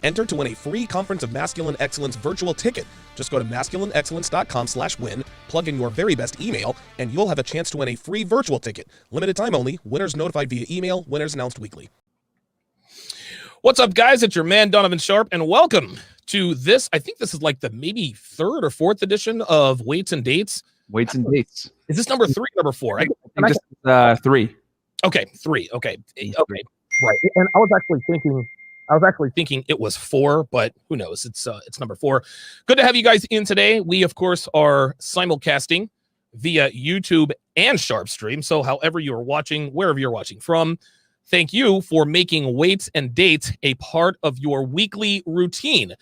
Enter to win a free Conference of Masculine Excellence virtual ticket. Just go to masculineexcellence.com/win, plug in your very best email, and you'll have a chance to win a free virtual ticket. Limited time only. Winners notified via email. Winners announced weekly. What's up, guys? It's your man, Donovan Sharpe, and welcome to this. I think this is like the maybe third or fourth edition of Weights and Dates. Weights and Dates. Is this number 3 or number 4? I think this is 3. Okay, 3. Okay, right. And I was actually thinking it was 4, but who knows? It's number 4. Good to have you guys in today. We, of course, are simulcasting via YouTube and Sharpe Stream. So however you are watching, wherever you're watching from, thank you for making Weights and Dates a part of your weekly routine.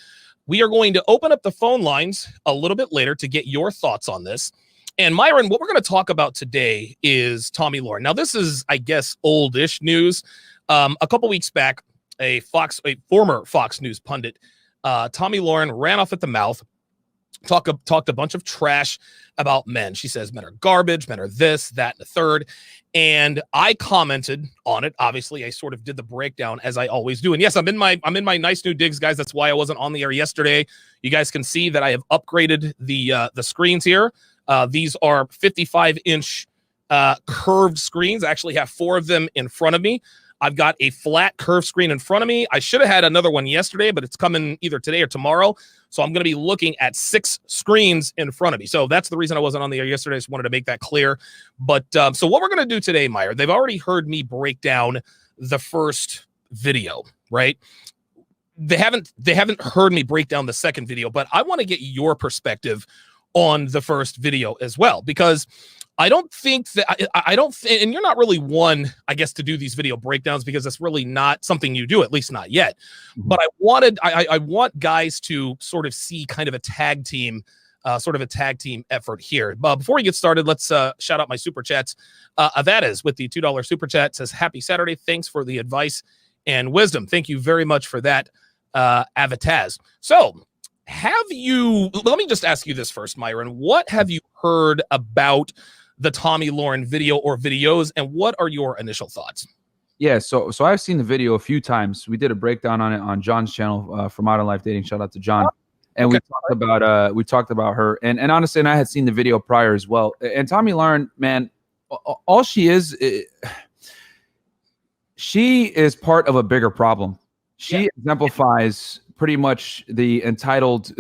We are going to open up the phone lines a little bit later to get your thoughts on this. And Myron, what we're going to talk about today is Tomi Lahren. Now, this is, I guess, oldish news. A couple weeks back, a former Fox News pundit, Tomi Lahren, ran off at the mouth, talked a bunch of trash about men. She says men are garbage, men are this, that, and the third. And I commented on it. Obviously, I sort of did the breakdown as I always do. And yes, I'm in my nice new digs, guys. That's why I wasn't on the air yesterday. You guys can see that I have upgraded the screens here. These are 55-inch curved screens. I actually have 4 of them in front of me. I've got a flat curved screen in front of me. I should have had another one yesterday, but it's coming either today or tomorrow. So I'm going to be looking at 6 screens in front of me. So that's the reason I wasn't on the air yesterday. I just wanted to make that clear. But so what we're going to do today, Myron, they've already heard me break down the first video, right? They haven't heard me break down the second video, but I want to get your perspective on the first video as well, because I don't think, and you're not really one, I guess, to do these video breakdowns because that's really not something you do, at least not yet. Mm-hmm. But I want guys to sort of see kind of a tag team effort here. But before we get started, let's shout out my super chats. Avadez with the $2 super chat says, "Happy Saturday. Thanks for the advice and wisdom." Thank you very much for that, Avataz. So, let me just ask you this first, Myron. What have you heard about the Tomi Lahren video or videos, and what are your initial thoughts? Yeah, so I've seen the video a few times. We did a breakdown on it on John's channel for Modern Life Dating. Shout out to John. And okay. we talked about her, and honestly, and I had seen the video prior as well. And Tomi Lahren, man, all she is part of a bigger problem. She exemplifies pretty much the entitled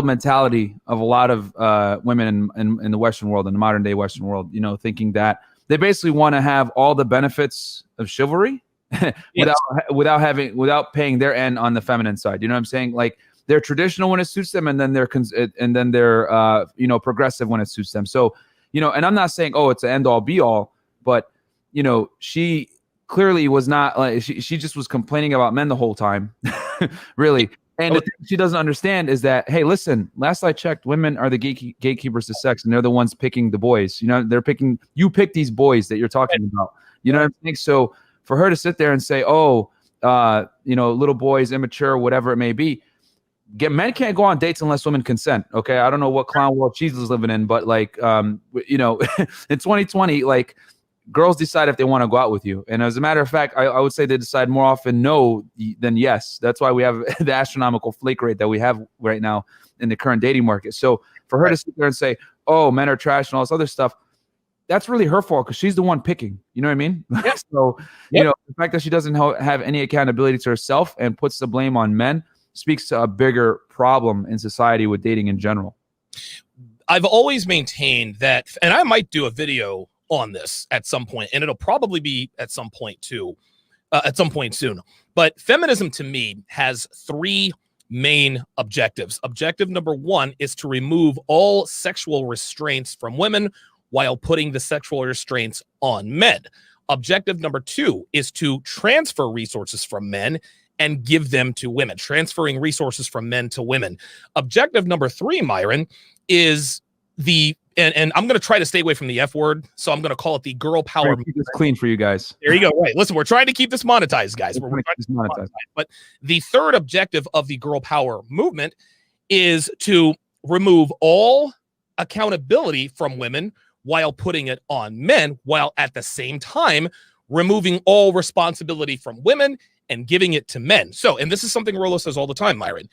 mentality of a lot of women in the Western world, in the modern day Western world, you know, thinking that they basically want to have all the benefits of chivalry without paying their end on the feminine side. You know what I'm saying? Like, they're traditional when it suits them, and then they're progressive when it suits them. So, you know, and I'm not saying, oh, it's an end all be all, but, you know, she clearly was not like, she just was complaining about men the whole time, really. And the thing she doesn't understand is that, hey, listen, last I checked, women are the gatekeepers to sex, and they're the ones picking the boys. You know, you pick these boys that you're talking about. You know what I'm saying? So for her to sit there and say, oh, little boys, immature, whatever it may be, men can't go on dates unless women consent. Okay, I don't know what clown world she's living in, but like, in 2020, like, girls decide if they want to go out with you. And as a matter of fact, I would say they decide more often no than yes. That's why we have the astronomical flake rate that we have right now in the current dating market. So for her to sit there and say, oh, men are trash and all this other stuff, that's really her fault because she's the one picking. You know what I mean? Yes. So, you know, the fact that she doesn't have any accountability to herself and puts the blame on men speaks to a bigger problem in society with dating in general. I've always maintained that, and I might do a video on this at some point, and it'll probably be at some point soon. But feminism to me has 3 main objectives. Objective number 1 is to remove all sexual restraints from women while putting the sexual restraints on men. Objective number 2 is to transfer resources from men and give them to women, transferring resources from men to women. Objective number 3, Myron, is and I'm going to try to stay away from the F word, so I'm going to call it the girl power. Keep this clean for you guys. There you go. Right. Listen, we're trying to keep this monetized, guys. We're trying to keep this monetized. But the third objective of the girl power movement is to remove all accountability from women while putting it on men, while at the same time removing all responsibility from women and giving it to men. So, and this is something Rollo says all the time, Myron.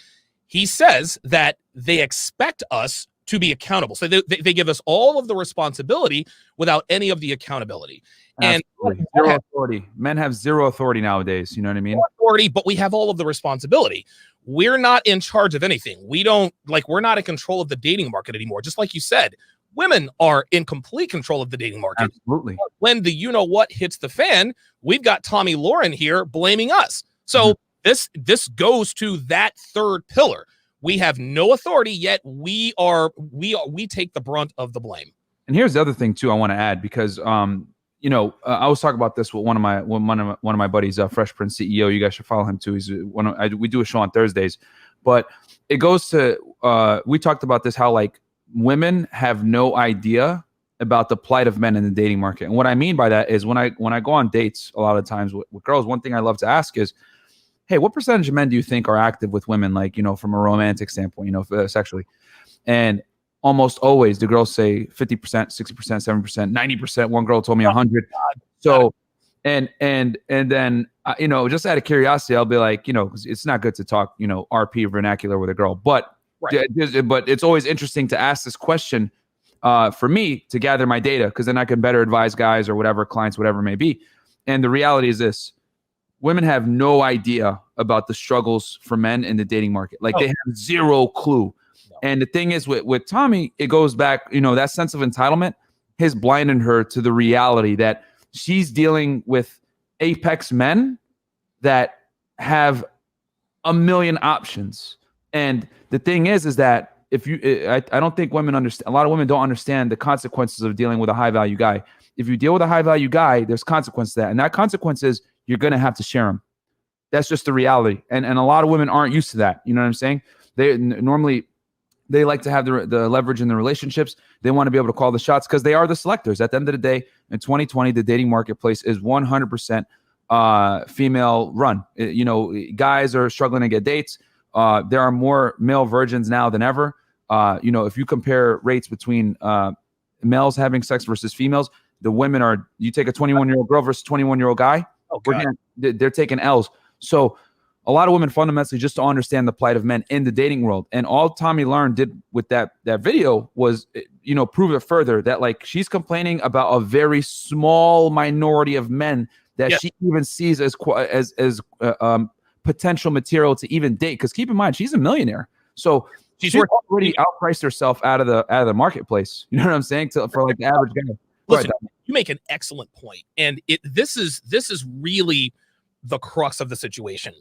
He says that they expect us to be accountable. So they give us all of the responsibility without any of the accountability. Absolutely. And zero authority. Men have zero authority nowadays. You know what I mean? Authority, but we have all of the responsibility. We're not in charge of anything. We're not in control of the dating market anymore. Just like you said, women are in complete control of the dating market. Absolutely. When the you-know-what hits the fan, we've got Tomi Lahren here blaming us. So this goes to that third pillar. We have no authority, yet we take the brunt of the blame. And here's the other thing too I want to add, because I was talking about this with one of my buddies, Fresh Prince CEO. You guys should follow him too. He's we do a show on Thursdays, but it goes to we talked about this, how like women have no idea about the plight of men in the dating market. And what I mean by that is when I go on dates a lot of times with girls, one thing I love to ask is, hey, what percentage of men do you think are active with women, like, from a romantic standpoint, sexually? And almost always the girls say 50%, 60%, 7%, 90%. One girl told me 100. So, and then, just out of curiosity, I'll be like, 'cause it's not good to talk, RP vernacular with a girl, but it's always interesting to ask this question for me to gather my data, because then I can better advise guys or whatever, clients, whatever it may be. And the reality is this: women have no idea about the struggles for men in the dating market. Like they have zero clue. No. And the thing is with Tomi, it goes back, that sense of entitlement has blinded her to the reality that she's dealing with apex men that have a million options. And the thing is that I don't think women understand, a lot of women don't understand the consequences of dealing with a high value guy. If you deal with a high value guy, there's consequence to that. And that consequence is you're going to have to share them. That's just the reality. And a lot of women aren't used to that. You know what I'm saying? Normally they like to have the leverage in the relationships. They want to be able to call the shots because they are the selectors. At the end of the day, in 2020, the dating marketplace is 100% female run. Guys are struggling to get dates. There are more male virgins now than ever. If you compare rates between males having sex versus females, the women are, you take a 21-year-old girl versus 21-year-old guy, they're taking L's. So a lot of women fundamentally just don't understand the plight of men in the dating world. And all Tomi Lahren did with that video was, prove it further that like she's complaining about a very small minority of men that she even sees as potential material to even date. Because keep in mind, she's a millionaire. So she's already outpriced herself out of the marketplace. You know what I'm saying? For like the average guy. Listen, you make an excellent point. And this is really the crux of the situation.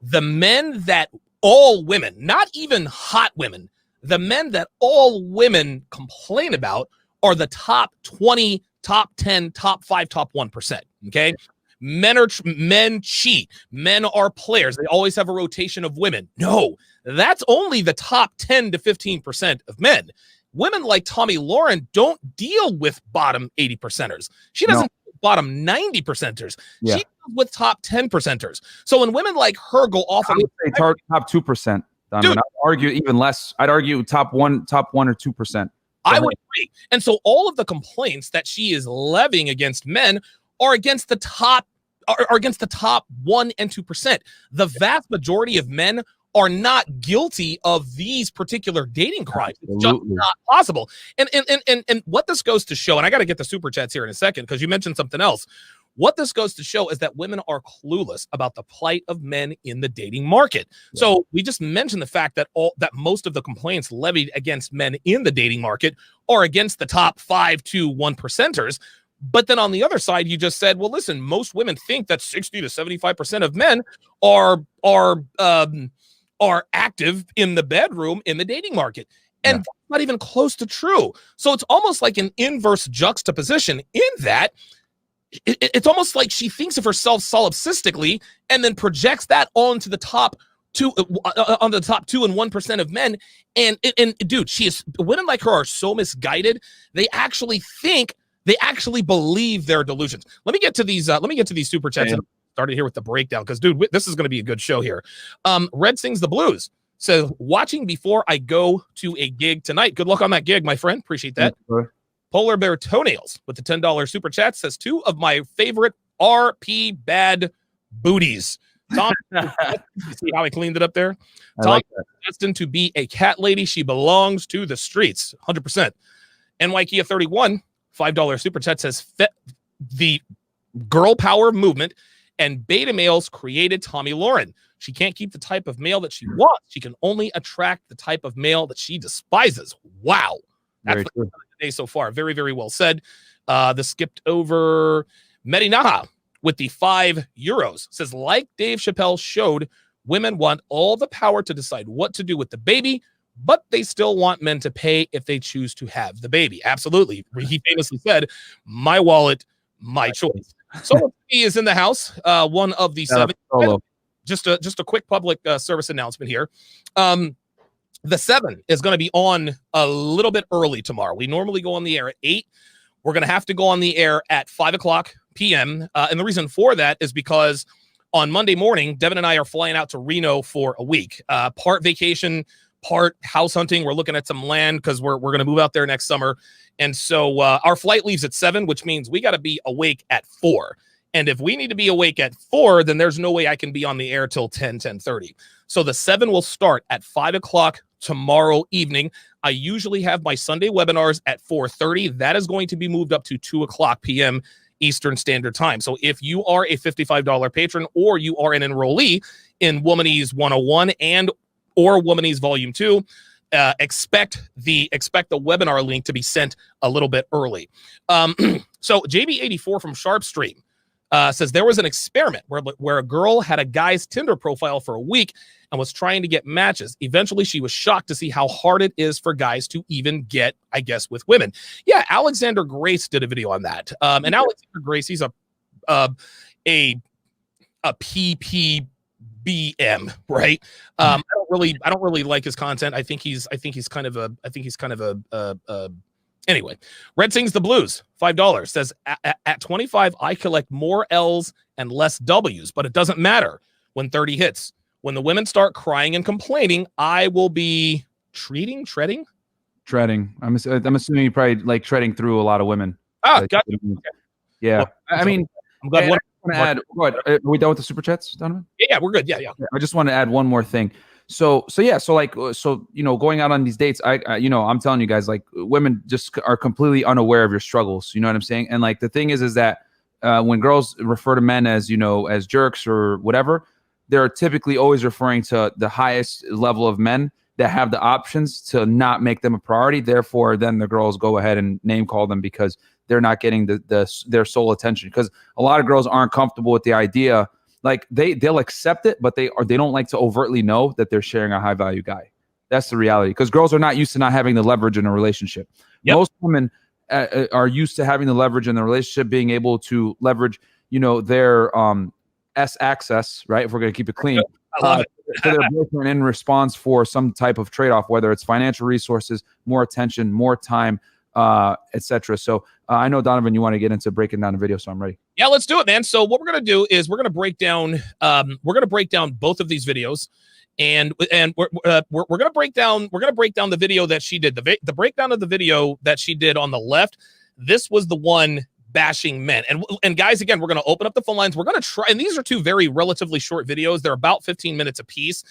The men that all women, not even hot women, the men that all women complain about are the top 20, top 10, top 5, top 1%. Okay. Men cheat. Men are players. They always have a rotation of women. No, that's only the top 10 to 15% of men. Women like Tomi Lahren don't deal with bottom 80 percenters. She doesn't deal with bottom 90 percenters. Yeah. She deals with top 10 percenters. So when women like her go off on the top 2%, Donovan, I'd argue even less. I'd argue top 1 or 2%. I would agree. And so all of the complaints that she is levying against men are against the top 1 and 2%. The vast majority of men are not guilty of these particular dating crimes. It's just not possible. And what this goes to show, and I got to get the super chats here in a second because you mentioned something else. What this goes to show is that women are clueless about the plight of men in the dating market. Yeah. So we just mentioned the fact that most of the complaints levied against men in the dating market are against the top 5 to 1%ers. But then on the other side, you just said, well, listen, most women think that 60 to 75% of men are active in the bedroom in the dating market. And that's not even close to true. So it's almost like an inverse juxtaposition in that it's almost like she thinks of herself solipsistically and then projects that onto the top 2 on the top 2 and 1% of men. And dude, women like her are so misguided. They actually believe their delusions. Let me get to these super chats. Started here with the breakdown because, dude, this is going to be a good show here. Red Sings the Blues. So watching before I go to a gig tonight. Good luck on that gig, my friend. Appreciate that. Polar Bear Toenails with the $10 super chat says 2 of my favorite RP bad booties. Tom, you see how I cleaned it up there? I Tom like that. is destined to be a cat lady. She belongs to the streets, 100%. NYKia 31, $5 super chat says the girl power movement and beta males created Tomi Lahren. She can't keep the type of male that she wants. She can only attract the type of male that she despises. Wow. That's the day so far. Very, very well said. This skipped over Medinaha with the €5. Says, like Dave Chappelle showed, women want all the power to decide what to do with the baby, but they still want men to pay if they choose to have the baby. Absolutely. He famously said, my wallet, my choice. Solo T is in the house. One of the 7. Just a quick public service announcement here. The 7 is going to be on a little bit early tomorrow. We normally go on the air at 8. We're going to have to go on the air at 5:00 p.m. And the reason for that is because on Monday morning, Devin and I are flying out to Reno for a week. Part vacation, part house hunting. We're looking at some land because we're going to move out there next summer. And so our flight leaves at 7, which means we got to be awake at 4. And if we need to be awake at 4, then there's no way I can be on the air till 10:30. So the 7 will start at 5:00 tomorrow evening. I usually have my Sunday webinars at 4:30. That is going to be moved up to 2:00 p.m. Eastern Standard Time. So if you are a $55 patron or you are an enrollee in Womanese 101 and or Womanese Volume 2, expect the webinar link to be sent a little bit early. So JB84 from Sharpe Stream says there was an experiment where a girl had a guy's Tinder profile for a week and was trying to get matches. Eventually, she was shocked to see how hard it is for guys to even get, I guess, with women. Yeah, Alexander Grace did a video on that. And Alexander Grace, he's a PPBM, right? I don't really like his content. I think he's kind of a anyway. Red Sings the Blues, $5 says at 25, I collect more L's and less W's, but it doesn't matter when 30 hits. When the women start crying and complaining, I will be treading. I'm assuming you probably like treading through a lot of women. Ah, got it. Okay. Yeah. Well, I mean, I'm glad. I want to add. What, are we done with the super chats, Donovan? Yeah, we're good. Yeah. I just want to add one more thing. So going out on these dates, I'm telling you guys, like, women just are completely unaware of your struggles. You know what I'm saying? And like the thing is that when girls refer to men as as jerks or whatever, they're typically always referring to the highest level of men that have the options to not make them a priority. Therefore, then the girls go ahead and name call them because they're not getting their sole attention. Because a lot of girls aren't comfortable with the idea. Like they'll accept it, but they don't like to overtly know that they're sharing a high value guy. That's the reality. Because girls are not used to not having the leverage in a relationship. Yep. Most women are used to having the leverage in the relationship, being able to leverage, their S access, right? If we're going to keep it clean, to their boyfriend in response for some type of trade-off, whether it's financial resources, more attention, more time, etc. So I know, Donovan, you want to get into breaking down the video, so I'm ready. Yeah, let's do it, man. So what we're gonna do is we're gonna break down both of these videos, and we're gonna break down the video that she did. The breakdown of the video that she did on the left. This was the one bashing men. And guys, again, we're gonna open up the phone lines. We're gonna try, and these are two very relatively short videos. They're about 15 minutes a piece.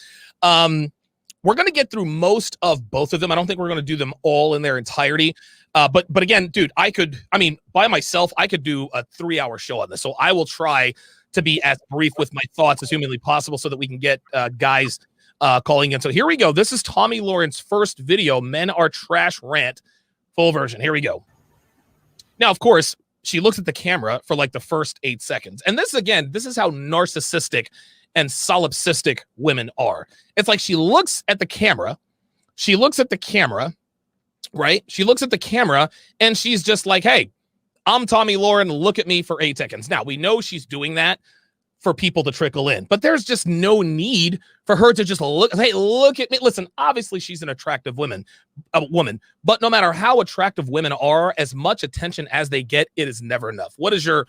We're going to get through most of both of them. I don't think we're going to do them all in their entirety. But again, dude, by myself, I could do a 3-hour show on this. So I will try to be as brief with my thoughts as humanly possible so that we can get guys calling in. So here we go. This is Tomi Lahren's first video, Men Are Trash Rant, full version. Here we go. Now, of course, she looks at the camera for like the first 8 seconds. And this is how narcissistic and solipsistic women are. It's like she looks at the camera, right? She looks at the camera and she's just like, hey, I'm Tomi Lahren, look at me for 8 seconds. Now, we know she's doing that for people to trickle in, but there's just no need for her to just look, hey, look at me. Listen, obviously she's an attractive woman, but no matter how attractive women are, as much attention as they get, it is never enough. What are your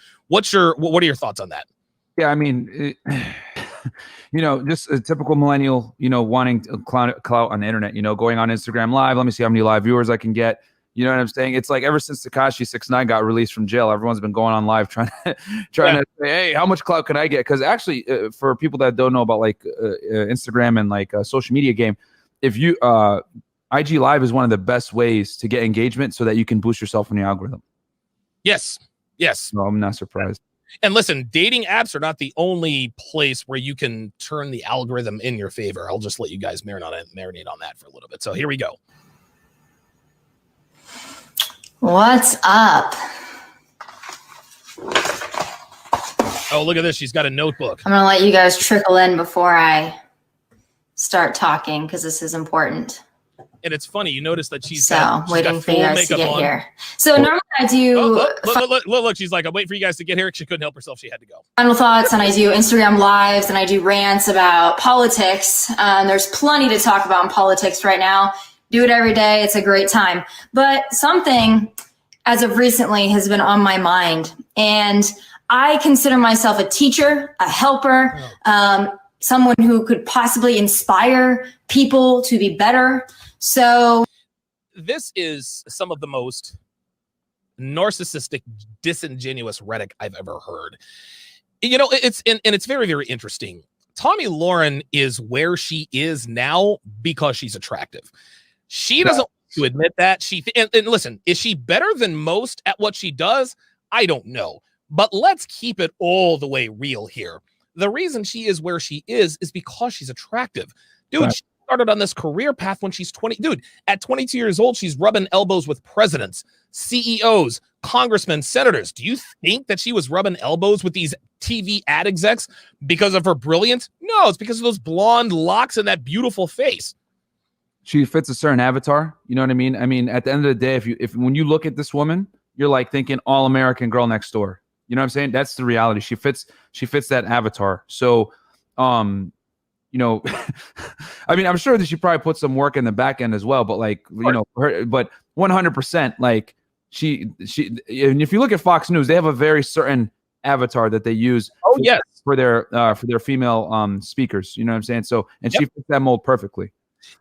thoughts on that? Yeah, I mean, just a typical millennial, wanting to clout on the internet, going on Instagram Live. Let me see how many live viewers I can get. You know what I'm saying? It's like ever since Tekashi 6ix9ine got released from jail, everyone's been going on live trying to say, hey, how much clout can I get? Because actually, for people that don't know about like Instagram and like social media game, if you IG Live is one of the best ways to get engagement so that you can boost yourself in the algorithm. Yes. No, I'm not surprised. And listen, dating apps are not the only place where you can turn the algorithm in your favor. I'll just let you guys marinate on that for a little bit. So here we go. What's up? Oh, look at this. She's got a notebook. I'm going to let you guys trickle in before I start talking because this is important. And it's funny, you notice that she's waiting for you guys to get on. Here. So normally I do look, she's like, I'm waiting for you guys to get here. She couldn't help herself. She had to go. Final thoughts, and I do Instagram lives, and I do rants about politics. There's plenty to talk about in politics right now. Do it every day. It's a great time. But something as of recently has been on my mind, and I consider myself a teacher, a helper, someone who could possibly inspire people to be better. So this is some of the most narcissistic, disingenuous rhetoric I've ever heard. You know, it's very, very interesting. Tomi Lahren is where she is now because she's attractive. She doesn't want to admit that. And listen, is she better than most at what she does? I don't know. But let's keep it all the way real here. The reason she is where she is because she's attractive. Dude, right. She started on this career path when she's 20. Dude, at 22 years old, she's rubbing elbows with presidents, CEOs, congressmen, senators. Do you think that she was rubbing elbows with these TV ad execs because of her brilliance? No, it's because of those blonde locks and that beautiful face. She fits a certain avatar. You know what I mean? I mean, at the end of the day, if when you look at this woman, you're like thinking all American girl next door. You know what I'm saying? That's the reality. She fits that avatar. So, you know, I mean, I'm sure that she probably put some work in the back end as well, but like, you know, but 100%, like she, and if you look at Fox News, they have a very certain avatar that they use for their female speakers. You know what I'm saying? So, and she fits that mold perfectly.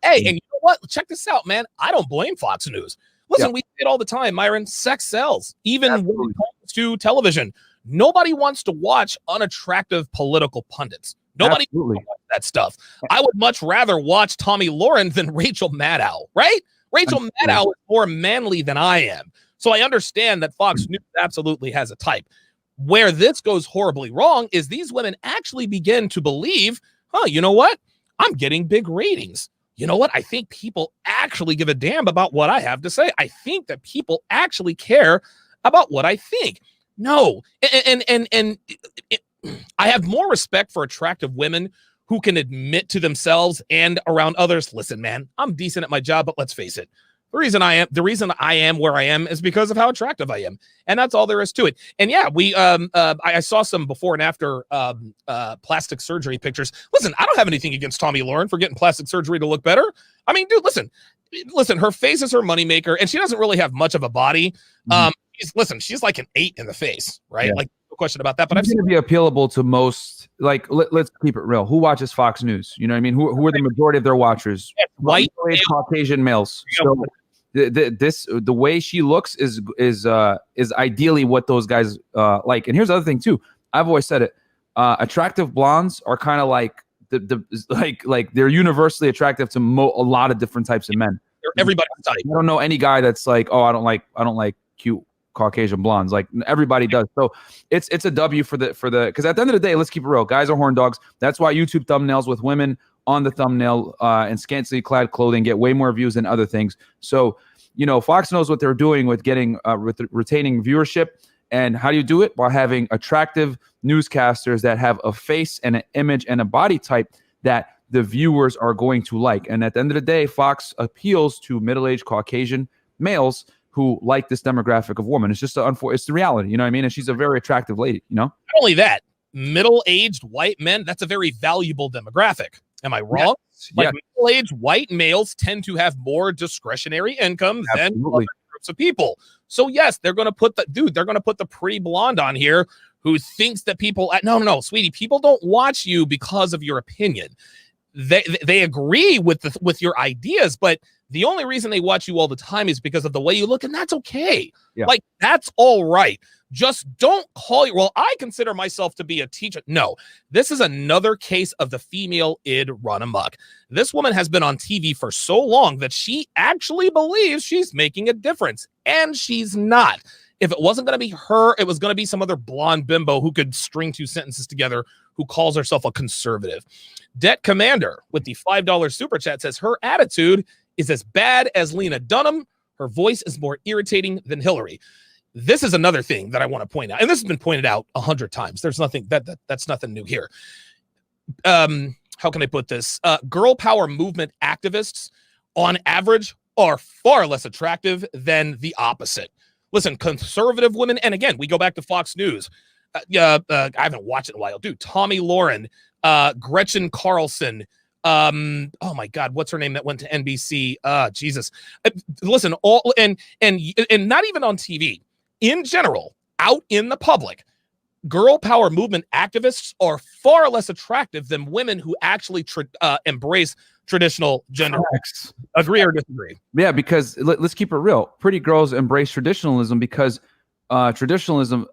Hey, and you know what? Check this out, man. I don't blame Fox News. Listen, we say it all the time, Myron. Sex sells, even when it comes to television. Nobody wants to watch unattractive political pundits. Nobody wants to watch that stuff. I would much rather watch Tomi Lahren than Rachel Maddow, right? Rachel Maddow is more manly than I am. So I understand that Fox News absolutely has a type. Where this goes horribly wrong is these women actually begin to believe, you know what? I'm getting big ratings. You know what? I think people actually give a damn about what I have to say. I think that people actually care about what I think. No. And I have more respect for attractive women who can admit to themselves and around others, listen, man, I'm decent at my job, but let's face it. The reason I am where I am is because of how attractive I am. And that's all there is to it. And yeah, I saw some before and after plastic surgery pictures. Listen, I don't have anything against Tomi Lahren for getting plastic surgery to look better. I mean, dude, listen, her face is her moneymaker, and she doesn't really have much of a body. She's like an 8 in the face, right? Yeah. Like, no question about that. But I'm going to be appealable to most. Like, let's keep it real. Who watches Fox News? You know what I mean? Who are the majority of their watchers? White Caucasian males. So the way she looks is ideally what those guys like. And here's the other thing too. I've always said it. Attractive blondes are kind of like like they're universally attractive to a lot of different types of men. Everybody's type. I don't know any guy that's like, oh, I don't like cute Caucasian blondes. Like everybody does. So it's a W for the because at the end of the day, let's keep it real. Guys are horn dogs. That's why YouTube thumbnails with women on the thumbnail and scantily clad clothing get way more views than other things. So, you know, Fox knows what they're doing with getting retaining viewership. And how do you do it? By having attractive newscasters that have a face and an image and a body type that the viewers are going to like. And at the end of the day, Fox appeals to middle-aged Caucasian males who like this demographic of woman. It's just it's the reality, you know what I mean? And she's a very attractive lady, you know? Not only that, middle-aged white men, that's a very valuable demographic. Am I wrong? Yes. Like middle-aged white males tend to have more discretionary income than other groups of people. So yes, they're going to put the pretty blonde on here who thinks that people, no, sweetie, people don't watch you because of your opinion. They agree with your ideas, but The only reason they watch you all the time is because of the way you look, and that's okay. Yeah. Like, that's all right. Just don't call you. Well, I consider myself to be a teacher. No, this is another case of the female id run amok. This woman has been on TV for so long that she actually believes she's making a difference, and she's not. If it wasn't going to be her, it was going to be some other blonde bimbo who could string 2 sentences together who calls herself a conservative. Debt Commander with the $5 super chat says her attitude is as bad as Lena Dunham. Her voice is more irritating than Hillary. This is another thing that I want to point out, and this has been pointed out 100 times. There's nothing that's nothing new here. How can I put this? Girl power movement activists, on average, are far less attractive than the opposite. Listen, conservative women, and again, we go back to Fox News. I haven't watched it in a while. Dude, Tomi Lahren, Gretchen Carlson. Oh my God, what's her name that went to NBC? Jesus. Listen, all and not even on TV. In general, out in the public, girl power movement activists are far less attractive than women who actually embrace traditional gender roles. Agree or disagree? Yeah, because let's keep it real. Pretty girls embrace traditionalism because traditionalism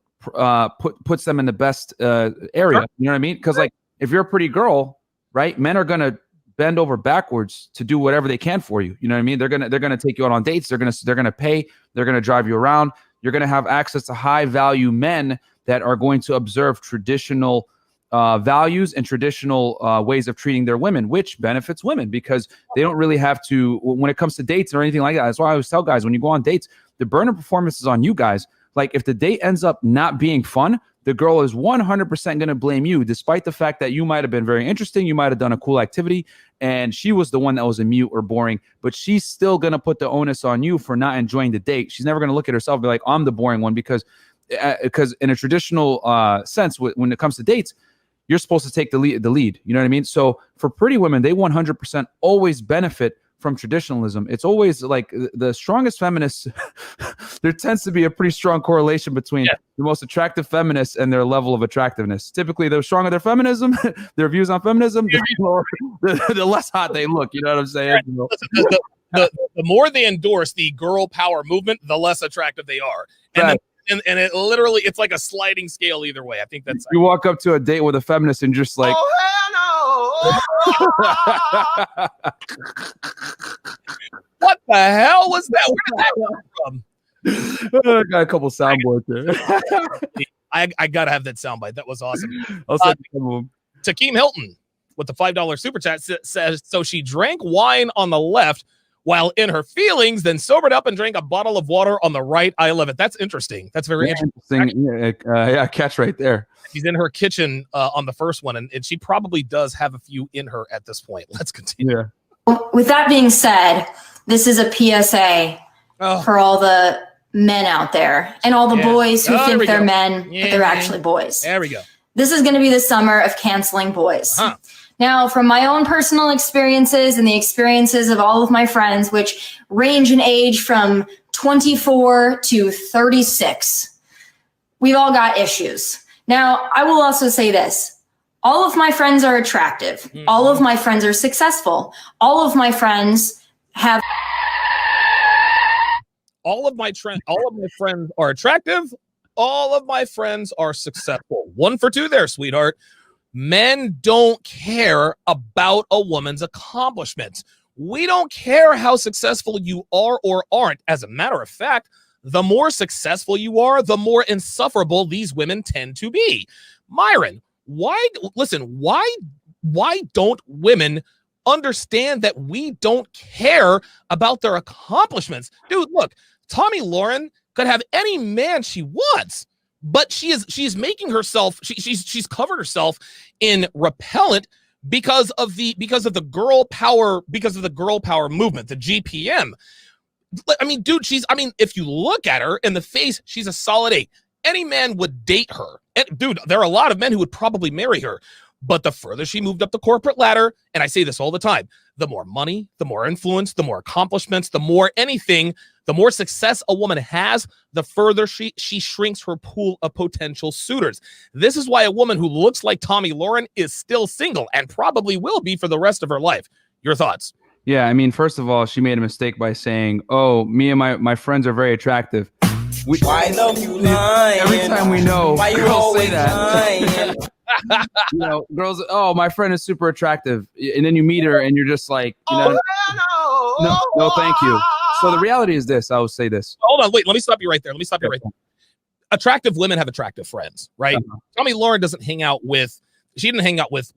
puts them in the best area. Sure. You know what I mean? Because like if you're a pretty girl, right, men are gonna bend over backwards to do whatever they can for you. You know what I mean? They're gonna take you out on dates. They're gonna pay. They're gonna drive you around. You're gonna have access to high value men that are going to observe traditional values and traditional ways of treating their women, which benefits women because they don't really have to, when it comes to dates or anything like that. That's why I always tell guys, when you go on dates, the burner performance is on you guys. Like if the date ends up not being fun, the girl is 100% going to blame you, despite the fact that you might have been very interesting. You might have done a cool activity and she was the one that was a mute or boring, but she's still going to put the onus on you for not enjoying the date. She's never going to look at herself and be like, I'm the boring one, because in a traditional sense, when it comes to dates, you're supposed to take the lead. You know what I mean? So for pretty women, they 100% always benefit from traditionalism. It's always like the strongest feminists. There tends to be a pretty strong correlation between the most attractive feminists and their level of attractiveness. Typically, the stronger their feminism, their views on feminism, the less hot they look. You know what I'm saying? Right. Listen, the more they endorse the girl power movement, the less attractive they are. And and it literally, it's like a sliding scale either way. I think that's... You walk up to a date with a feminist and just like... What the hell was that? Where did that come from? I got a couple soundboards there. I gotta have that soundbite. That was awesome. Takeem Hilton with the $5 super chat says, so she drank wine on the left while in her feelings, then sobered up and drank a bottle of water on the right. I love it. That's interesting. That's very interesting. Catch right there. She's in her kitchen on the first one, and she probably does have a few in her at this point. Let's continue. Yeah. With that being said, this is a PSA for all the men out there and all the boys who think they're men, but they're actually boys. There we go. This is going to be the summer of canceling boys. Now, from my own personal experiences and the experiences of all of my friends, which range in age from 24 to 36, we've all got issues. Now, I will also say this. All of my friends are attractive. Mm-hmm. All of my friends are successful. All of my friends have... All of my friends are attractive. All of my friends are successful. 1 for 2 there, sweetheart. Men don't care about a woman's accomplishments. We don't care how successful you are or aren't. As a matter of fact, the more successful you are, the more insufferable these women tend to be. Myron, why don't women understand that we don't care about their accomplishments? Dude, look, Tomi Lahren could have any man she wants, but she's making herself, she's covered herself in repellent because of the girl power movement, the GPM. I mean, dude, if you look at her in the face, she's a solid 8. Any man would date her. And dude, there are a lot of men who would probably marry her. But the further she moved up the corporate ladder, and I say this all the time, the more money, the more influence, the more accomplishments, the more anything, the more success a woman has, the further she shrinks her pool of potential suitors. This is why a woman who looks like Tomi Lahren is still single and probably will be for the rest of her life. Your thoughts? Yeah, I mean, first of all, she made a mistake by saying, "Oh, me and my friends are very attractive." Why love you lying? Every time we know, Why you girls always say that. lying? You know, girls, oh, my friend is super attractive, and then you meet her, and you're just like, you know, no, thank you. So the reality is this. I will say this. Hold on, wait. Let me stop you right there. Attractive women have attractive friends, right? Tomi Lahren doesn't hang out with. She didn't hang out with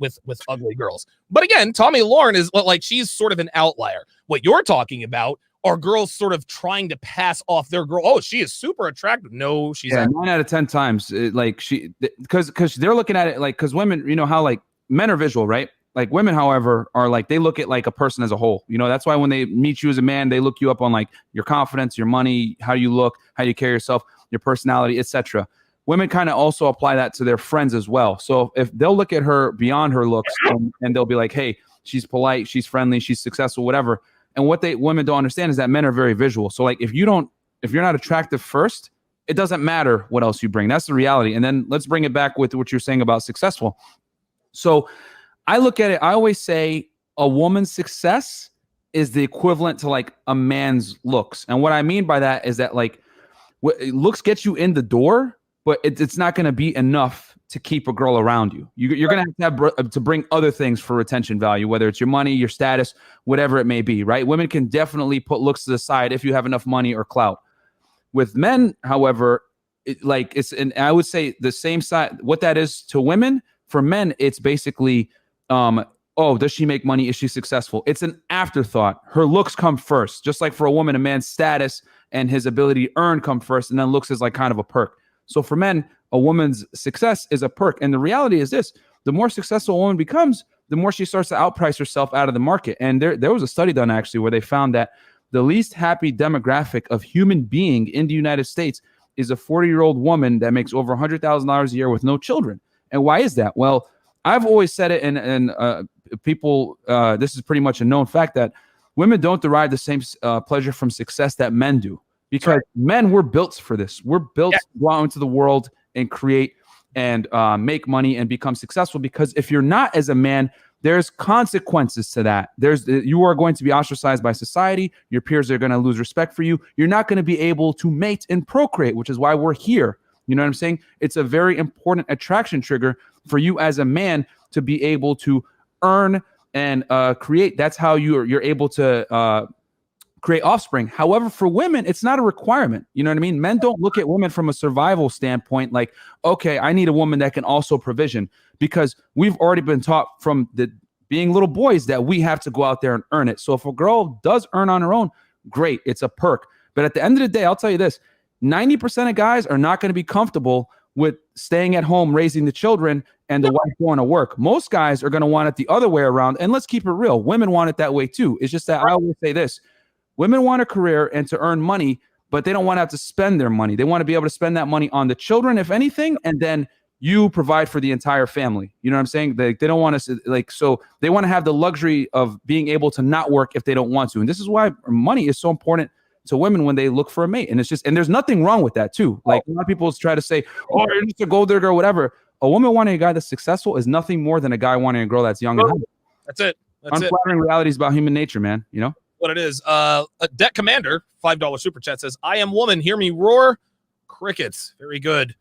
ugly girls. But again, Tomi Lahren is like, she's sort of an outlier. What you're talking about are girls sort of trying to pass off their girl. Oh, she is super attractive. No, she's not. 9 out of 10 times, because they're looking at it like, because women, you know how like men are visual, right? Like women, however, are like, they look at like a person as a whole. You know, that's why when they meet you as a man, they look you up on like your confidence, your money, how you look, how you carry yourself, your personality, etc. Women kind of also apply that to their friends as well. So if they'll look at her beyond her looks and they'll be like, hey, she's polite, she's friendly, she's successful, whatever. And what women don't understand is that men are very visual. So like if you're not attractive first, it doesn't matter what else you bring. That's the reality. And then let's bring it back with what you're saying about successful. So I look at it, I always say a woman's success is the equivalent to like a man's looks. And what I mean by that is that like looks get you in the door, but it's not going to be enough to keep a girl around you. You're going to have to bring other things for retention value, whether it's your money, your status, whatever it may be, right? Women can definitely put looks to the side if you have enough money or clout. With men, however, and I would say the same side, what that is to women, for men, it's basically, oh, does she make money? Is she successful? It's an afterthought. Her looks come first. Just like for a woman, a man's status and his ability to earn come first, and then looks is like kind of a perk. So for men, a woman's success is a perk. And the reality is this: the more successful a woman becomes, the more she starts to outprice herself out of the market. And there was a study done actually where they found that the least happy demographic of human being in the United States is a 40-year-old woman that makes over $100,000 a year with no children. And why is that? Well, I've always said it, and people, this is pretty much a known fact, that women don't derive the same pleasure from success that men do. Because men, we're built for this. We're built to go out into the world and create and make money and become successful. Because if you're not as a man, there's consequences to that. You are going to be ostracized by society. Your peers are going to lose respect for you. You're not going to be able to mate and procreate, which is why we're here. You know what I'm saying? It's a very important attraction trigger for you as a man to be able to earn and create. That's how you're able to create offspring. However, for women, it's not a requirement. You know what I mean? Men don't look at women from a survival standpoint like, okay, I need a woman that can also provision, because we've already been taught from being little boys that we have to go out there and earn it. So if a girl does earn on her own, great, it's a perk. But at the end of the day, I'll tell you this, 90% of guys are not going to be comfortable with staying at home, raising the children, and the wife going to work. Most guys are going to want it the other way around. And let's keep it real. Women want it that way too. It's just that I always say this: women want a career and to earn money, but they don't want to have to spend their money. They want to be able to spend that money on the children, if anything, and then you provide for the entire family. You know what I'm saying? They don't want to, so they want to have the luxury of being able to not work if they don't want to. And this is why money is so important to women when they look for a mate. And and there's nothing wrong with that too. Like a lot of people try to say, oh, you're just a gold digger or whatever. A woman wanting a guy that's successful is nothing more than a guy wanting a girl that's young and humble. That's it. Unflattering realities about human nature, man. You know what it is. A Debt Commander, $5 super chat, says, I am woman, hear me roar. Crickets. Very good.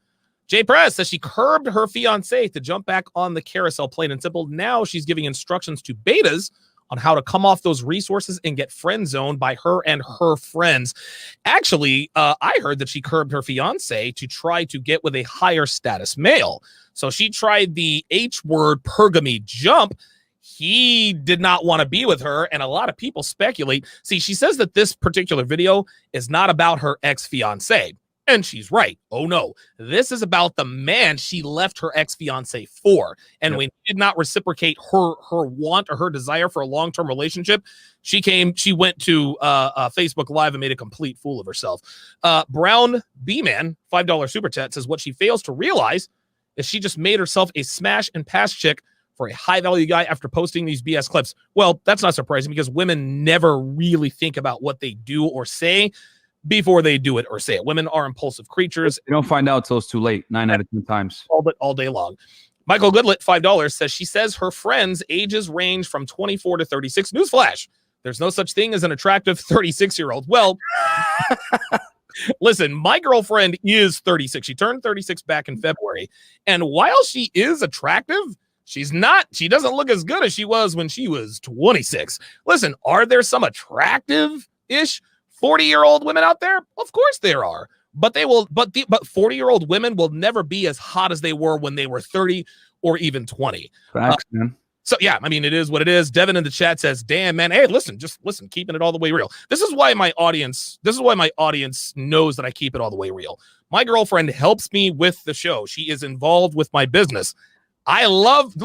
Jay Press says she curbed her fiance to jump back on the carousel, plain and simple. Now she's giving instructions to betas on how to come off those resources and get friend zoned by her and her friends. Actually, I heard that she curbed her fiance to try to get with a higher status male. So she tried the H word pergamy jump. He did not want to be with her, and a lot of people speculate. See, she says that this particular video is not about her ex-fiance, and she's right. Oh no, this is about the man she left her ex-fiance for. And when he did not reciprocate her want or her desire for a long-term relationship, she went to Facebook Live and made a complete fool of herself. Brown B-Man, $5 super chat, says what she fails to realize is she just made herself a smash and pass chick for a high-value guy after posting these BS clips. Well, that's not surprising because women never really think about what they do or say before they do it or say it. Women are impulsive creatures. You don't find out till it's too late, 9 out of 10 times. All day long. Michael Goodlet, $5, says she says her friends' ages range from 24 to 36. Newsflash, There's no such thing as an attractive 36-year-old. Well, listen, my girlfriend is 36. She turned 36 back in February. And while she is attractive, she doesn't look as good as she was when she was 26. Listen, are there some attractive-ish 40-year-old women out there? Of course there are. But 40-year-old women will never be as hot as they were when they were 30 or even 20. Facts, man. So yeah, I mean, it is what it is. Devin in the chat says, "Damn, man. Hey, listen, keeping it all the way real." This is why my audience knows that I keep it all the way real. My girlfriend helps me with the show. She is involved with my business. I love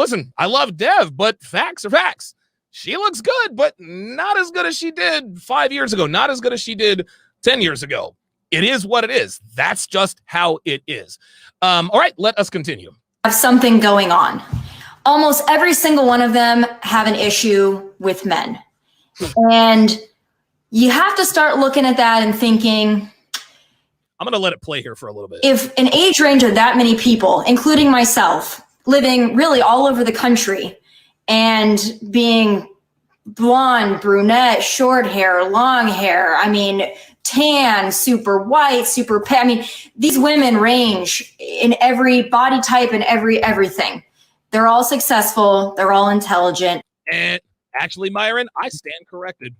Dev, but facts are facts. She looks good, but not as good as she did 5 years ago. Not as good as she did 10 years ago. It is what it is. That's just how it is. All right, let us continue. Have something going on. Almost every single one of them have an issue with men. And you have to start looking at that and thinking, I'm going to let it play here for a little bit. If an age range of that many people, including myself, living really all over the country and being blonde, brunette, short hair, long hair, I mean, tan, super white, super pale. I mean, these women range in every body type and everything. They're all successful. They're all intelligent. And actually, Myron, I stand corrected.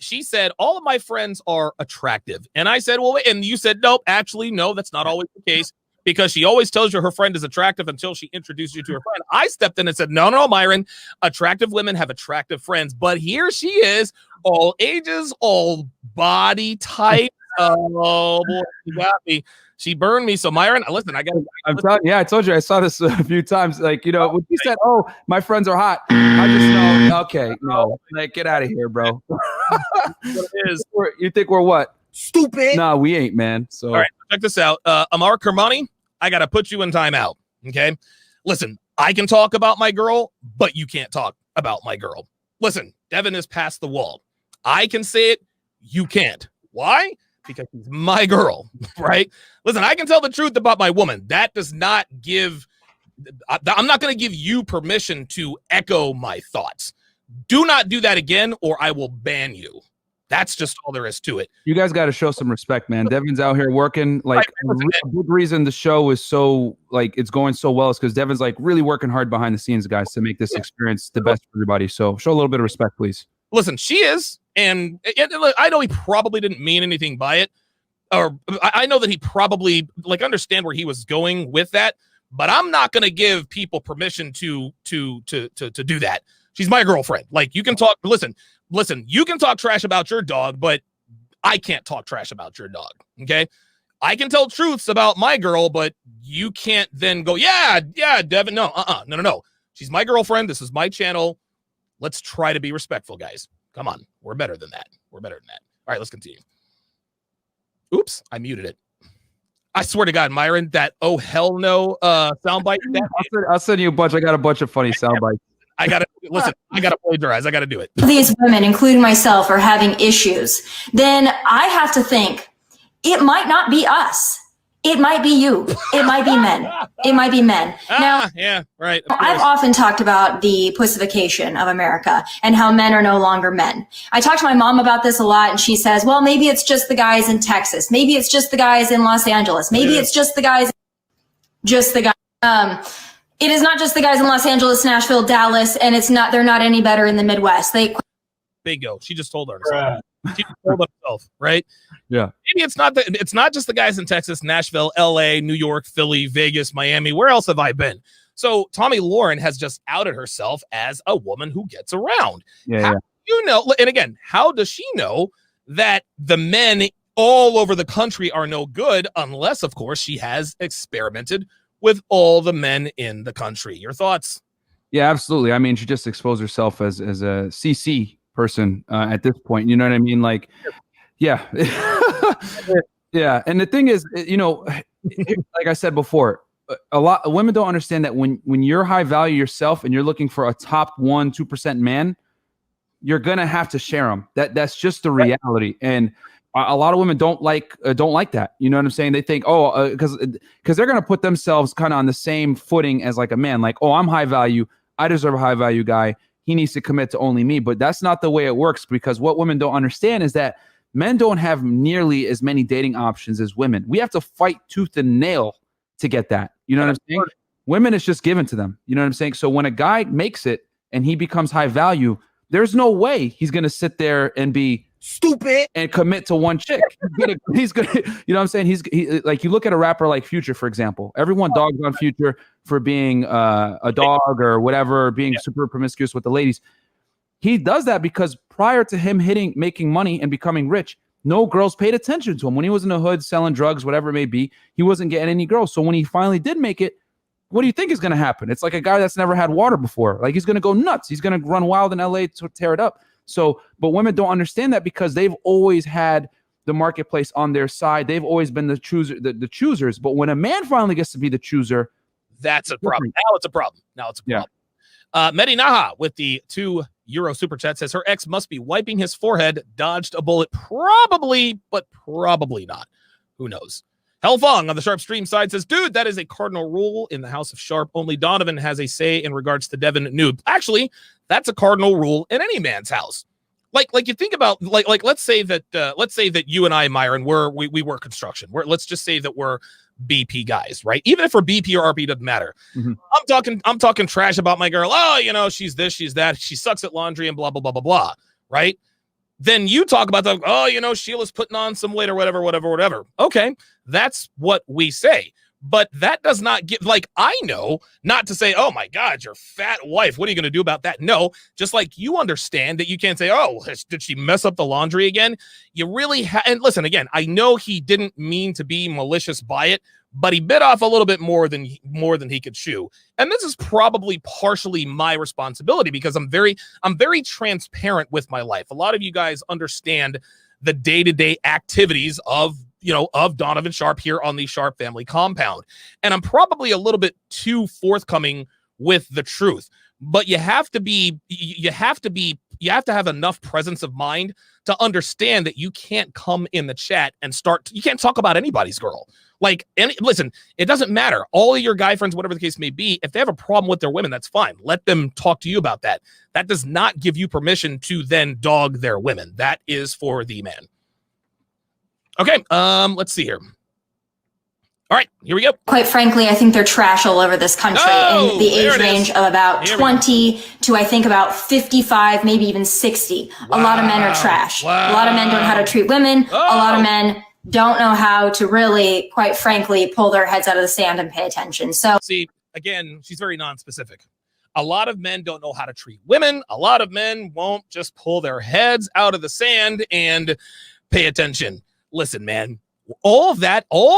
She said, all of my friends are attractive. And I said, well, and you said, nope, actually, no, that's not always the case, because she always tells you her friend is attractive until she introduces you to her friend. I stepped in and said, no, Myron, attractive women have attractive friends. But here she is, all ages, all body types. Oh, boy, you got me. She burned me. So Myron, listen, I told you I saw this a few times. Like, when you said, "Oh, my friends are hot," I just know. Okay, no, like, get out of here, bro. What it is. You think we're what? Stupid. No, we ain't, man. So all right, check this out. Amar Kermani, I gotta put you in timeout. Okay, listen, I can talk about my girl, but you can't talk about my girl. Listen, Devin is past the wall. I can say it, you can't. Why? Because she's my girl, right? Listen, I can tell the truth about my woman. That does not give, I'm not going to give you permission to echo my thoughts. Do not do that again, or I will ban you. That's just all there is to it. You guys got to show some respect, man. Devin's out here working. Like, a big reason the show is so, like, it's going so well is because Devin's, like, really working hard behind the scenes, guys, to make this experience the best for everybody. So show a little bit of respect, please. Listen, she is. And I know he probably didn't mean anything by it, or I know that he probably understand where he was going with that, but I'm not going to give people permission to do that. She's my girlfriend. Like, you can talk, listen, you can talk trash about your dog, but I can't talk trash about your dog. Okay. I can tell truths about my girl, but you can't then go, yeah, Devin. No. She's my girlfriend. This is my channel. Let's try to be respectful, guys. Come on. We're better than that. All right, let's continue. Oops, I muted it. I swear to God, Myron, that "oh hell no" soundbite. I'll send you a bunch. I got a bunch of funny soundbites. I gotta plagiarize. I gotta do it. These women, including myself, are having issues. Then I have to think it might not be us. It might be you. It might be men. Now, yeah, right. I've often talked about the pussification of America and how men are no longer men. I talk to my mom about this a lot, and she says, well, maybe it's just the guys in Texas. Maybe it's just the guys in Los Angeles. Maybe it's just the guys. It is not just the guys in Los Angeles, Nashville, Dallas, and they're not any better in the Midwest. Bingo. She just told herself. She just told herself, right? Yeah. Maybe it's not just the guys in Texas, Nashville, LA, New York, Philly, Vegas, Miami. Where else have I been? So Tomi Lahren has just outed herself as a woman who gets around. How do you know? And again, how does she know that the men all over the country are no good, unless, of course, she has experimented with all the men in the country? Your thoughts? Yeah, absolutely. I mean, she just exposed herself as a CC person at this point. You know what I mean? Like, yeah. Yeah. And the thing is, like I said before, a lot of women don't understand that when you're high value yourself and you're looking for a top 1-2% man, you're going to have to share them. That's just the reality. And a lot of women don't like that. You know what I'm saying? They think, because they're going to put themselves kind of on the same footing as like a man. Like, oh, I'm high value. I deserve a high value guy. he needs to commit to only me. But that's not the way it works, because what women don't understand is that men don't have nearly as many dating options as women. We have to fight tooth and nail to get that. You know what I'm saying? Women, it's just given to them. You know what I'm saying? So when a guy makes it and he becomes high value, there's no way he's going to sit there and be stupid and commit to one chick. He's gonna, you know what I'm saying? He like, you look at a rapper like Future, for example. Everyone dogs on Future for being a dog or whatever, being super promiscuous with the ladies. He does that because prior to him making money and becoming rich, no girls paid attention to him. When he was in the hood selling drugs, whatever it may be, he wasn't getting any girls. So when he finally did make it, what do you think is going to happen? It's like a guy that's never had water before. Like, he's going to go nuts. He's going to run wild in LA to tear it up. So, but women don't understand that because they've always had the marketplace on their side. They've always been the choosers. But when a man finally gets to be the chooser, that's a problem. Now it's a problem. Medi Naha with the €2 super chat says her ex must be wiping his forehead, dodged a bullet. Probably, but probably not. Who knows? Hellfong on the Sharpe stream side says, dude, that is a cardinal rule in the house of Sharpe. Only Donovan has a say in regards to Devin Noob. Actually, that's a cardinal rule in any man's house. Like you think about, like let's say that you and I, Myron, we work construction. Let's just say that we're BP guys, right? Even if we're BP or RP, doesn't matter. Mm-hmm. I'm talking trash about my girl. Oh, you know, she's this, she's that. She sucks at laundry and blah, blah, blah, blah, blah. Right? Then you talk about the, oh, you know, Sheila's putting on some weight or whatever. Okay, that's what we say. But that does not give, like, I know not to say, oh my God, your fat wife, what are you going to do about that? No, just like you understand that you can't say, oh, did she mess up the laundry again? You really and listen, again, I know he didn't mean to be malicious by it, but he bit off a little bit more than he could chew. And this is probably partially my responsibility because I'm very transparent with my life. A lot of you guys understand the day-to-day activities of Donovan Sharpe here on the Sharpe family compound. And I'm probably a little bit too forthcoming with the truth, but you have to have enough presence of mind to understand that you can't come in the chat and you can't talk about anybody's girl. Listen, it doesn't matter. All of your guy friends, whatever the case may be, if they have a problem with their women, that's fine. Let them talk to you about that. That does not give you permission to then dog their women. That is for the man. Okay, let's see here. All right, here we go. Quite frankly, I think they're trash all over this country in the age range of about 20 to, I think, about 55, maybe even 60. Wow. A lot of men are trash. Wow. A lot of men don't know how to treat women. Oh. A lot of men don't know how to really, quite frankly, pull their heads out of the sand and pay attention. So, see, again, she's very non-specific. A lot of men don't know how to treat women. A lot of men won't just pull their heads out of the sand and pay attention. Listen, man, all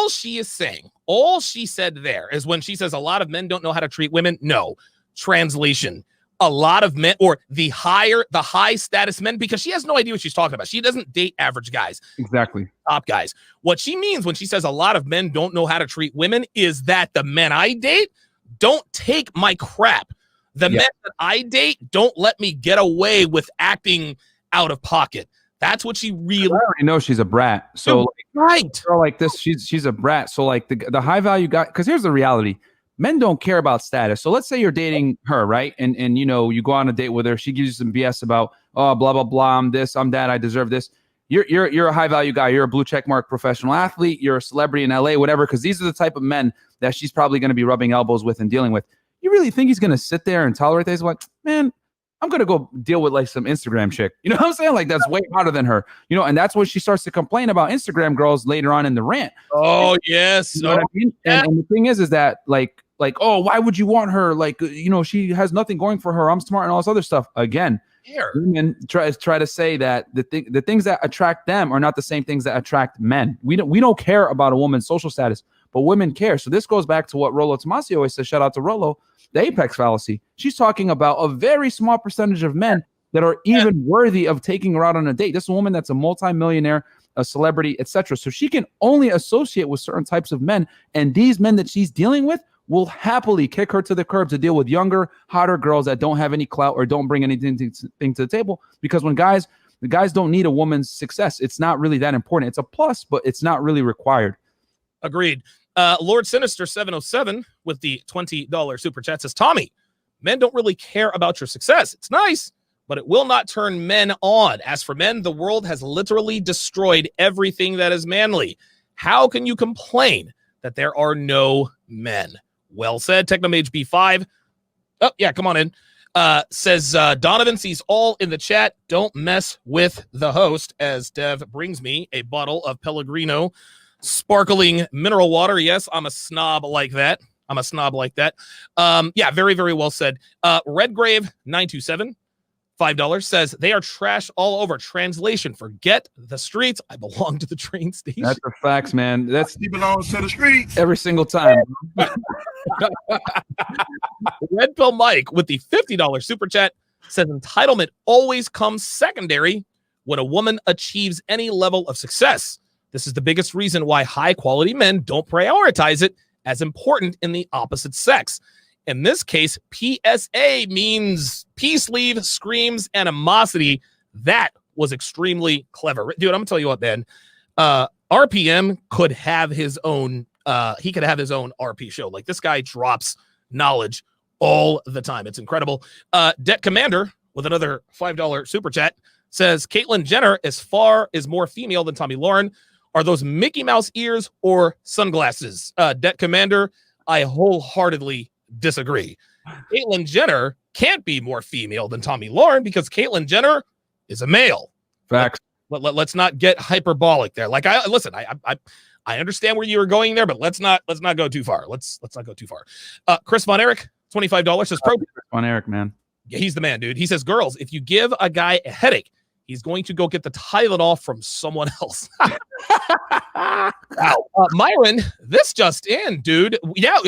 she said there is when she says a lot of men don't know how to treat women. No, translation. A lot of men, or the high status men, because she has no idea what she's talking about. She doesn't date average guys. Exactly. Top guys. What she means when she says a lot of men don't know how to treat women is that the men I date don't take my crap. The men that I date don't let me get away with acting out of pocket. That's what she really. I know she's a brat. So right, girl like this, she's a brat. So like the high value guy, because here's the reality: men don't care about status. So let's say you're dating her, right? And you go on a date with her. She gives you some BS about blah blah blah. I'm this, I'm that. I deserve this. You're a high value guy. You're a blue check mark professional athlete. You're a celebrity in LA, whatever. Because these are the type of men that she's probably going to be rubbing elbows with and dealing with. You really think he's going to sit there and tolerate this? Like, man, I'm going to go deal with like some Instagram chick. You know what I'm saying? Like, that's way hotter than her, and that's when she starts to complain about Instagram girls later on in the rant. Oh, yes. You know what I mean? Yeah. And the thing is that like, oh, why would you want her? Like, she has nothing going for her. I'm smart and all this other stuff. Again, women try to say that the things that attract them are not the same things that attract men. We don't care about a woman's social status, but women care. So this goes back to what Rollo Tomassi always says. Shout out to Rollo. The apex fallacy. She's talking about a very small percentage of men that are even worthy of taking her out on a date. This is a woman that's a multimillionaire, a celebrity, etc. So she can only associate with certain types of men, and these men that she's dealing with will happily kick her to the curb to deal with younger, hotter girls that don't have any clout or don't bring anything to the table. Because the guys don't need a woman's success. It's not really that important. It's a plus, but it's not really required. Agreed. Lord Sinister 707 with the $20 super chat says, Tommy, Men don't really care about your success. It's nice, but it will not turn men on. As for men, the world has literally destroyed everything that is manly. How can you complain that there are no men? Well said. Technomage B5. Oh, yeah, come on in. Says Donovan sees all in the chat. Don't mess with the host, as Dev brings me a bottle of Pellegrino sparkling mineral water. Yes, I'm a snob like that. Yeah, very, very well said. Redgrave 927, $5 says they are trash all over. Translation: forget the streets. I belong to the train station. That's the facts, man. He belongs to the streets. Every single time. Red Pill Mike with the $50 super chat says entitlement always comes secondary when a woman achieves any level of success. This is the biggest reason why high quality men don't prioritize it as important in the opposite sex. In this case, PSA means peace leave, screams animosity. That was extremely clever. Dude, I'm gonna tell you what, man. RPM could have his own he could have his own RP show. Like, this guy drops knowledge all the time. It's incredible. Det Commander with another $5 super chat says Caitlyn Jenner is more female than Tomi Lahren. Are those Mickey Mouse ears or sunglasses? Det Commander, I wholeheartedly disagree. Caitlyn Jenner can't be more female than Tomi Lahren because Caitlyn Jenner is a male. Facts. Let's not get hyperbolic there. Like, I understand where you were going there, but let's not go too far. Let's not go too far. Chris Von Erich, $25 says pro. Von Erich, man. Yeah, he's the man, dude. He says, girls, if you give a guy a headache, he's going to go get the Tylenol from someone else. Wow. Myron, this just in, dude. Yeah,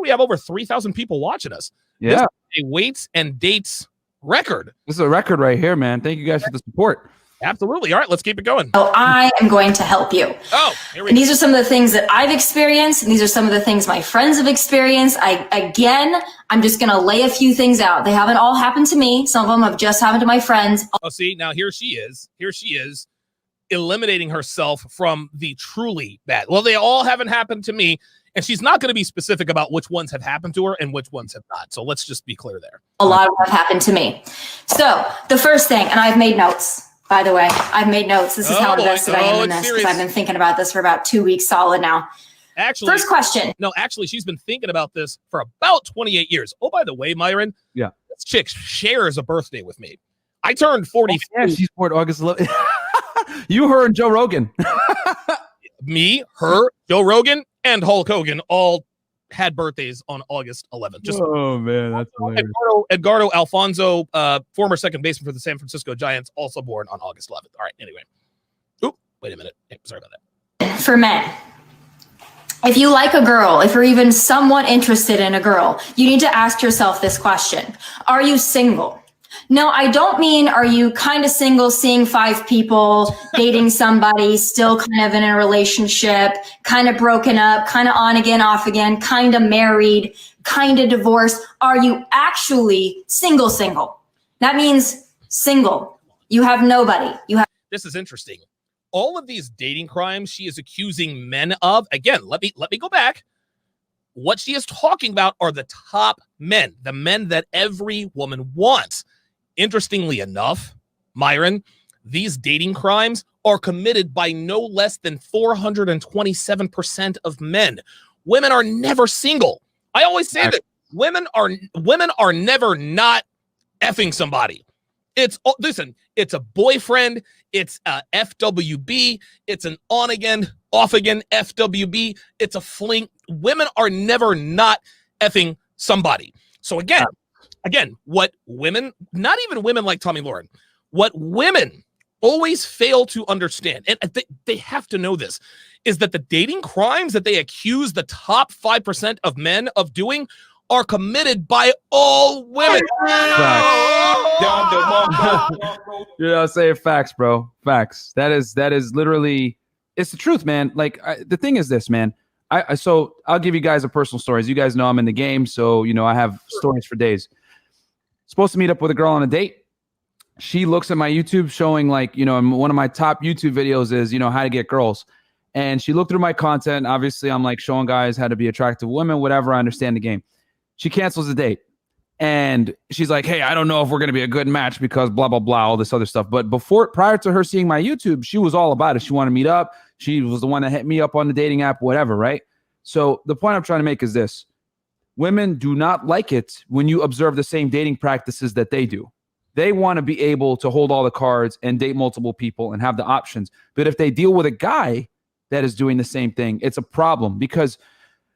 we have over 3,000 people watching us. Yeah. This is a weights and dates record. This is a record right here, man. Thank you guys for the support. Absolutely. All right, let's keep it going. So I am going to help you. Oh, here we And go. these are some of the things that I've experienced, and these are some of the things my friends have experienced. I'm just going to lay a few things out. They haven't all happened to me. Some of them have just happened to my friends. Oh, see, now here she is eliminating herself from the truly bad. Well, they all haven't happened to me, and she's not going to be specific about which ones have happened to her and which ones have not. So let's just be clear there. A lot of them have happened to me. So the first thing, and I've made notes. By the way, I've made notes. This is how invested I am in this, because I've been thinking about this for about 2 weeks solid now. Actually, first question. No, actually, she's been thinking about this for about 28 years. Oh, by the way, Myron. Yeah. This chick shares a birthday with me. I turned 40. Oh, yeah, she's born August 11th. You, her, and Joe Rogan. Me, her, Joe Rogan, and Hulk Hogan all had birthdays on August 11th. Just man, that's hilarious. Edgardo Alfonso, former second baseman for the San Francisco Giants, also born on August 11th. All right, anyway. Oop, wait a minute. Hey, sorry about that. For men, if you like a girl, if you're even somewhat interested in a girl, you need to ask yourself this question. Are you single? No, I don't mean are you kind of single, seeing 5 people, dating somebody, still kind of in a relationship, kind of broken up, kind of on again, off again, kind of married, kind of divorced. Are you actually single? That means single. You have nobody. This is interesting. All of these dating crimes she is accusing men of, again, let me go back. What she is talking about are the top men, the men that every woman wants. Interestingly enough, Myron, these dating crimes are committed by no less than 427% of men. Women are never single. I always say that women are never not effing somebody. It's a boyfriend, it's a FWB, it's an on again, off again FWB, it's a fling. Women are never not effing somebody. So again, what women, not even women like Tomi Lahren, what women always fail to understand, and they have to know this, is that the dating crimes that they accuse the top 5% of men of doing are committed by all women. Yeah, say facts, bro. Facts. That is literally, it's the truth, man. Like, the thing is this, man. So I'll give you guys a personal story. As you guys know, I'm in the game, so I have stories for days. Supposed to meet up with a girl on a date. She looks at my YouTube showing, like, one of my top YouTube videos is, how to get girls. And she looked through my content. Obviously, I'm like showing guys how to be attractive women, whatever. I understand the game. She cancels the date. And she's like, hey, I don't know if we're going to be a good match because blah, blah, blah, all this other stuff. But prior to her seeing my YouTube, she was all about it. She wanted to meet up. She was the one that hit me up on the dating app, whatever, right? So the point I'm trying to make is this. Women do not like it when you observe the same dating practices that they do. They want to be able to hold all the cards and date multiple people and have the options. But if they deal with a guy that is doing the same thing, it's a problem because,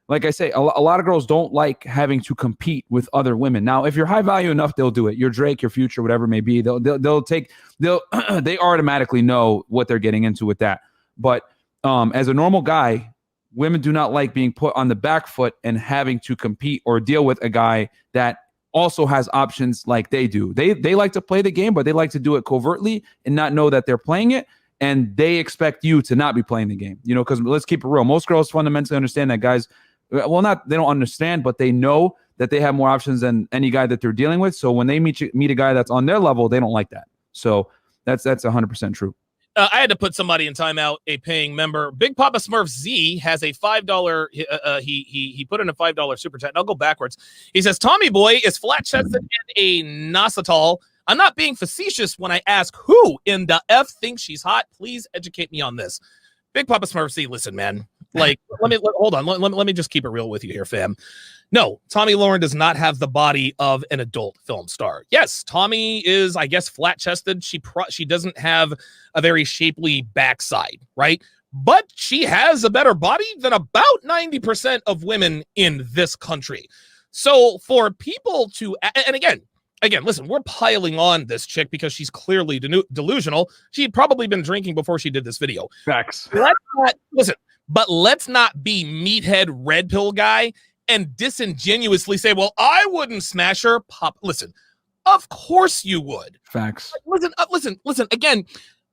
like I say, a lot of girls don't like having to compete with other women. Now, if you're high value enough, they'll do it. You're Drake, your Future, whatever it may be. They automatically know what they're getting into with that. But as a normal guy, women do not like being put on the back foot and having to compete or deal with a guy that also has options like they do. They like to play the game, but they like to do it covertly and not know that they're playing it. And they expect you to not be playing the game, because let's keep it real. Most girls fundamentally understand that guys, they don't understand, but they know that they have more options than any guy that they're dealing with. So when they meet a guy that's on their level, they don't like that. So that's 100% true. I had to put somebody in timeout, a paying member. Big Papa Smurf Z has a $5. He put in a $5 super chat. And I'll go backwards. He says, Tommy Boy is flat chested and a Nasatal. I'm not being facetious when I ask who in the F thinks she's hot. Please educate me on this. Big Papa Smurf Z, listen, man. Hold on. Let me just keep it real with you here, fam. No, Tomi Lahren does not have the body of an adult film star. Yes, Tommy is, I guess, flat-chested. She doesn't have a very shapely backside, right? But she has a better body than about 90% of women in this country. So for people to, and again, listen, we're piling on this chick because she's clearly delusional. She had probably been drinking before she did this video. Facts. Let's not be meathead red pill guy and disingenuously say, well, I wouldn't smash her. Listen, of course you would. Facts. Listen. Again,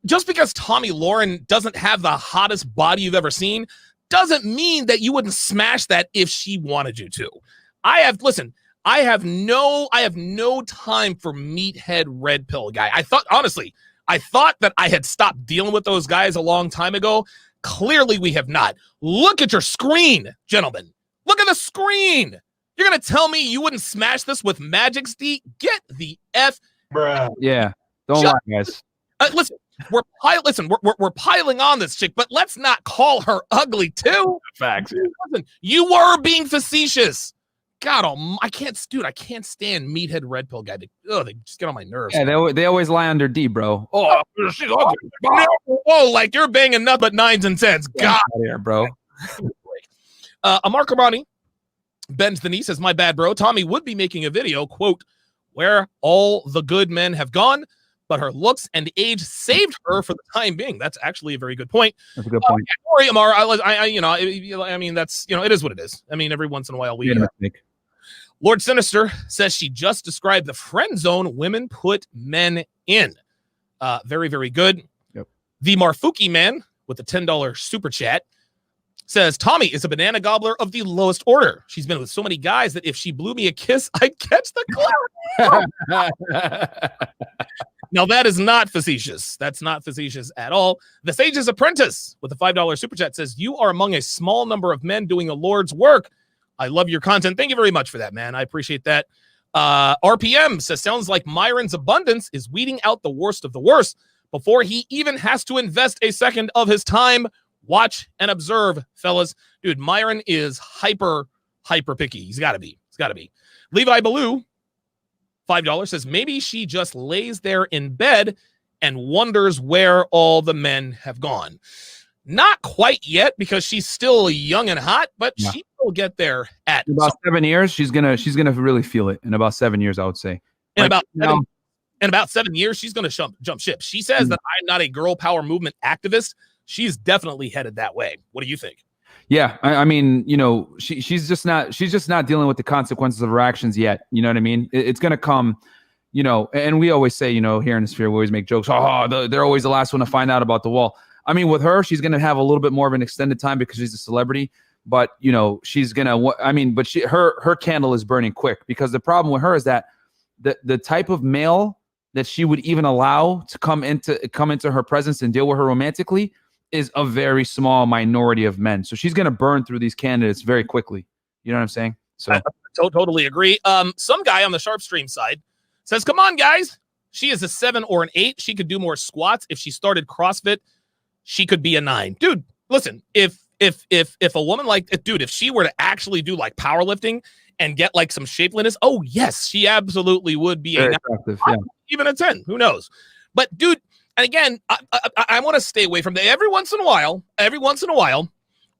just because Tomi Lahren doesn't have the hottest body you've ever seen doesn't mean that you wouldn't smash that if she wanted you to. I have no time for meathead red pill guy. I thought that I had stopped dealing with those guys a long time ago. Clearly we have not. Look at your screen, gentlemen. Look at the screen. You're going to tell me you wouldn't smash this with Magic Stick? Get the F. Bruh. Yeah. Don't lie, guys. Listen, we're piling on this chick, but let's not call her ugly too. Facts. Listen, you were being facetious. God, I can't stand meathead red pill guy. They just get on my nerves. Yeah, they always lie under D, bro. Oh, she's ugly. Oh, like you're banging nothing but 9s and 10s. God, here, bro. Amar Kamani bends the knee, says, my bad, bro. Tommy would be making a video, quote, where all the good men have gone, but her looks and age saved her for the time being. That's actually a very good point. That's a good point. Sorry, Amar. I mean, that's, it is what it is. I mean, every once in a while we Lord Sinister says she just described the friend zone women put men in. Very, very good. Yep. The Marfuki man with the $10 super chat says, Tommy is a banana gobbler of the lowest order. She's been with so many guys that if she blew me a kiss, I'd catch the clout. Now, that is not facetious. That's not facetious at all. The Sage's Apprentice with the $5 super chat says, you are among a small number of men doing the Lord's work. I love your content. Thank you very much for that, man. I appreciate that. RPM says, sounds like Myron's abundance is weeding out the worst of the worst before he even has to invest a second of his time. Watch and observe, fellas. Dude, Myron is hyper picky. He's got to be. Levi Ballou, $5 says, maybe she just lays there in bed and wonders where all the men have gone. Not quite yet because she's still young and hot, but she will get there at in about 7 years. She's gonna really feel it in about 7 years, I would say. In about 7 years, she's gonna jump ship. She says that I'm not a girl power movement activist. She's definitely headed that way. What do you think? Yeah, I mean, she's just not dealing with the consequences of her actions yet. You know what I mean? It's gonna come. And we always say, here in the sphere, we always make jokes. They're always the last one to find out about the wall. I mean, with her, she's going to have a little bit more of an extended time because she's a celebrity. But, she's going to, her candle is burning quick because the problem with her is that the type of male that she would even allow to come into her presence and deal with her romantically is a very small minority of men. So she's going to burn through these candidates very quickly. You know what I'm saying? So I totally agree. Some guy on the Sharpe stream side says, come on, guys. She is a 7 or an 8. She could do more squats. If she started CrossFit, she could be a 9. Dude, listen, if a woman if she were to actually do like powerlifting and get like some shapeliness, oh yes, she absolutely would be very a 9, yeah. even a 10. Who knows? But dude, and again, I want to stay away from that. Every once in a while,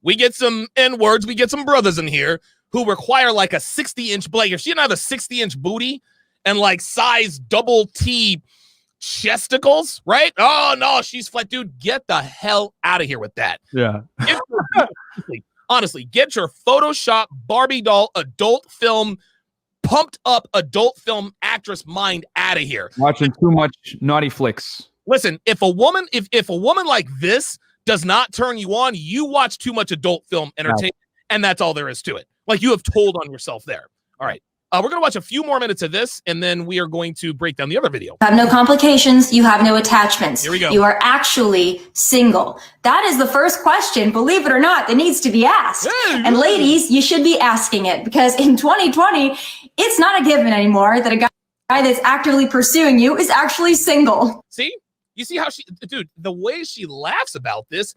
we get some N-words, we get some brothers in here who require like a 60-inch blade. If she didn't have a 60-inch booty and like size double T chesticles, right? Oh no, she's flat. Dude, get the hell out of here with that. Yeah. Honestly, get your Photoshop Barbie doll adult film, pumped up adult film actress mind out of here. Watching too much naughty flicks. Listen, if a woman like this does not turn you on, you watch too much adult film entertainment, and that's all there is to it. Like, you have told on yourself there. All right. We're going to watch a few more minutes of this, and then we are going to break down the other video. You have no complications. You have no attachments. Here we go. You are actually single. That is the first question, believe it or not, that needs to be asked. Yeah. And ladies, you should be asking it, because in 2020, it's not a given anymore that a guy that's actively pursuing you is actually single. See? You see how the way she laughs about this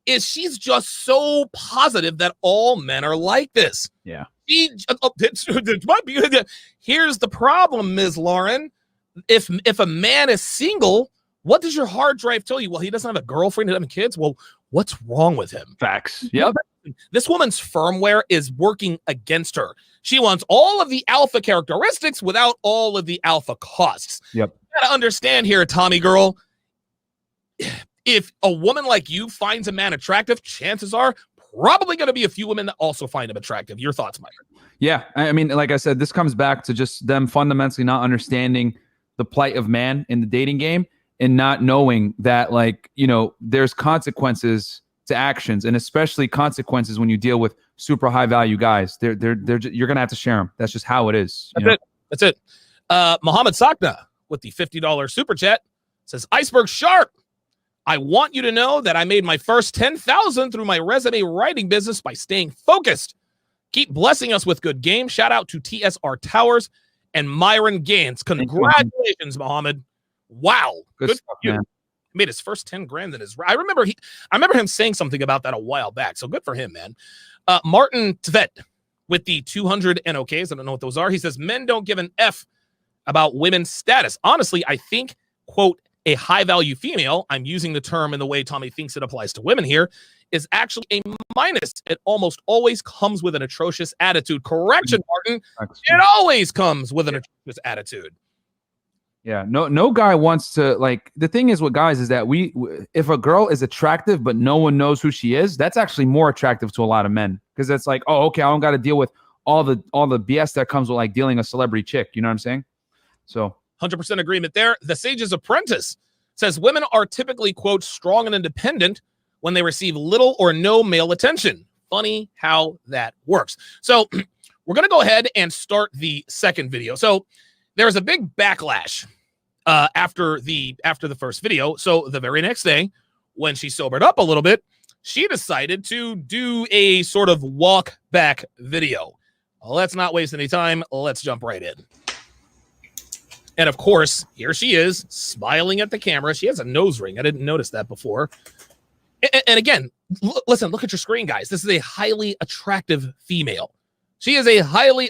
is she's just so positive that all men are like this. Yeah. Here's the problem, Ms. Lahren. If a man is single, what does your hard drive tell you? Well, he doesn't have a girlfriend, he doesn't have kids. Well, what's wrong with him? Facts. Yep. This woman's firmware is working against her. She wants all of the alpha characteristics without all of the alpha costs. Yep. You gotta understand here, Tommy girl. If a woman like you finds a man attractive, chances are probably going to be a few women that also find him attractive. Your thoughts, Myron? Yeah. I mean, like I said, this comes back to just them fundamentally not understanding the plight of man in the dating game and not knowing that, like, you know, there's consequences to actions, and especially consequences when you deal with super high value guys. You're going to have to share them. That's just how it is. That's it. Mohammed Sakna with the $50 super chat says, Iceberg Sharpe, I want you to know that I made my first 10,000 through my resume writing business by staying focused. Keep blessing us with good games. Shout out to TSR Towers and Myron Gaines. Congratulations, Mohammed. Wow. Good stuff, for you. man. He made his first 10 grand in his. I remember him saying something about that a while back. So good for him, man. Martin Tvet with the 200 NOKs. I don't know what those are. He says, men don't give an F about women's status. Honestly, I think, quote, a high-value female, I'm using the term in the way Tommy thinks it applies to women here, is actually a minus. It almost always comes with an atrocious attitude. Correction, Martin. It always comes with an atrocious attitude. Yeah, no guy wants to, like, the thing is with guys is that if a girl is attractive but no one knows who she is, that's actually more attractive to a lot of men, because it's like, oh, okay, I don't got to deal with all the BS that comes with like dealing a celebrity chick. You know what I'm saying? So 100% agreement there. The Sage's Apprentice says women are typically, quote, strong and independent when they receive little or no male attention. Funny how that works. So we're going to go ahead and start the second video. So there was a big backlash after the first video. So the very next day, when she sobered up a little bit, she decided to do a sort of walk back video. Let's not waste any time. Let's jump right in. And of course, here she is smiling at the camera. She has a nose ring. I didn't notice that before. And again, listen, look at your screen, guys. This is a highly attractive female. She is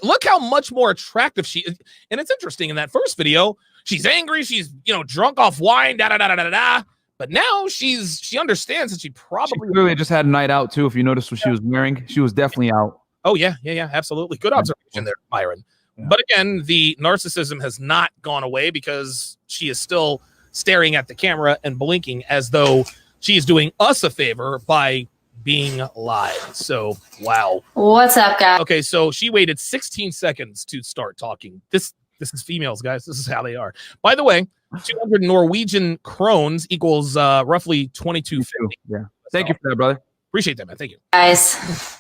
look how much more attractive she is. And it's interesting, in that first video, she's angry. She's, drunk off wine, da-da-da-da-da-da. But now she understands that she probably clearly just had a night out too. If you notice what she was wearing, she was definitely out. Oh yeah, absolutely. Good observation there, Myron. Yeah. But again, the narcissism has not gone away, because she is still staring at the camera and blinking as though she is doing us a favor by being live. So, wow. What's up, guys? Okay, so she waited 16 seconds to start talking. This is females, guys. This is how they are. By the way, 200 Norwegian krones equals roughly $22.50. Yeah. Thank you for that, brother. Appreciate that, man. Thank you. Guys.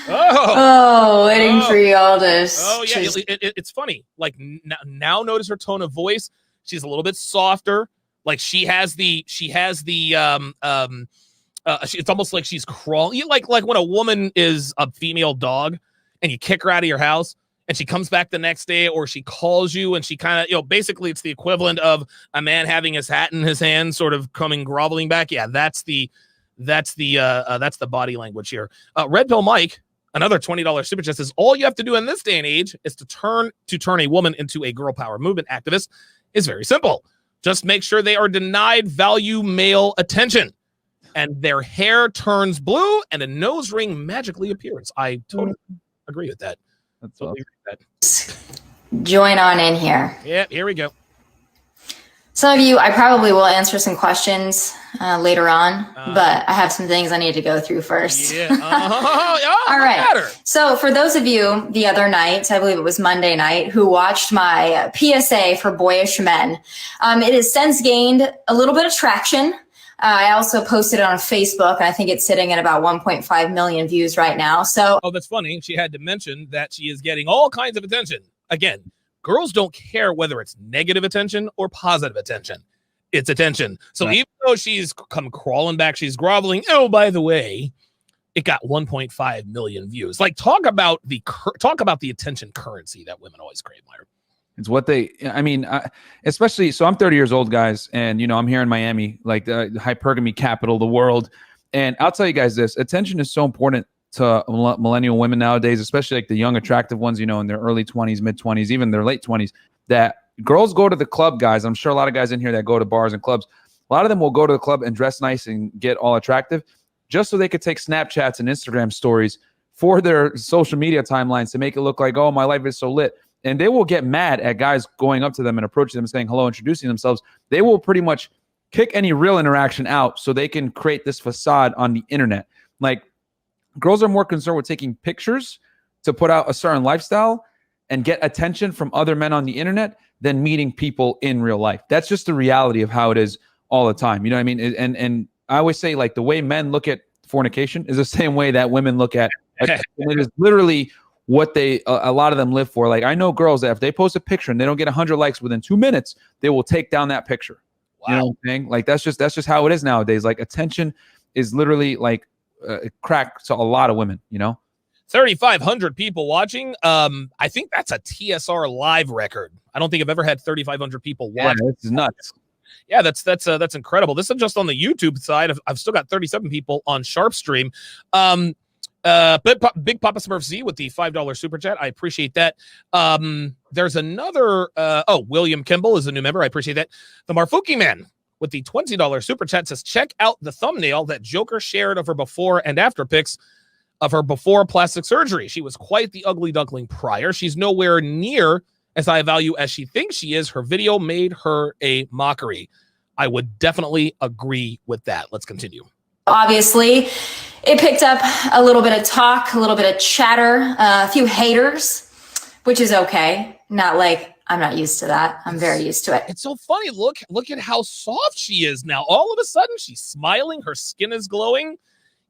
Waiting for you all this. Oh yeah, it's funny. Like now, notice her tone of voice. She's a little bit softer. Like she has the It's almost like she's crawling, like when a woman is a female dog and you kick her out of your house and she comes back the next day, or she calls you and she kind of, basically it's the equivalent of a man having his hat in his hand, sort of coming groveling back. Yeah, that's the body language here. Red Pill Mike, another $20 super chat, says all you have to do in this day and age is to turn a woman into a girl power movement activist. Is very simple. Just make sure they are denied value male attention, and their hair turns blue and a nose ring magically appears. I totally agree with that. That's totally agree with that. Join on in here. Yeah, here we go. Some of you, I probably will answer some questions later on, but I have some things I need to go through first. Yeah. All right. So for those of you the other night, I believe it was Monday night, who watched my PSA for boyish men, it has since gained a little bit of traction. I also posted it on Facebook, and I think it's sitting at about 1.5 million views right now. So, that's funny. She had to mention that she is getting all kinds of attention. Again, girls don't care whether it's negative attention or positive attention. It's attention. So even though she's come crawling back, she's groveling. Oh, by the way, it got 1.5 million views. Like, talk about the attention currency that women always crave, Myron. It's what especially, so I'm 30 years old, guys. And, I'm here in Miami, like the hypergamy capital of the world. And I'll tell you guys this, attention is so important to millennial women nowadays, especially like the young, attractive ones, in their early 20s, mid 20s, even their late 20s, that girls go to the club, guys. I'm sure a lot of guys in here that go to bars and clubs, a lot of them will go to the club and dress nice and get all attractive just so they could take Snapchats and Instagram stories for their social media timelines to make it look like, oh, my life is so lit. And they will get mad at guys going up to them and approaching them, saying hello, introducing themselves. They will pretty much kick any real interaction out so they can create this facade on the internet. Like, girls are more concerned with taking pictures to put out a certain lifestyle and get attention from other men on the internet than meeting people in real life. That's just the reality of how it is all the time. You know what I mean? And I always say, like, the way men look at fornication is the same way that women look at it. It is literally what a lot of them live for. Like, I know girls that if they post a picture and they don't get 100 likes within 2 minutes, they will take down that picture. Wow. You know what I'm saying? Like, that's just how it is nowadays. Like, attention is literally like crack to a lot of women, 3,500 people watching. I think that's a TSR live record. I don't think I've ever had 3,500 people watch. Yeah, it's nuts. Yeah, that's incredible. This is just on the YouTube side. I've still got 37 people on Sharpe stream. Big Papa Smurf Z with the $5 super chat. I appreciate that. There's another. William Kimball is a new member. I appreciate that. The Marfuki Man with the $20 super chat says, check out the thumbnail that Joker shared of her before and after pics of her before plastic surgery. She was quite the ugly duckling prior. She's nowhere near as high value as she thinks she is. Her video made her a mockery. I would definitely agree with that. Let's continue. Obviously, it picked up a little bit of talk, a little bit of chatter, a few haters, which is okay. Not like I'm not used to that. I'm very used to it. It's so funny. Look at how soft she is now. All of a sudden, she's smiling. Her skin is glowing.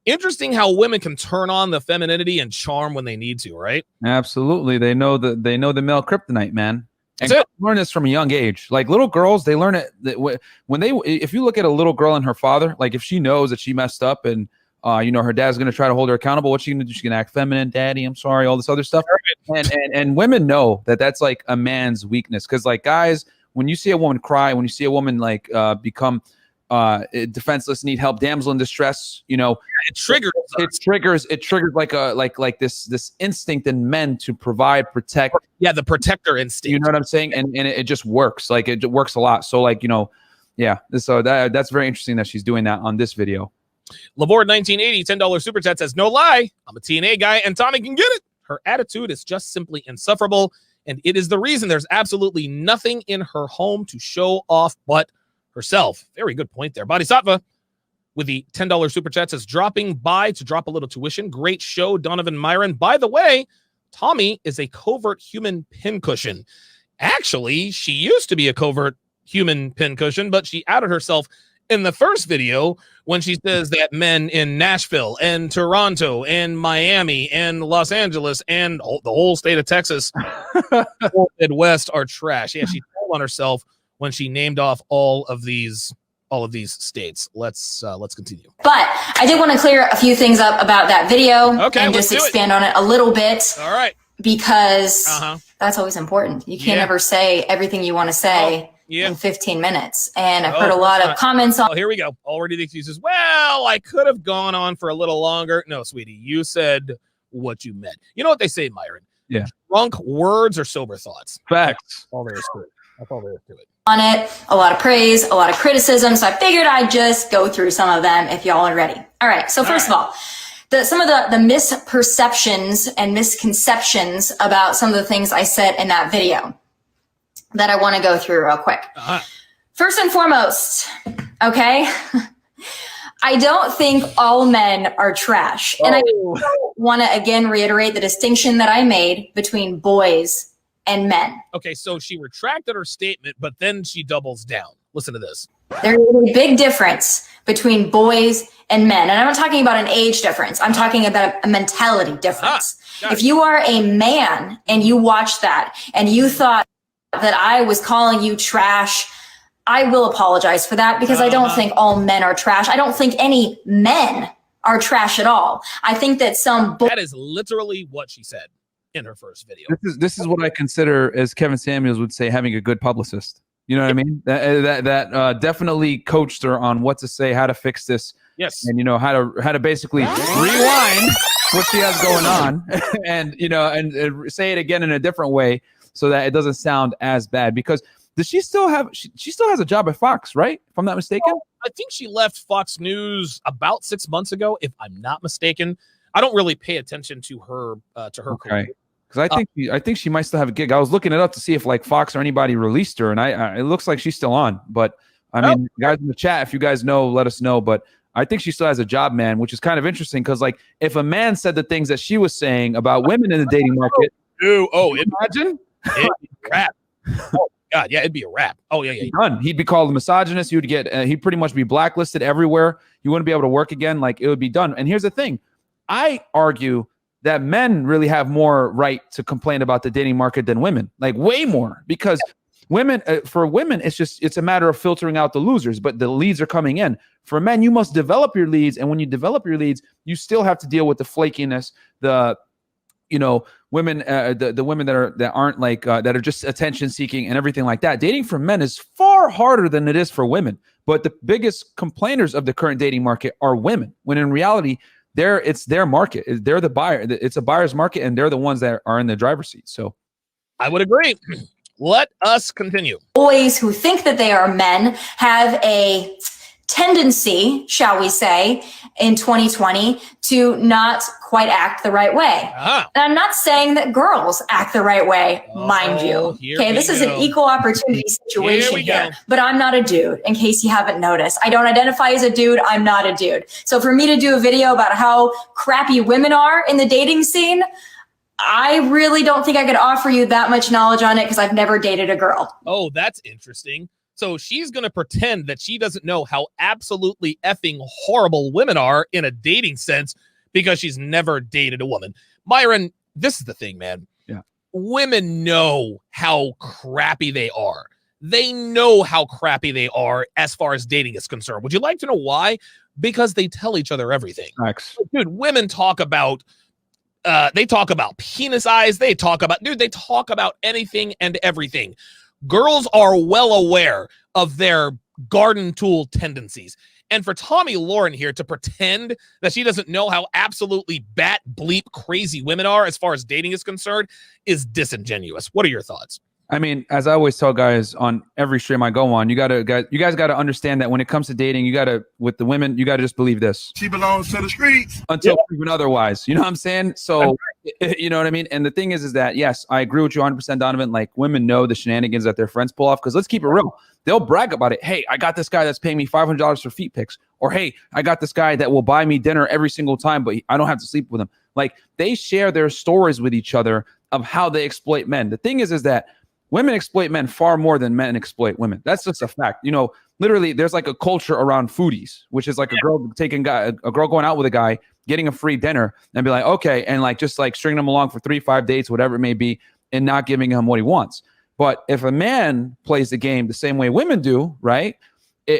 Interesting how women can turn on the femininity and charm when they need to, right? Absolutely. They know the male kryptonite, man. And learn this from a young age. Like, little girls, they learn it if you look at a little girl and her father, like, if she knows that she messed up and her dad's going to try to hold her accountable, what's she going to do? She's going to act feminine, daddy, I'm sorry, all this other stuff. And women know that that's like a man's weakness. Because, like, guys, when you see a woman cry, when you see a woman like become defenseless, need help, damsel in distress, it triggers like this instinct in men to provide, protect. Yeah, the protector instinct. You know what I'm saying? And it just works. Like, it works a lot. So, like, so that's very interesting that she's doing that on this video. Labord 1980 $10 super chat says, no lie, I'm a TNA guy and Tommy can get it. Her attitude is just simply insufferable, and it is the reason there's absolutely nothing in her home to show off but herself. Very good point there. Bodhisattva with the $10 super chat says, dropping by to drop a little tuition. Great show, Donovan, Myron. By the way, Tommy is a covert human pincushion. Actually, she used to be a covert human pincushion, but she outed herself in the first video when she says that men in Nashville and Toronto and Miami and Los Angeles and the whole state of Texas, Midwest, are trash. Yeah, she told on herself when she named off all of these all of these states. Let's continue. But I did want to clear a few things up about that video and just expand on it a little bit. All right. Because that's always important. You can't ever say everything you want to say in 15 minutes. And I've heard a lot of comments on. Oh, here we go. Already the excuses. Well, I could have gone on for a little longer. No, sweetie, you said what you meant. You know what they say, Myron? Yeah. Drunk words or sober thoughts. Facts. All there is to it. That's all there is to it. On it, a lot of praise, a lot of criticism. So I figured I'd just go through some of them if y'all are ready. All right. So first of all, some of the misperceptions and misconceptions about some of the things I said in that video that I want to go through real quick. First and foremost, okay, I don't think all men are trash. And I want to again reiterate the distinction that I made between boys and men. Okay, so she retracted her statement, but then she doubles down. Listen to this. There's a big difference between boys and men. And I'm not talking about an age difference. I'm talking about a mentality difference. If you are a man and you watch that and you thought that I was calling you trash, I will apologize for that because I don't think all men are trash. I don't think any men are trash at all. I think that that is literally what she said in her first video. This is what I consider, as Kevin Samuels would say, having a good publicist. You know what I mean? That definitely coached her on what to say, how to fix this. Yes. And, how to basically rewind what she has going on and, and say it again in a different way so that it doesn't sound as bad. Because does she still have, she still has a job at Fox, right? If I'm not mistaken. I think she left Fox News about 6 months ago, if I'm not mistaken. I don't really pay attention to her career. Because I think she might still have a gig. I was looking it up to see if like Fox or anybody released her, and it looks like she's still on. But I mean, guys in the chat, if you guys know, let us know. But I think she still has a job, man, which is kind of interesting because like if a man said the things that she was saying about women in the dating market, imagine it'd be a rap. Oh God, yeah, it'd be a rap. Oh yeah. Done. He'd be called a misogynist. He would get. He'd pretty much be blacklisted everywhere. You wouldn't be able to work again. Like it would be done. And here's the thing, I argue that men really have more right to complain about the dating market than women, like way more, because women, for women, it's a matter of filtering out the losers, but the leads are coming in. For men, you must develop your leads. And when you develop your leads, you still have to deal with the flakiness, women, the women that aren't like, that are just attention seeking and everything like that. Dating for men is far harder than it is for women. But the biggest complainers of the current dating market are women, when in reality, it's their market. They're the buyer. It's a buyer's market, and they're the ones that are in the driver's seat. So I would agree. Let us continue. Boys who think that they are men have a tendency, shall we say, in 2020 to not quite act the right way. And I'm not saying that girls act the right way, mind you. Okay, this is an equal opportunity situation here, but I'm not a dude, in case you haven't noticed. I don't identify as a dude. I'm not a dude. So for me to do a video about how crappy women are in the dating scene, I really don't think I could offer you that much knowledge on it because I've never dated a girl. Oh, that's interesting. So she's going to pretend that she doesn't know how absolutely effing horrible women are in a dating sense because she's never dated a woman. Myron, this is the thing, man. Yeah. Women know how crappy they are. They know how crappy they are as far as dating is concerned. Would you like to know why? Because they tell each other everything. Thanks. Dude, women talk about penis eyes. They talk about anything and everything. Girls are well aware of their garden tool tendencies. And for Tomi Lahren here to pretend that she doesn't know how absolutely bat bleep crazy women are as far as dating is concerned is disingenuous. What are your thoughts? I mean, as I always tell guys on every stream I go on, you guys got to understand that when it comes to dating, with the women, you got to just believe this. She belongs to the streets. Until proven otherwise. You know what I'm saying? So, you know what I mean? And the thing is that, yes, I agree with you 100%, Donovan. Like, women know the shenanigans that their friends pull off. Because let's keep it real. They'll brag about it. Hey, I got this guy that's paying me $500 for feet pics. Or, hey, I got this guy that will buy me dinner every single time, but I don't have to sleep with him. Like, they share their stories with each other of how they exploit men. The thing is that women exploit men far more than men exploit women. That's just a fact. You know, literally, there's like a culture around foodies, which is like a girl going out with a guy, getting a free dinner, and be like, okay, and like just like stringing him along for 3-5 dates, whatever it may be, and not giving him what he wants. But if a man plays the game the same way women do, right?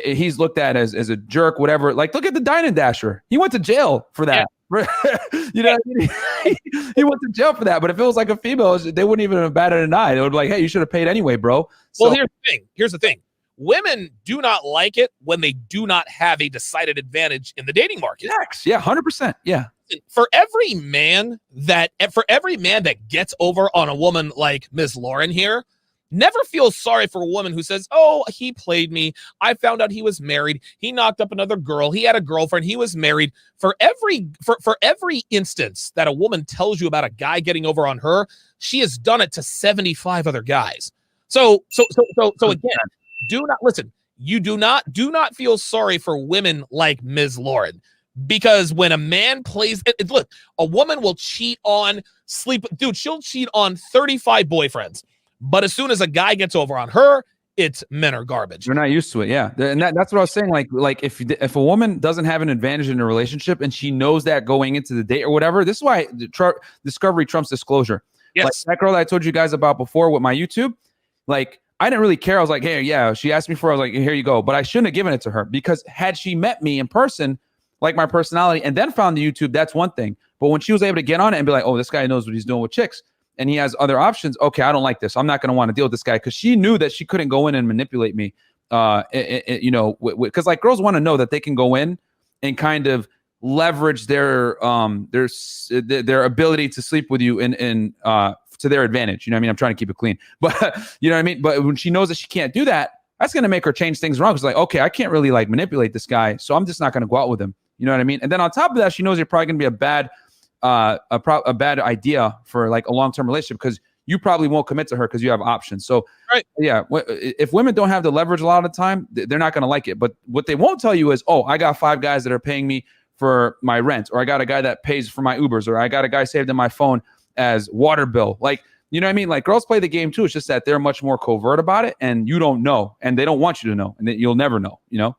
he's looked at as a jerk, whatever. Like, look at the Dine and Dasher. He went to jail for that. You know what I mean? He went to jail for that. But if it was like a female, they wouldn't even have batted an eye. They would be like, hey, you should have paid anyway, bro. So, well, here's the thing. Women do not like it when they do not have a decided advantage in the dating market. Yeah, 100%. Yeah. For every man that gets over on a woman like Ms. Lahren here, never feel sorry for a woman who says, oh, he played me. I found out he was married. He knocked up another girl. He had a girlfriend. He was married. For every instance that a woman tells you about a guy getting over on her, she has done it to 75 other guys. So again, do not feel sorry for women like Ms. Lahren. Because when a man plays, look, a woman will cheat on she'll cheat on 35 boyfriends. But as soon as a guy gets over on her, it's men are garbage. You're not used to it, yeah. And that's what I was saying. Like if a woman doesn't have an advantage in a relationship and she knows that going into the date or whatever, this is why discovery trumps disclosure. Yes. Like that girl that I told you guys about before with my YouTube, like I didn't really care. I was like, hey, yeah, she asked me for it. I was like, here you go. But I shouldn't have given it to her because had she met me in person, like my personality, and then found the YouTube, that's one thing. But when she was able to get on it and be like, oh, this guy knows what he's doing with chicks, and he has other options. Okay, I don't like this. I'm not going to want to deal with this guy because she knew that she couldn't go in and manipulate me. Because like girls want to know that they can go in and kind of leverage their ability to sleep with you in to their advantage. You know what I mean? I'm trying to keep it clean, but you know what I mean? But when she knows that she can't do that, that's going to make her change things around. Because like, okay, I can't really like manipulate this guy, so I'm just not going to go out with him. You know what I mean? And then on top of that, she knows you're probably going to be a bad idea for like a long-term relationship because you probably won't commit to her because you have options. So right. Yeah, if women don't have the leverage a lot of the time, they're not going to like it. But what they won't tell you is, oh, I got 5 guys that are paying me for my rent, or I got a guy that pays for my Ubers, or I got a guy saved in my phone as water bill. Like, you know what I mean? Like girls play the game too. It's just that they're much more covert about it and you don't know, and they don't want you to know, and you'll never know, you know?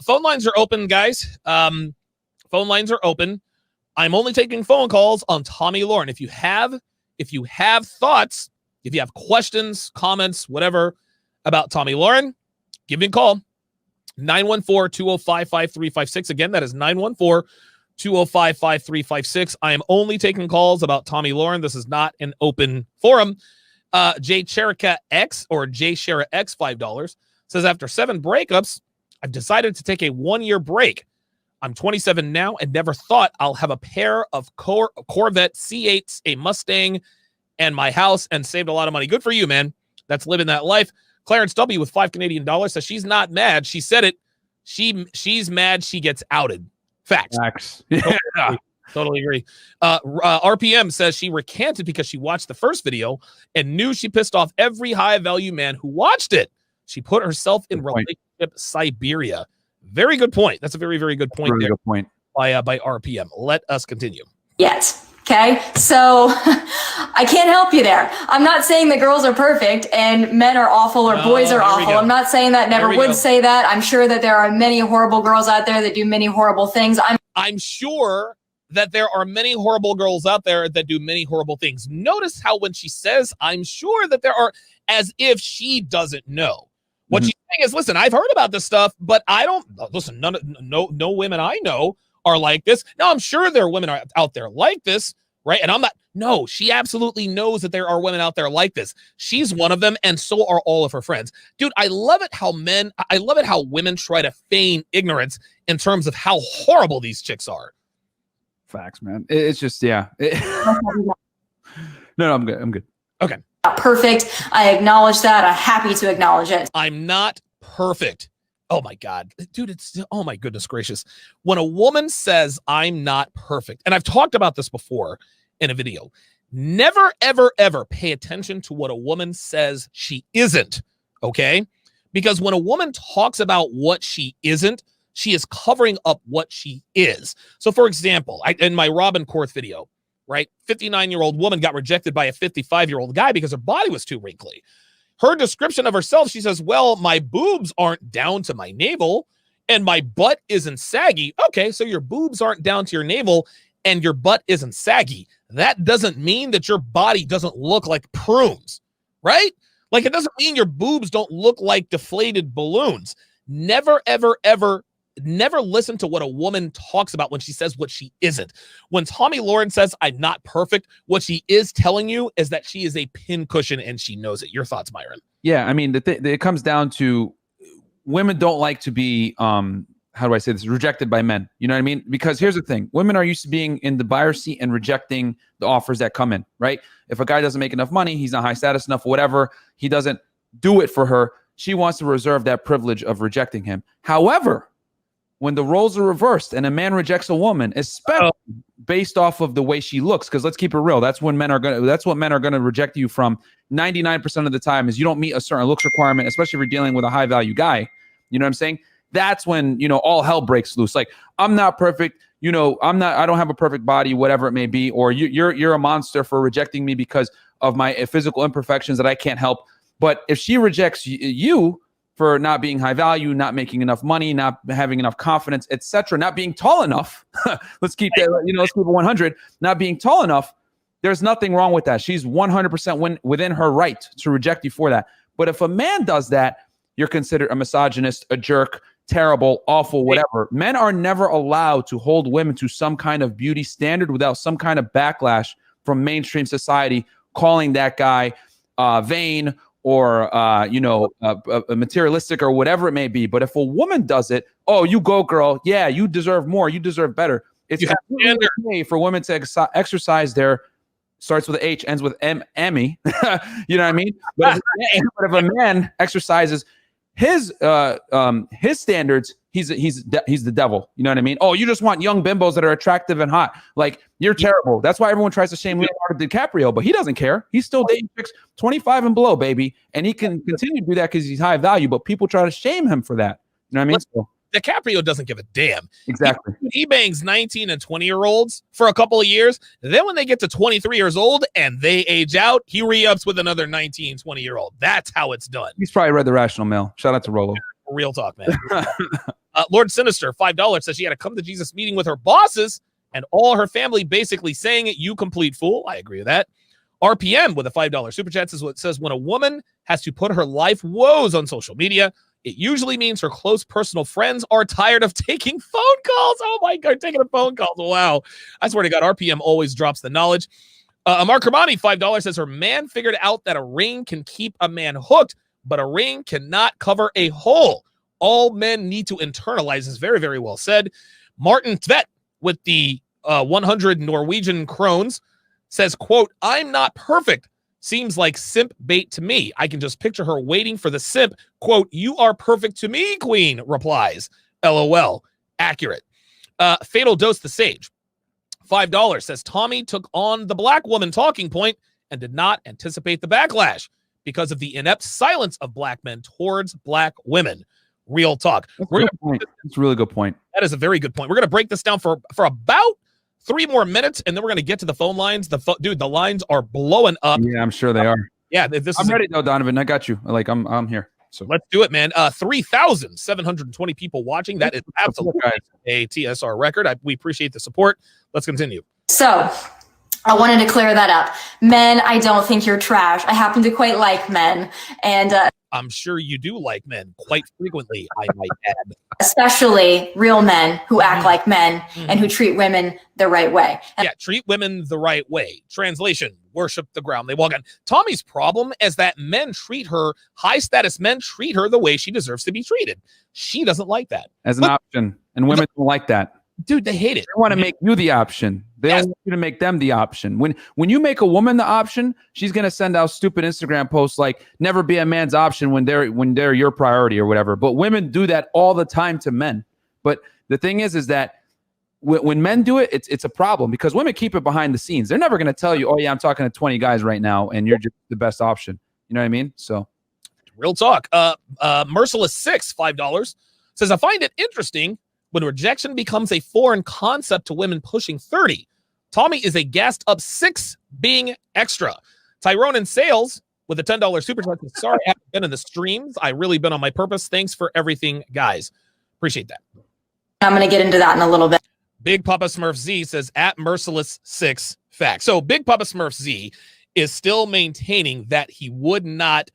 Phone lines are open, guys. Phone lines are open. I'm only taking phone calls on Tomi Lahren. If you have thoughts, if you have questions, comments, whatever about Tomi Lahren, give me a call. 914-205-5356. Again, that is 914-205-5356. I am only taking calls about Tomi Lahren. This is not an open forum. J Cherica X or J Shera X $5 says, after 7 breakups, I've decided to take a 1-year break. I'm 27 now and never thought I'll have a pair of Corvette C8s, a Mustang, and my house, and saved a lot of money. Good for you, man. That's living that life. Clarence W. with $5 Canadian says she's not mad. She said it. She's mad she gets outed. Facts. Yeah. Totally agree. RPM says she recanted because she watched the first video and knew she pissed off every high-value man who watched it. She put herself in relationship Siberia. Very good point. That's a very, very good point. Really good point. By RPM. Let us continue. Yes. Okay. So I can't help you there. I'm not saying that girls are perfect and men are awful or boys are awful. I'm not saying that, never would say that. I'm sure that there are many horrible girls out there that do many horrible things. I'm sure that there are many horrible girls out there that do many horrible things. Notice how when she says, I'm sure that there are, as if she doesn't know. What she's saying is, listen, I've heard about this stuff, but I don't listen. No women I know are like this. Now, I'm sure there are women out there like this, right? And I'm not. No, she absolutely knows that there are women out there like this. She's one of them, and so are all of her friends. Dude, I love it how women try to feign ignorance in terms of how horrible these chicks are. Facts, man. It's just, yeah. No, I'm good. I'm good. Okay. Not perfect. I acknowledge that. I'm happy to acknowledge it. I'm not perfect. Oh my God, dude, oh my goodness gracious. When a woman says I'm not perfect, and I've talked about this before in a video, never, ever, ever pay attention to what a woman says she isn't. Okay. Because when a woman talks about what she isn't, she is covering up what she is. So for example, in my Robin Korth video, right? 59-year-old woman got rejected by a 55-year-old guy because her body was too wrinkly. Her description of herself, she says, well, my boobs aren't down to my navel and my butt isn't saggy. Okay, so your boobs aren't down to your navel and your butt isn't saggy. That doesn't mean that your body doesn't look like prunes, right? Like it doesn't mean your boobs don't look like deflated balloons. Never, ever, ever, never listen to what a woman talks about when she says what she isn't. When Tomi Lahren says, I'm not perfect, what she is telling you is that she is a pincushion and she knows it. Your thoughts, Myron? Yeah, I mean, it comes down to women don't like to be, how do I say this, rejected by men. You know what I mean? Because here's the thing. Women are used to being in the buyer's seat and rejecting the offers that come in, right? If a guy doesn't make enough money, he's not high status enough, whatever, he doesn't do it for her, she wants to reserve that privilege of rejecting him. However, when the roles are reversed and a man rejects a woman, especially based off of the way she looks, because let's keep it real, that's what men are going to reject you from 99% of the time, is you don't meet a certain looks requirement, especially if you're dealing with a high value guy. You know what I'm saying? That's when, you know, all hell breaks loose. Like, I'm not perfect, you know, I don't have a perfect body, whatever it may be, or you're a monster for rejecting me because of my physical imperfections that I can't help. But if she rejects you for not being high value, not making enough money, not having enough confidence, etc., not being tall enough, let's keep it 100, not being tall enough, there's nothing wrong with that. She's 100% within her right to reject you for that. But if a man does that, you're considered a misogynist, a jerk, terrible, awful, whatever. Men are never allowed to hold women to some kind of beauty standard without some kind of backlash from mainstream society calling that guy vain or materialistic or whatever it may be. But if a woman does it, oh, you go, girl. Yeah, you deserve more. You deserve better. It's okay for women to exercise their, starts with an H, ends with Emmy. You know what I mean? But if a man exercises his standards, he's the devil. You know what I mean? Oh, you just want young bimbos that are attractive and hot. Like, you're terrible. That's why everyone tries to shame Leonardo DiCaprio, but he doesn't care. He's still dating chicks 25 and below, baby, and he can continue to do that because he's high value. But people try to shame him for that. You know what I mean? So, DiCaprio doesn't give a damn. Exactly. He bangs 19 and 20-year-olds for a couple of years. Then when they get to 23 years old and they age out, he re-ups with another 19, 20-year-old. That's how it's done. He's probably read The Rational Male. Shout out to Rolo. Real talk, man. Lord Sinister, $5, says she had a come to Jesus meeting with her bosses and all her family basically saying it, you complete fool. I agree with that. RPM with a $5 super chat says when a woman has to put her life woes on social media, it usually means her close personal friends are tired of taking phone calls. Oh my God, taking a phone calls. Wow. I swear to God, RPM always drops the knowledge. Mark Hermani, $5 says her man figured out that a ring can keep a man hooked, but a ring cannot cover a hole. All men need to internalize this. Very, very well said. Martin Tvet with the 100 Norwegian krones says, quote, I'm not perfect. Seems like simp bait to me. I can just picture her waiting for the simp. Quote, you are perfect to me, queen, replies. LOL. Accurate. Fatal Dose the Sage, $5 says Tomi took on the black woman talking point and did not anticipate the backlash because of the inept silence of black men towards black women. Real talk. That's a really good point. That is a very good point. We're going to break this down for about 3 more minutes, and then we're going to get to the phone lines. Dude, the lines are blowing up. Yeah, I'm sure they are. Yeah, I'm ready though, Donovan. I got you. Like, I'm here. So let's do it, man. 3,720 people watching. That is absolutely a TSR record. We appreciate the support. Let's continue. So I wanted to clear that up. Men, I don't think you're trash. I happen to quite like men. And I'm sure you do like men quite frequently, I might add. Especially real men who act like men and who treat women the right way. And treat women the right way. Translation, worship the ground they walk on. Tomi's problem is that high status men treat her the way she deserves to be treated. She doesn't like that. As an option. And women don't like that. Dude, they hate it. They want to make you the option. They don't want you to make them the option. When you make a woman the option, she's gonna send out stupid Instagram posts like "never be a man's option" when they're your priority or whatever. But women do that all the time to men. But the thing is that when men do it, it's a problem because women keep it behind the scenes. They're never gonna tell you, "Oh yeah, I'm talking to 20 guys right now, and you're just the best option." You know what I mean? So, real talk. Merciless 6, $5 says I find it interesting when rejection becomes a foreign concept to women pushing 30. Tomi is a gassed up 6 being extra. Tyrone in Sales with a $10 super chat. Sorry, I haven't been in the streams. I really been on my purpose. Thanks for everything, guys. Appreciate that. I'm going to get into that in a little bit. Big Papa Smurf Z says at Merciless 6 fact. So Big Papa Smurf Z is still maintaining that he would not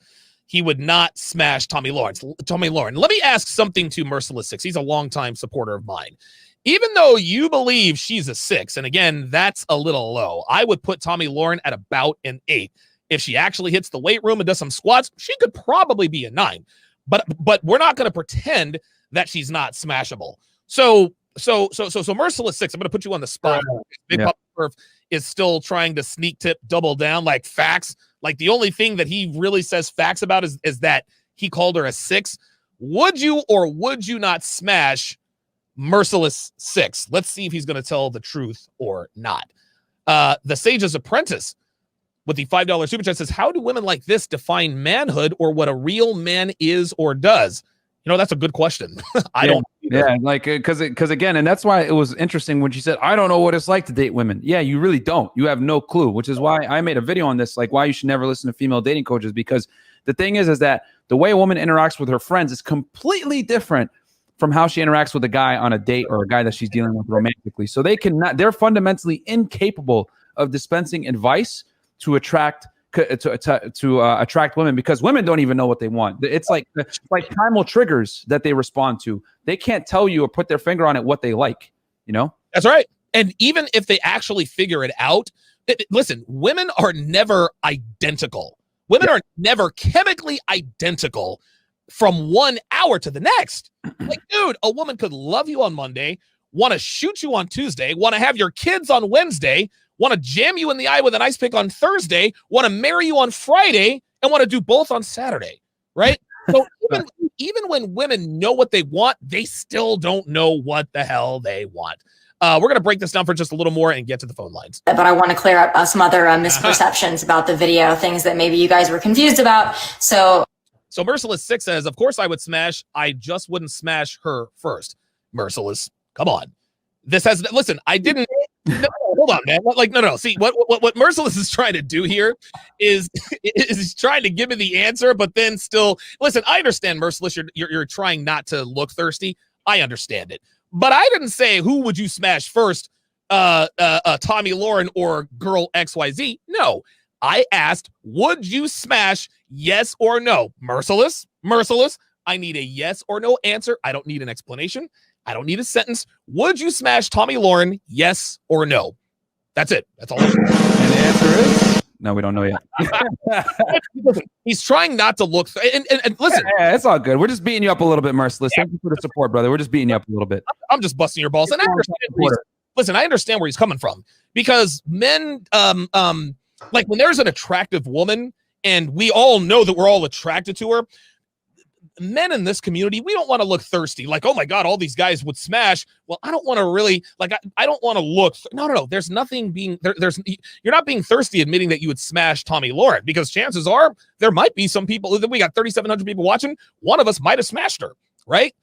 he would not smash Tomi Lahren. Let me ask something to Merciless Six. He's a longtime supporter of mine. Even though you believe she's a 6, and again, that's a little low, I would put Tomi Lahren at about an 8. If she actually hits the weight room and does some squats, she could probably be a 9. But we're not going to pretend that she's not smashable. So Merciless Six, I'm going to put you on the spot. Big Papa Smurf is still trying to sneak tip double down like facts. Like the only thing that he really says facts about is that he called her a 6. Would you or would you not smash Merciless Six? Let's see if he's going to tell the truth or not. The Sage's Apprentice with the $5 super chat says, how do women like this define manhood or what a real man is or does? You know, that's a good question. I don't. Yeah, like because again, and that's why it was interesting when she said, I don't know what it's like to date women. Yeah, you really don't. You have no clue, which is why I made a video on this, like why you should never listen to female dating coaches, because the thing is that the way a woman interacts with her friends is completely different from how she interacts with a guy on a date or a guy that she's dealing with romantically. So they're fundamentally incapable of dispensing advice to attract women, because women don't even know what they want. It's like primal triggers that they respond to. They can't tell you or put their finger on it what they like, you know? That's right. And even if they actually figure it out, listen, women are never identical. Women are never chemically identical from 1 hour to the next. Like, dude, a woman could love you on Monday, want to shoot you on Tuesday, want to have your kids on Wednesday, want to jam you in the eye with an ice pick on Thursday, want to marry you on Friday, and want to do both on Saturday, right? So even when women know what they want, they still don't know what the hell they want. We're going to break this down for just a little more and get to the phone lines. But I want to clear up some other misperceptions about the video, things that maybe you guys were confused about. So Merciless Six says, of course I would smash. I just wouldn't smash her first. Merciless, come on. Listen, I didn't. No, hold on, man. No. See, what Merciless is trying to do here is trying to give me the answer, but then still, listen, I understand, Merciless, you're trying not to look thirsty. I understand it. But I didn't say who would you smash first, Tomi Lahren or girl XYZ. No. I asked, would you smash, yes or no? Merciless, I need a yes or no answer. I don't need an explanation. I don't need a sentence. Would you smash Tomi Lahren, yes or no? That's it. That's all. And the answer is no, we don't know yet. He's trying not to look. And listen. Yeah, it's all good. We're just beating you up a little bit, Merciless. Thank you for the support, brother. We're just beating you up a little bit. I'm just busting your balls. And I understand where he's coming from, because men, like when there's an attractive woman and we all know that we're all attracted to her, men in this community, we don't want to look thirsty. Like, oh my God, all these guys would smash. Well, I don't want to really, like, I don't want to look. No. There's nothing being, you're not being thirsty admitting that you would smash Tomi Lahren, because chances are there might be some people, we got 3,700 people watching. One of us might have smashed her, right?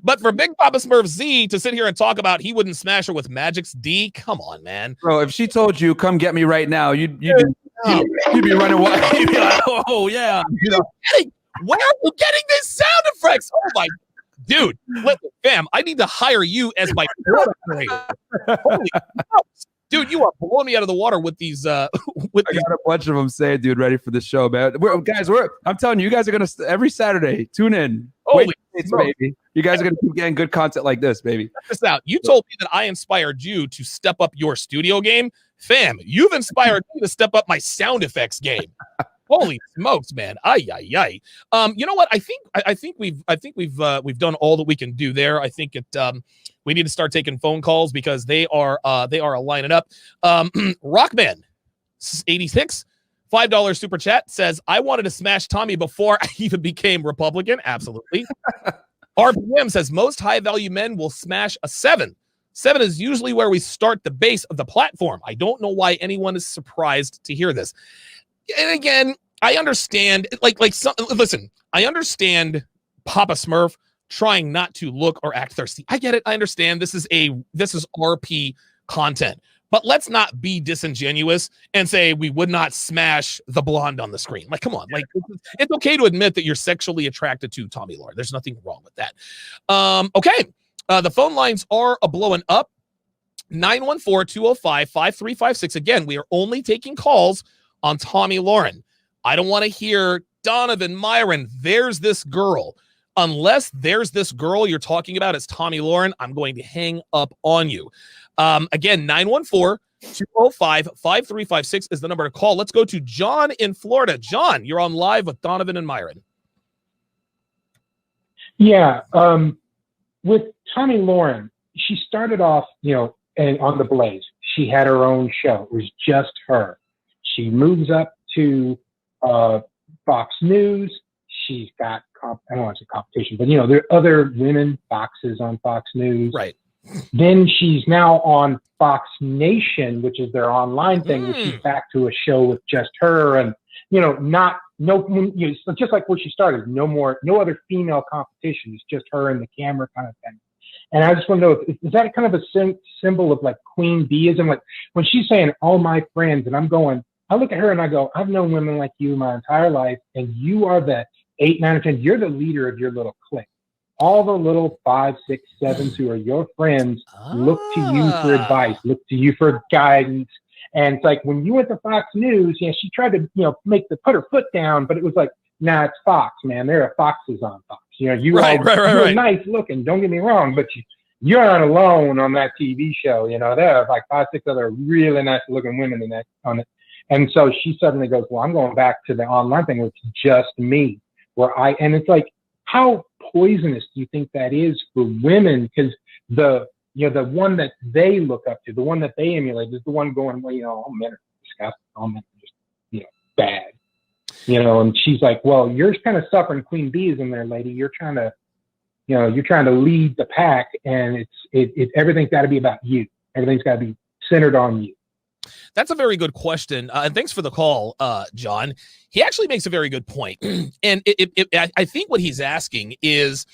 But for Big Papa Smurf Z to sit here and talk about he wouldn't smash her with Magic's D, come on, man. Bro, if she told you, come get me right now, you'd be running wild. You'd be like, oh, yeah. Where are you getting these sound effects? Oh, my. Dude, listen, fam, I need to hire you as my operator. Holy smokes. Dude, you are blowing me out of the water with these. I got a bunch of them saying, dude, ready for the show, man. I'm telling you, you guys are going to, every Saturday, tune in. Holy baby. You guys are going to keep getting good content like this, baby. Check this out. You told me that I inspired you to step up your studio game. Fam, you've inspired me to step up my sound effects game. Holy smokes, man! Ay. You know what? I think we've done all that we can do there. I think we need to start taking phone calls, because they are lining up. Rockman 86, $5 super chat says, I wanted to smash Tomi before I even became Republican. Absolutely. RPM says most high value men will smash a 7. 7 is usually where we start the base of the platform. I don't know why anyone is surprised to hear this. And again, I understand, listen, I understand Papa Smurf trying not to look or act thirsty. I get it. I understand this is RP content, but let's not be disingenuous and say we would not smash the blonde on the screen. Like, come on, like it's okay to admit that you're sexually attracted to Tomi Lahren. There's nothing wrong with that. Okay. The phone lines are blowing up. 914-205-5356. Again, we are only taking calls on Tomi Lahren. I don't want to hear Donovan, Myron, there's this girl. Unless there's this girl you're talking about as Tomi Lahren, I'm going to hang up on you. Again, 914-205-5356 is the number to call. Let's go to John in Florida. John, you're on live with Donovan and Myron. Yeah. With Tomi Lahren, she started off, and on the Blaze. She had her own show. It was just her. She moves up to Fox News. She's got, I don't want to say competition, but there are other women boxes on Fox News. Right. Then she's now on Fox Nation, which is their online thing, which is back to a show with just her and, just like where she started, no other female competition. It's just her and the camera kind of thing. And I just want to know, is that kind of a symbol of like queen beeism? Like when she's saying, all my friends, and I look at her and I go, I've known women like you my entire life, and you are the 8, 9, or 10. You're the leader of your little clique. All the little 5, 6, 7s who are your friends look to you for advice, look to you for guidance. And it's like when you went to Fox News, she tried to, put her foot down, but it was like, nah, it's Fox, man. There are Foxes on Fox. You're nice looking. Don't get me wrong, but you're not alone on that TV show. There are like 5, 6 other really nice looking women on it. And so she suddenly goes, well, I'm going back to the online thing where it's just me. And it's like, how poisonous do you think that is for women? Because the one that they look up to, the one that they emulate, is the one going, well, all men are disgusting, all men are just, bad. And she's like, well, you're kind of suffering queen beeism there, lady. You're trying to, you're trying to lead the pack, and everything's got to be about you. Everything's got to be centered on you. That's a very good question. And thanks for the call, John. He actually makes a very good point. And I think what he's asking is,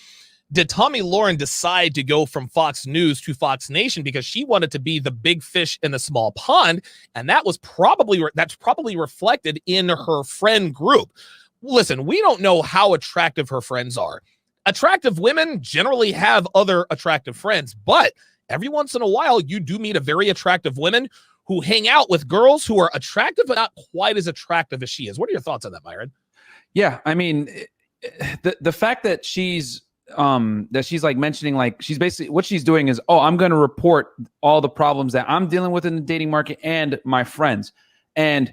did Tomi Lahren decide to go from Fox News to Fox Nation because she wanted to be the big fish in the small pond? And that's probably reflected in her friend group. Listen, we don't know how attractive her friends are. Attractive women generally have other attractive friends, but every once in a while, you do meet a very attractive woman who hang out with girls who are attractive, but not quite as attractive as she is. What are your thoughts on that, Myron? Yeah, I mean, the fact that she's like mentioning, like, she's basically, what she's doing is, I'm going to report all the problems that I'm dealing with in the dating market and my friends. And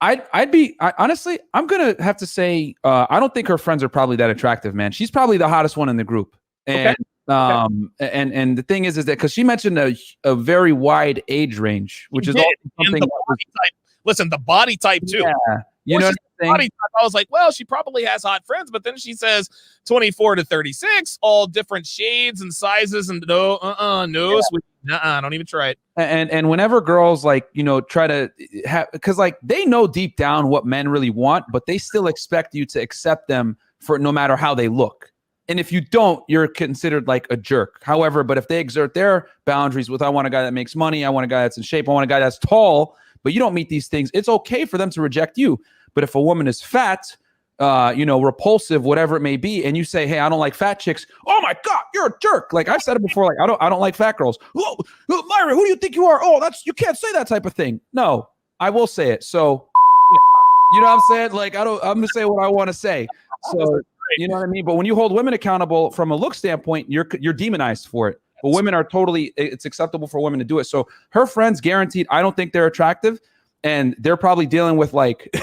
honestly, I'm going to have to say, I don't think her friends are probably that attractive, man. She's probably the hottest one in the group. And and the thing is that because she mentioned a very wide age range, which is something. Listen, the body type too. Yeah, you know. Body type, I was like, well, she probably has hot friends, but then she says 24 to 36, all different shades and sizes, and don't even try it. And whenever girls try to have, because like they know deep down what men really want, but they still expect you to accept them for no matter how they look. And if you don't, you're considered like a jerk. However, but if they exert their boundaries with, I want a guy that makes money, I want a guy that's in shape, I want a guy that's tall, but you don't meet these things, it's okay for them to reject you. But if a woman is fat, repulsive, whatever it may be, and you say, hey, I don't like fat chicks, oh my God, you're a jerk. Like I've said it before, like I don't like fat girls. Oh, Myron, who do you think you are? Oh, you can't say that type of thing. No, I will say it. So, you know what I'm saying? Like I'm gonna say what I want to say. So, you know what I mean? But when you hold women accountable from a look standpoint, you're demonized for it. But women are it's acceptable for women to do it. So her friends, guaranteed, I don't think they're attractive. And they're probably dealing with like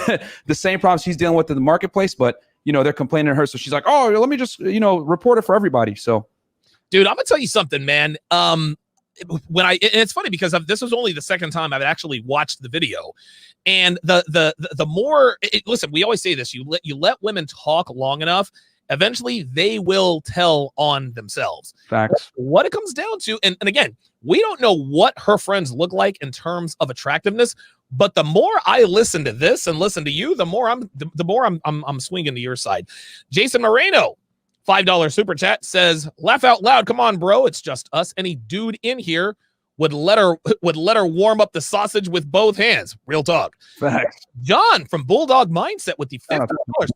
the same problems she's dealing with in the marketplace, but they're complaining to her. So she's like, oh, let me just, report it for everybody. So, dude, I'm gonna tell you something, man. And it's funny because this was only the second time I've actually watched the video, and the more listen, we always say this: you let women talk long enough, eventually they will tell on themselves. Facts. What it comes down to, and again, we don't know what her friends look like in terms of attractiveness, but the more I listen to this and listen to you, the more I'm swinging to your side. Jason Moreno, $5 super chat, says, laugh out loud. Come on, bro. It's just us. Any dude in here would let her warm up the sausage with both hands. Real talk. Facts. John from Bulldog Mindset with the $50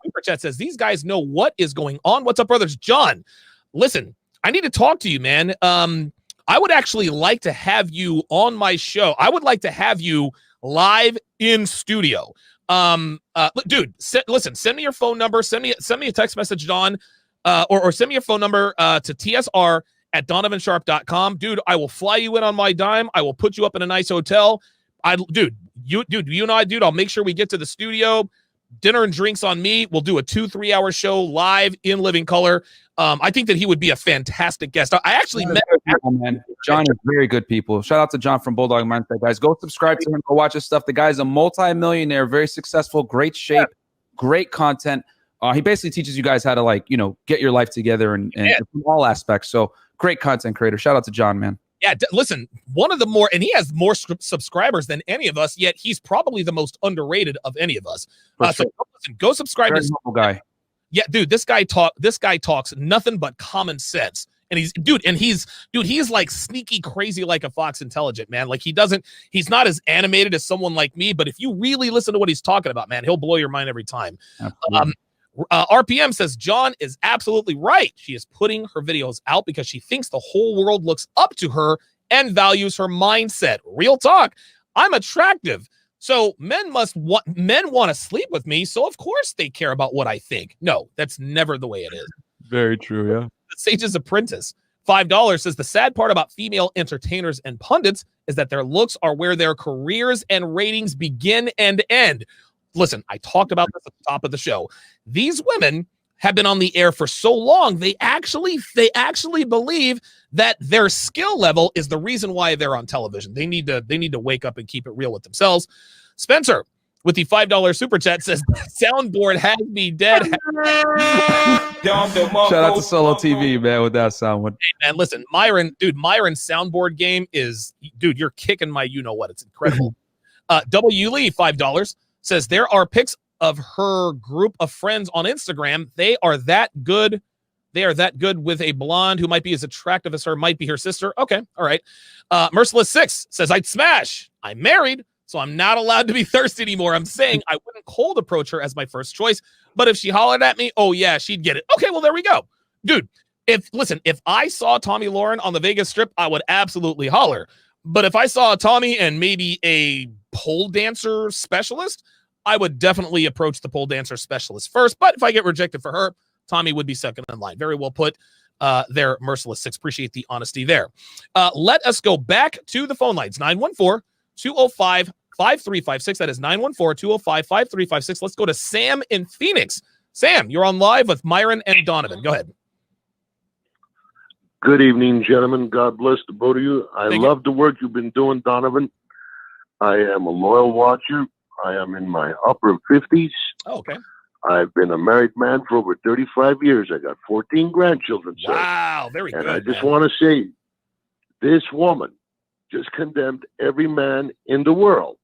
super chat says, these guys know what is going on. What's up, brothers? John, listen, I need to talk to you, man. I would actually like to have you on my show. I would like to have you live in studio. Dude, listen, send me your phone number. Send me a text message, Don, or send me your phone number to tsr@donovansharpe.com. Dude, I will fly you in on my dime. I will put you up in a nice hotel. You and I, I'll make sure we get to the studio. Dinner and drinks on me. We'll do a 2-3 hour show live in living color. I think that he would be a fantastic guest. I actually met people, man. John is very good people. Shout out to John from Bulldog Mindset, guys. Go subscribe to him. Go watch his stuff. The guy's a multi-millionaire, very successful, great shape, great content. He basically teaches you guys how to get your life together and from all aspects. So great content creator. Shout out to John, man. Yeah, listen, one of the more, and he has more subscribers than any of us, yet he's probably the most underrated of any of us. So listen, go subscribe to this guy. Yeah, dude, this guy talks nothing but common sense. And he's like sneaky crazy like a Fox Intelligent, man. Like he's not as animated as someone like me, but if you really listen to what he's talking about, man, he'll blow your mind every time. RPM says John is absolutely right. She is putting her videos out because she thinks the whole world looks up to her and values her mindset. Real talk. I'm attractive. So men want to sleep with me. So of course they care about what I think. No, that's never the way it is. Very true. Yeah. The Sage's Apprentice. $5 says the sad part about female entertainers and pundits is that their looks are where their careers and ratings begin and end. Listen, I talked about this at the top of the show. These women have been on the air for so long, they actually believe that their skill level is the reason why they're on television. They need to wake up and keep it real with themselves. Spencer, with the $5 super chat, says soundboard has me dead. Shout out to Solo TV, man, with that sound one. Hey, man, listen, Myron's soundboard game is, dude, you're kicking my you-know-what. It's incredible. W. Lee, $5, says there are pics of her group of friends on Instagram. They are that good. They are that good with a blonde who might be as attractive as her, might be her sister. Okay, all right. Merciless 6 says, I'd smash. I'm married, so I'm not allowed to be thirsty anymore. I'm saying I wouldn't cold approach her as my first choice, but if she hollered at me, oh yeah, she'd get it. Okay, well, there we go. Dude, if I saw Tomi Lahren on the Vegas Strip, I would absolutely holler. But if I saw Tomi and maybe a pole dancer specialist, I would definitely approach the pole dancer specialist first. But if I get rejected for her, Tomi would be second in line. Very well put there, Merciless 6. Appreciate the honesty there. Let us go back to the phone lines. 914-205-5356. That is 914-205-5356. Let's go to Sam in Phoenix. Sam, you're on live with Myron and Donovan. Go ahead. Good evening, gentlemen. God bless the both of you. I love the work you've been doing, Donovan. I am a loyal watcher. I am in my upper 50s. Oh, okay. I've been a married man for over 35 years. I got 14 grandchildren, sir. Wow, very good. And I just want to say, this woman just condemned every man in the world,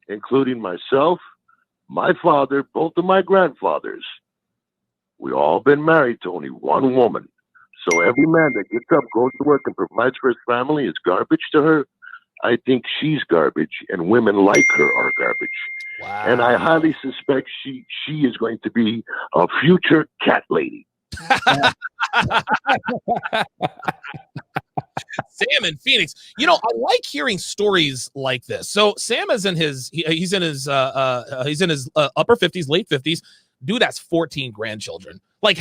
including myself, my father, both of my grandfathers. We all been married to only one woman. So every man that gets up, goes to work, and provides for his family is garbage to her. I think she's garbage, and women like her are garbage. Wow. And I highly suspect she is going to be a future cat lady. Sam in Phoenix. You know, I like hearing stories like this. So Sam is in his upper 50s, late 50s. Dude, that's 14 grandchildren. Like,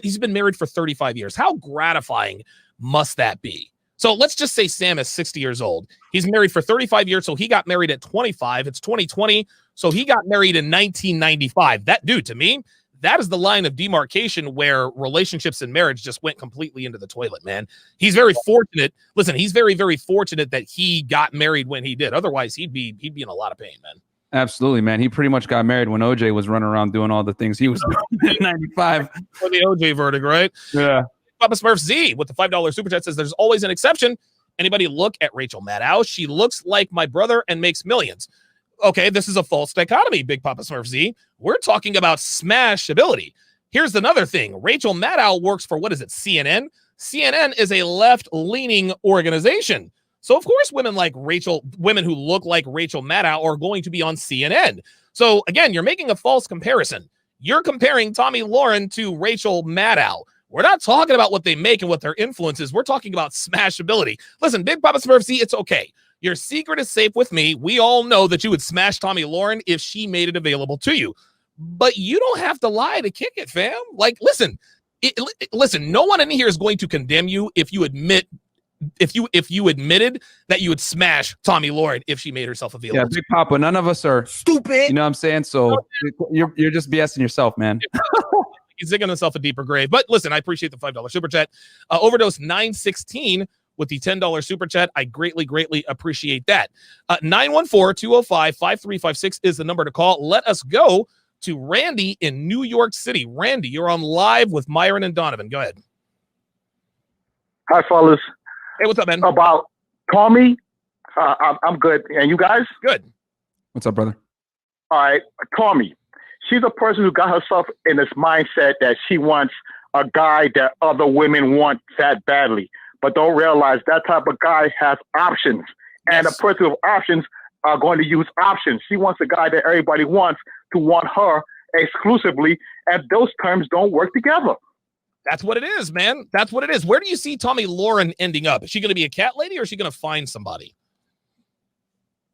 he's been married for 35 years. How gratifying must that be? So let's just say Sam is 60 years old. He's married for 35 years, so he got married at 25. It's 2020, so he got married in 1995. That, dude, to me, that is the line of demarcation where relationships and marriage just went completely into the toilet, man. He's very fortunate. Listen, he's very, very fortunate that he got married when he did. Otherwise, he'd be in a lot of pain, man. Absolutely, man. He pretty much got married when OJ was running around doing all the things he was doing in 95. For the OJ verdict, right? Yeah. Papa Smurf Z with the $5 super chat says there's always an exception. Anybody look at Rachel Maddow? She looks like my brother and makes millions. Okay, this is a false dichotomy, Big Papa Smurf Z. We're talking about smashability. Here's another thing. Rachel Maddow works for, what is it, CNN? CNN is a left-leaning organization. So, of course, women who look like Rachel Maddow are going to be on CNN. So, again, you're making a false comparison. You're comparing Tomi Lahren to Rachel Maddow. We're not talking about what they make and what their influence is. We're talking about smashability. Listen, Big Papa Smurf Z, it's okay. Your secret is safe with me. We all know that you would smash Tomi Lahren if she made it available to you. But you don't have to lie to kick it, fam. Like, listen, listen, no one in here is going to condemn you if you admitted that you would smash Tomi Lahren if she made herself available. Yeah, Big Papa, none of us are stupid. You know what I'm saying? So you're just BSing yourself, man. He's digging himself a deeper grave. But listen, I appreciate the $5 super chat. Overdose 916 with the $10 super chat. I greatly appreciate that. 914-205-5356 is the number to call. Let us go to Randy in New York City. Randy, you're on live with Myron and Donovan. Go ahead. Hi, fellas. Hey, what's up, man? About Tomi, I'm good. And you guys? Good. What's up, brother? All right. Tomi, she's a person who got herself in this mindset that she wants a guy that other women want that badly, but don't realize that type of guy has options. And Yes. a person with options are going to use options. She wants a guy that everybody wants to want her exclusively, and those terms don't work together. That's what it is, man. That's what it is. Where do you see Tomi Lahren ending up? Is she going to be a cat lady or is she going to find somebody?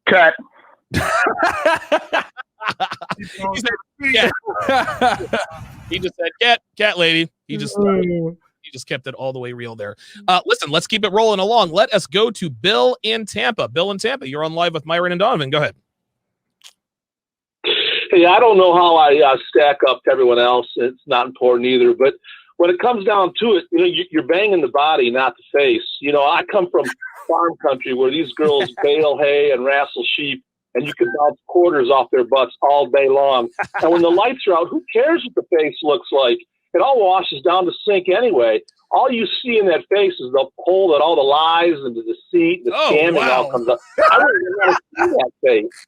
Cat. He said, cat. He just said cat lady. He just kept it all the way real there. Listen, let's keep it rolling along. Let us go to Bill in Tampa. Bill in Tampa, you're on live with Myron and Donovan. Go ahead. Hey, I don't know how I stack up to everyone else. It's not important either. But when it comes down to it, you're banging the body, not the face. I come from farm country where these girls bale hay and wrestle sheep, and you can bounce quarters off their butts all day long. And when the lights are out, who cares what the face looks like? It all washes down to sink anyway. All you see in that face is the hole that all the lies and the deceit, the scamming all comes up. I don't even want to see that face.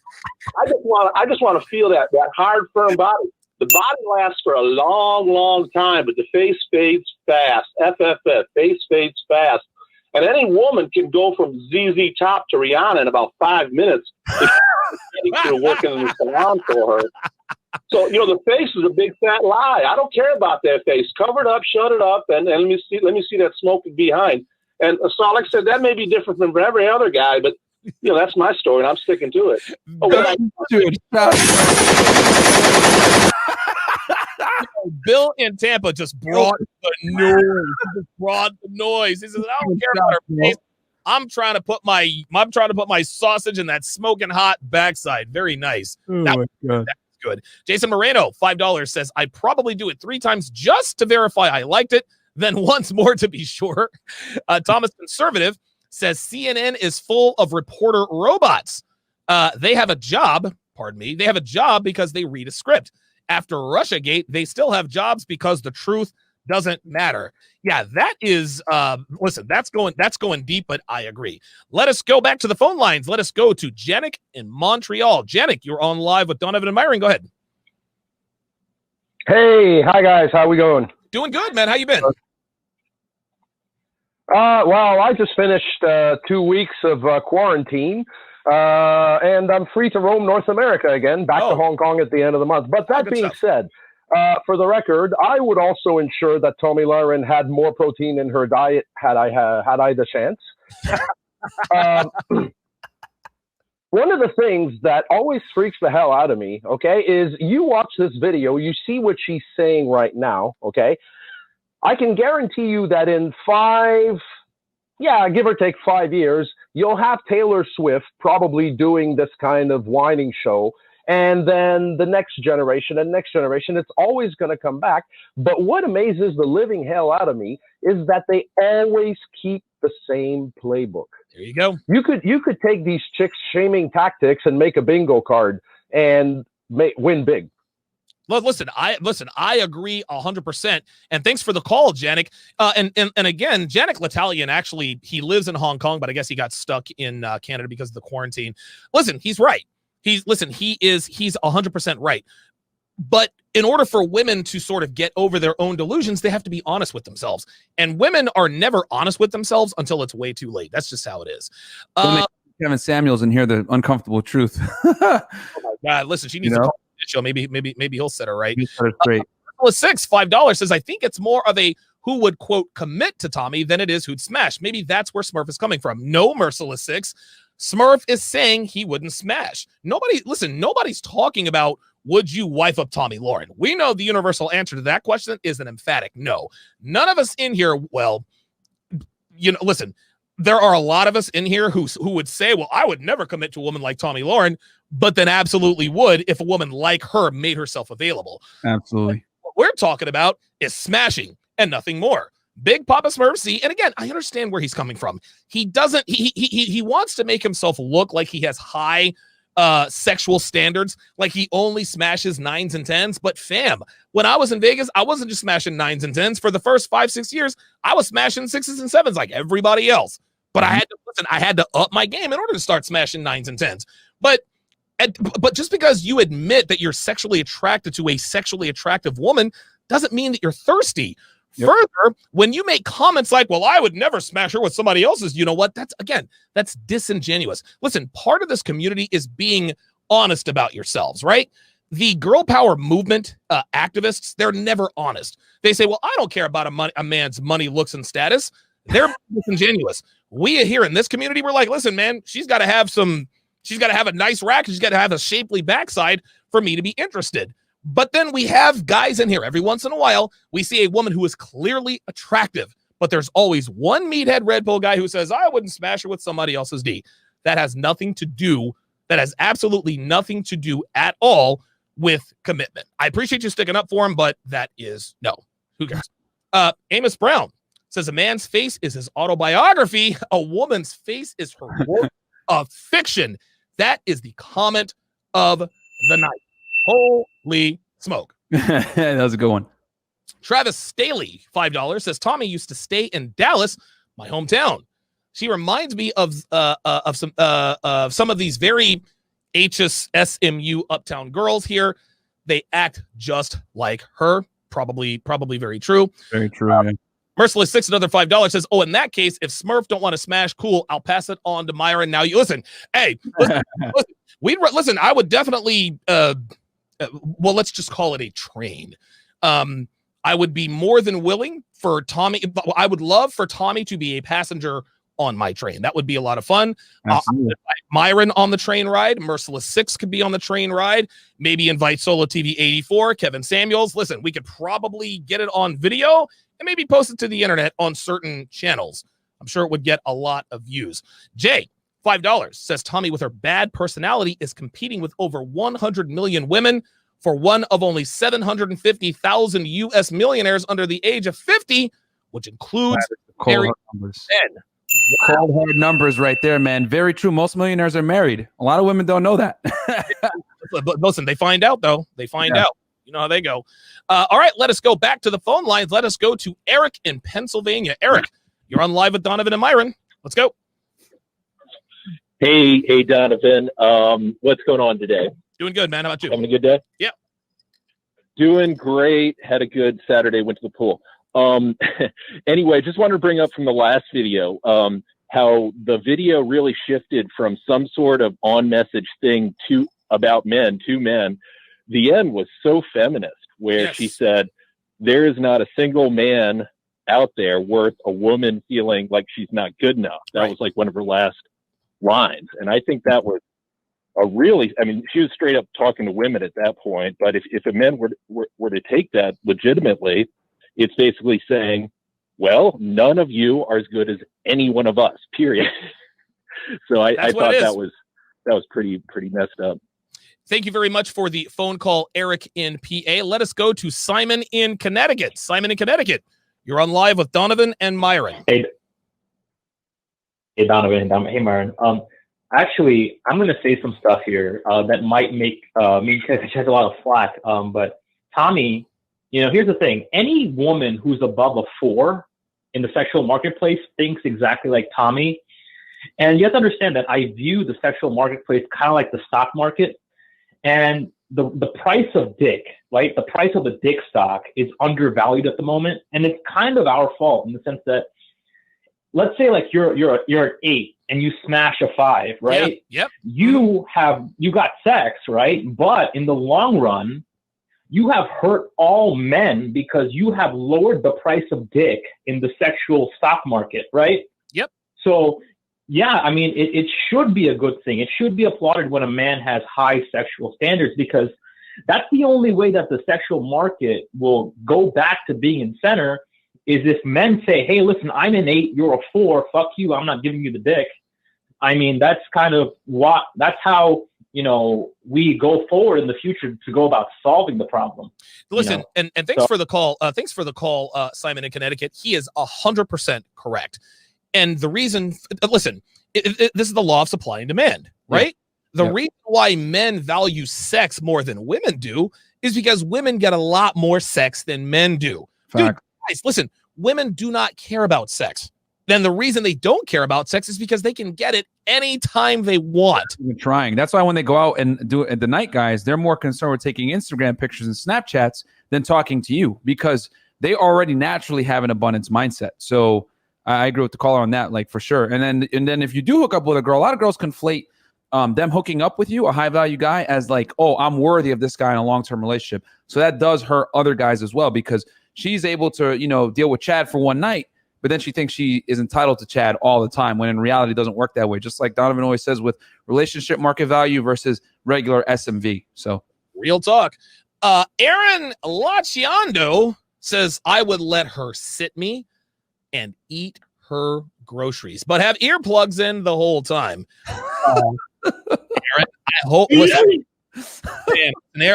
I just want to feel that hard, firm body. The body lasts for a long, long time, but the face fades fast. FFF, face fades fast. And any woman can go from ZZ Top to Rihanna in about 5 minutes if you're working in the salon for her. So, the face is a big fat lie. I don't care about that face. Cover it up, shut it up, and let me see that smoking behind. And so, like I said, that may be different from every other guy, but that's my story, and I'm sticking to it. Bill in Tampa just brought the noise. He says, I don't care about her face. I'm trying to put my sausage in that smoking hot backside. Very nice. That's good. Jason Moreno, $5 says, I probably do it 3 times just to verify I liked it, then once more to be sure. Thomas Conservative says CNN is full of reporter robots. They have a job, They have a job because they read a script. After Russiagate, they still have jobs because the truth doesn't matter. Yeah, that is, listen, that's going deep, but I agree. Let us go back to the phone lines. Let us go to Janik in Montreal. Janik, you're on live with Donovan and Myron. Go ahead. Hey, hi guys. How we going? Doing good, man. How you been? Well, I just finished 2 weeks of quarantine, and I'm free to roam North America again, back to Hong Kong at the end of the month. But that being said, for the record, I would also ensure that Tomi Lahren had more protein in her diet had I the chance. One of the things that always freaks the hell out of me, okay, is you watch this video, you see what she's saying right now, okay? I can guarantee you that in give or take 5 years, you'll have Taylor Swift probably doing this kind of whining show. And then the next generation, it's always going to come back. But what amazes the living hell out of me is that they always keep the same playbook. There you go. You could take these chicks shaming tactics and make a bingo card and win big. Listen, I agree 100%. And thanks for the call, Janik. And again, Janik Latalian, actually, he lives in Hong Kong, but I guess he got stuck in Canada because of the quarantine. Listen, he's right. He's 100% right. But in order for women to sort of get over their own delusions, they have to be honest with themselves. And women are never honest with themselves until it's way too late. That's just how it is. Kevin Samuels and hear the uncomfortable truth. Oh my God, listen, she needs to call the show. Maybe he'll set her right. Great. $5 says, I think it's more of a who would, quote, commit to Tomi than it is who'd smash. Maybe that's where Smurf is coming from. No, Merciless 6. Smurf is saying he wouldn't smash. Nobody's talking about would you wife up Tomi Lahren? We know the universal answer to that question is an emphatic no. None of us in here, well, listen, there are a lot of us in here who would say, well, I would never commit to a woman like Tomi Lahren, but then absolutely would if a woman like her made herself available. Absolutely. What we're talking about is smashing and nothing more. Big Papa Smurf, see, and again, I understand where he's coming from. He wants to make himself look like he has high sexual standards, like he only smashes 9s and 10s. But fam, when I was in Vegas, I wasn't just smashing 9s and 10s. For the first 5-6 years, I was smashing 6s and 7s like everybody else. But I had to up my game in order to start smashing 9s and 10s. But just because you admit that you're sexually attracted to a sexually attractive woman doesn't mean that you're thirsty. Yep. Further, when you make comments like, well, I would never smash her with somebody else's, you know what? That's disingenuous. Listen, part of this community is being honest about yourselves, right? The girl power movement activists, they're never honest. They say, well, I don't care about a man's money, looks, and status. They're disingenuous. We here in this community, we're like, listen, man, she's got to have a nice rack. She's got to have a shapely backside for me to be interested. But then we have guys in here every once in a while. We see a woman who is clearly attractive, but there's always one meathead Red Bull guy who says, I wouldn't smash her with somebody else's D. That has absolutely nothing to do at all with commitment. I appreciate you sticking up for him, but that is no. Who cares? Amos Brown says a man's face is his autobiography. A woman's face is her work of fiction. That is the comment of the night. Holy smoke. That was a good one. Travis Staley, $5, says Tomi used to stay in Dallas, my hometown. She reminds me of some of these very HSMU uptown girls here. They act just like her. Probably very true. Very true. Yeah. Merciless Six, another $5, says, oh, in that case, if Smurf don't want to smash, cool, I'll pass it on to Myron. Now you listen. Hey, listen, I would definitely well, let's just call it a train. I would be more than willing for Tomi. I would love for Tomi to be a passenger on my train. That would be a lot of fun. Myron on the train ride. Merciless Six could be on the train ride. Maybe invite Solo TV 84, Kevin Samuels. Listen, we could probably get it on video and maybe post it to the internet on certain channels. I'm sure it would get a lot of views. Jay, $5, says Tomi with her bad personality is competing with over 100 million women for one of only 750,000 U.S. millionaires under the age of 50, which includes married men. Wow. Cold hard numbers right there, man. Very true. Most millionaires are married. A lot of women don't know that. But listen, they find out, though. They find out. You know how they go. All right, let us go back to the phone lines. Let us go to Eric in Pennsylvania. Eric, you're on live with Donovan and Myron. Let's go. Hey, Donovan. What's going on today? Doing good, man. How about you? Having a good day? Yeah. Doing great. Had a good Saturday. Went to the pool. Anyway, just wanted to bring up from the last video how the video really shifted from some sort of on-message thing about men to men. The end was so feminist, where she said, there is not a single man out there worth a woman feeling like she's not good enough. That was like one of her last lines. And I think that was she was straight up talking to women at that point. But if a man were to take that legitimately, it's basically saying, well, none of you are as good as any one of us, period. So I thought that was pretty messed up. Thank you very much for the phone call, Eric in PA. Let us go to Simon in Connecticut. Simon in Connecticut, you're on live with Donovan and Myron. Hey Donovan, hey Myron. Actually, I'm going to say some stuff here that might make me catch a lot of flack. But Tomi, here's the thing. Any woman who's above a 4 in the sexual marketplace thinks exactly like Tomi. And you have to understand that I view the sexual marketplace kind of like the stock market. And the price of dick, right? The price of the dick stock is undervalued at the moment. And it's kind of our fault in the sense that, let's say like you're an 8 and you smash a 5, right? Yep. You got sex, right? But in the long run, you have hurt all men because you have lowered the price of dick in the sexual stock market, right? Yep. So yeah, I mean, it should be a good thing. It should be applauded when a man has high sexual standards, because that's the only way that the sexual market will go back to being in center, is if men say, hey, listen, I'm an 8, you're a 4, fuck you, I'm not giving you the dick. I mean, that's kind of that's how, you know, we go forward in the future to go about solving the problem. Listen, you know? and thanks for the call. Thanks for the call, Simon in Connecticut. He is 100% correct. And the reason, listen, this is the law of supply and demand, right? Yeah. The reason why men value sex more than women do is because women get a lot more sex than men do. Dude, guys, listen, women do not care about sex. Then the reason they don't care about sex is because they can get it anytime they want. You're trying. That's why when they go out and do it at the night, guys, they're more concerned with taking Instagram pictures and Snapchats than talking to you, because they already naturally have an abundance mindset. So I agree with the caller on that, like, for sure. And then if you do hook up with a girl, a lot of girls conflate them hooking up with you, a high value guy, as like, oh, I'm worthy of this guy in a long-term relationship. So that does hurt other guys as well, because she's able to, you know, deal with Chad for one night, but then she thinks she is entitled to Chad all the time, when in reality it doesn't work that way. Just like Donovan always says with relationship market value versus regular SMV. So real talk. Aaron Laciando says, I would let her sit me and eat her groceries, but have earplugs in the whole time. Aaron, I hope.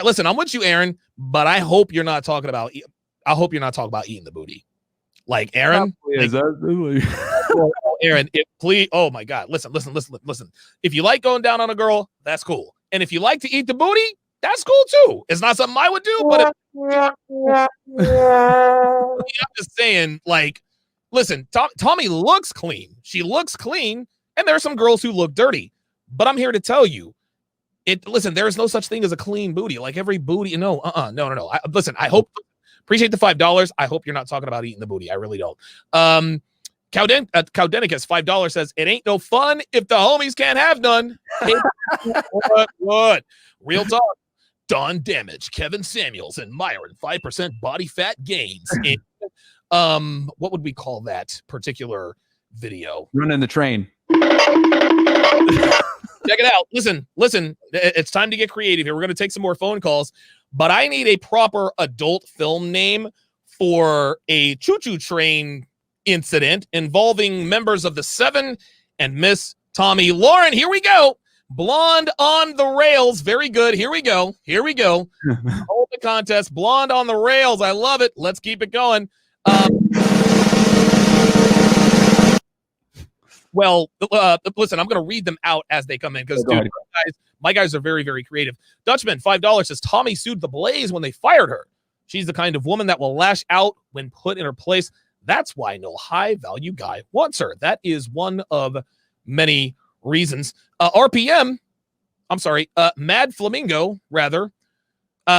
Listen, I'm with you, Aaron, but I hope you're not talking about. I hope you're not talking about eating the booty. Like, Aaron, Aaron, please. Oh my God, listen. If you like going down on a girl, that's cool, and if you like to eat the booty, that's cool too. It's not something I would do, but I'm just saying, like, listen, Tomi looks clean. She looks clean, and there are some girls who look dirty. But I'm here to tell you, listen, there is no such thing as a clean booty. Like, every booty, no. Listen, I hope. Appreciate the $5. I hope you're not talking about eating the booty. I really don't. Cowdenicus, $5 says, it ain't no fun if the homies can't have none. What? Real talk. Don Damage, Kevin Samuels, and Myron, 5% body fat gains. What would we call that particular video? Running the train. Check it out. Listen. It's time to get creative here. We're going to take some more phone calls, but I need a proper adult film name for a choo-choo train incident involving members of the Seven and Miss Tomi Lahren. Here we go. Blonde on the rails. Very good. Here we go. Hold the contest. Blonde on the rails. I love it. Let's keep it going. Listen, I'm going to read them out as they come in, because my guys are very, very creative. Dutchman, $5 says, Tomi sued the Blaze when they fired her. She's the kind of woman that will lash out when put in her place. That's why no high value guy wants her. That is one of many reasons. Mad Flamingo, rather,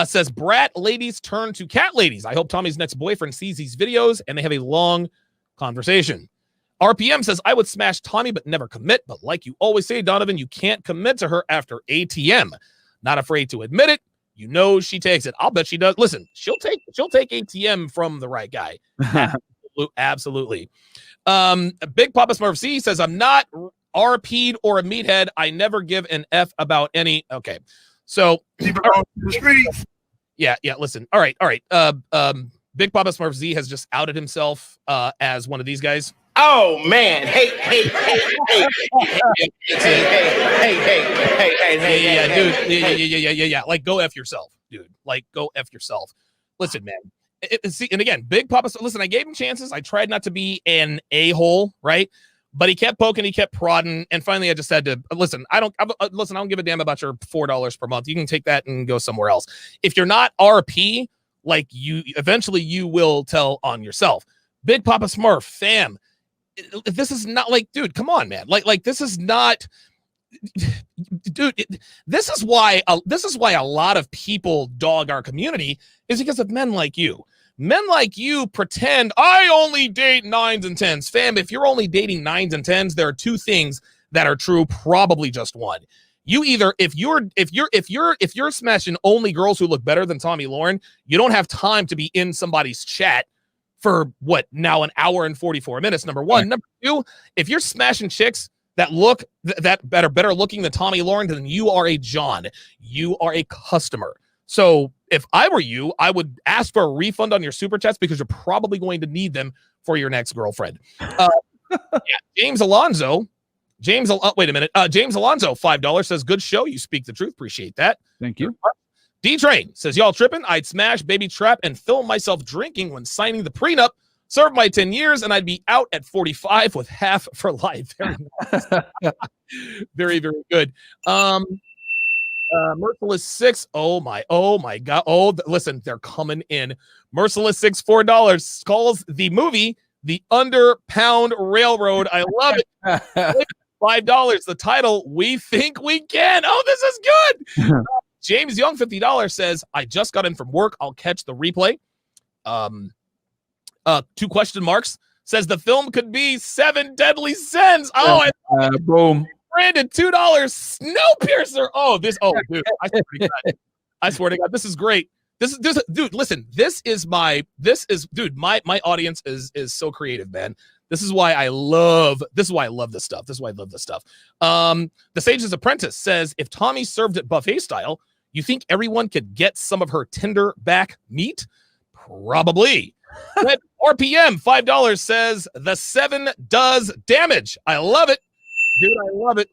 says, brat ladies turn to cat ladies. I hope Tommy's next boyfriend sees these videos and they have a long conversation. RPM says, I would smash Tomi but never commit. But like you always say, Donovan, you can't commit to her after ATM. Not afraid to admit it. You know she takes it. I'll bet she does. Listen, she'll take ATM from the right guy. Absolutely. Big Papa Smurf C says, I'm not RP'd or a meathead. I never give an F about any. Okay. So keep it on the streets. Yeah. Listen. All right. Big Papa Smurf Z has just outed himself as one of these guys. Oh man! Hey, dude. Like, go F yourself, dude. Like, go F yourself. Listen, man. See, and again, Big Papa. Listen, I gave him chances. I tried not to be an a-hole, right? But he kept poking, he kept prodding, and finally, I just had to listen. I don't give a damn about your $4 per month. You can take that and go somewhere else. If you're not RP, like, you eventually you will tell on yourself. Big Papa Smurf, fam. This is not like, dude, come on, man. Like this is not, dude. This is why a lot of people dog our community, is because of men like you. Men like you pretend I only date 9s and 10s. Fam, if you're only dating 9s and 10s, there are two things that are true, probably just one. You either, if you're smashing only girls who look better than Tomi Lahren, you don't have time to be in somebody's chat for what now, an hour and 44 minutes. Number one. Number two, if you're smashing chicks that look that better looking than Tomi Lahren, then you are a John. You are a customer. So if I were you, I would ask for a refund on your super chats because you're probably going to need them for your next girlfriend. James Alonzo, wait a minute. James Alonzo, $5 says, good show. You speak the truth. Appreciate that. Thank you. D-Train says, y'all tripping? I'd smash Baby Trap and film myself drinking when signing the prenup, serve my 10 years, and I'd be out at 45 with half for life. Very nice. Very, very good. Merciless 6. Oh my God. Oh, listen, they're coming in. Merciless 6, $4 calls the movie The Under-Pound Railroad. I love it. $5. The title, We Think We Can. Oh, this is good. James Young, $50 says, I just got in from work. I'll catch the replay. 2 question marks. Says the film could be 7 Deadly Sins. Oh, boom. Brandon, $2. Snowpiercer. Oh, dude, I swear to God, this is great. This is, dude, listen, my audience is so creative, man. This is why I love this stuff. The Sage's Apprentice says, if Tomi served it buffet style, you think everyone could get some of her tender back meat? Probably. Red RPM, $5 says, the 7 does damage. I love it. Dude, I love it.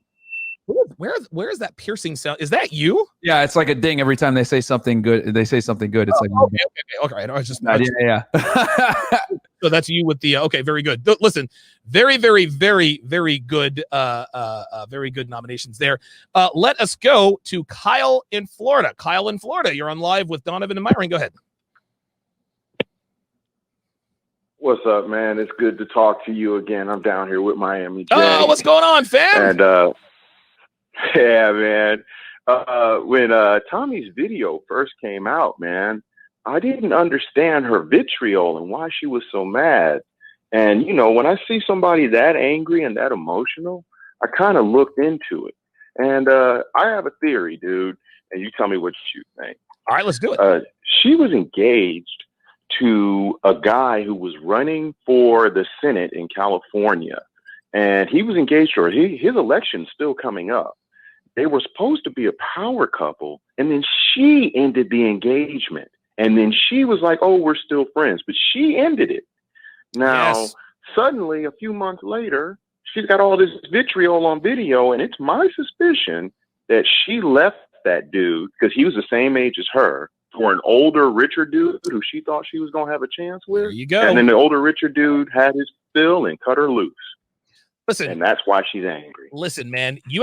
Where is that piercing sound? Is that you? Yeah, it's like a ding every time they say something good. It's like okay. No, it's just yeah. So that's you with the okay. Very good. Listen, very, very, very, very good. Very good nominations there. Let us go to Kyle in Florida. Kyle in Florida, you're on live with Donovan and Myron. Go ahead. What's up, man? It's good to talk to you again. I'm down here with Miami. Oh, what's going on, fam? And yeah, man. When Tomi's video first came out, man, I didn't understand her vitriol and why she was so mad. And, you know, when I see somebody that angry and that emotional, I kind of looked into it. And I have a theory, dude, and you tell me what you think. All right, let's do it. She was engaged to a guy who was running for the Senate in California. And he was engaged to her. His election's still coming up. They were supposed to be a power couple. And then she ended the engagement. And then she was like, oh, we're still friends. But she ended it. Now, suddenly, a few months later, she's got all this vitriol on video. And it's my suspicion that she left that dude, because he was the same age as her, for an older, richer dude who she thought she was going to have a chance with. There you go. And then the older, richer dude had his fill and cut her loose. Listen, and that's why she's angry. Listen, man, you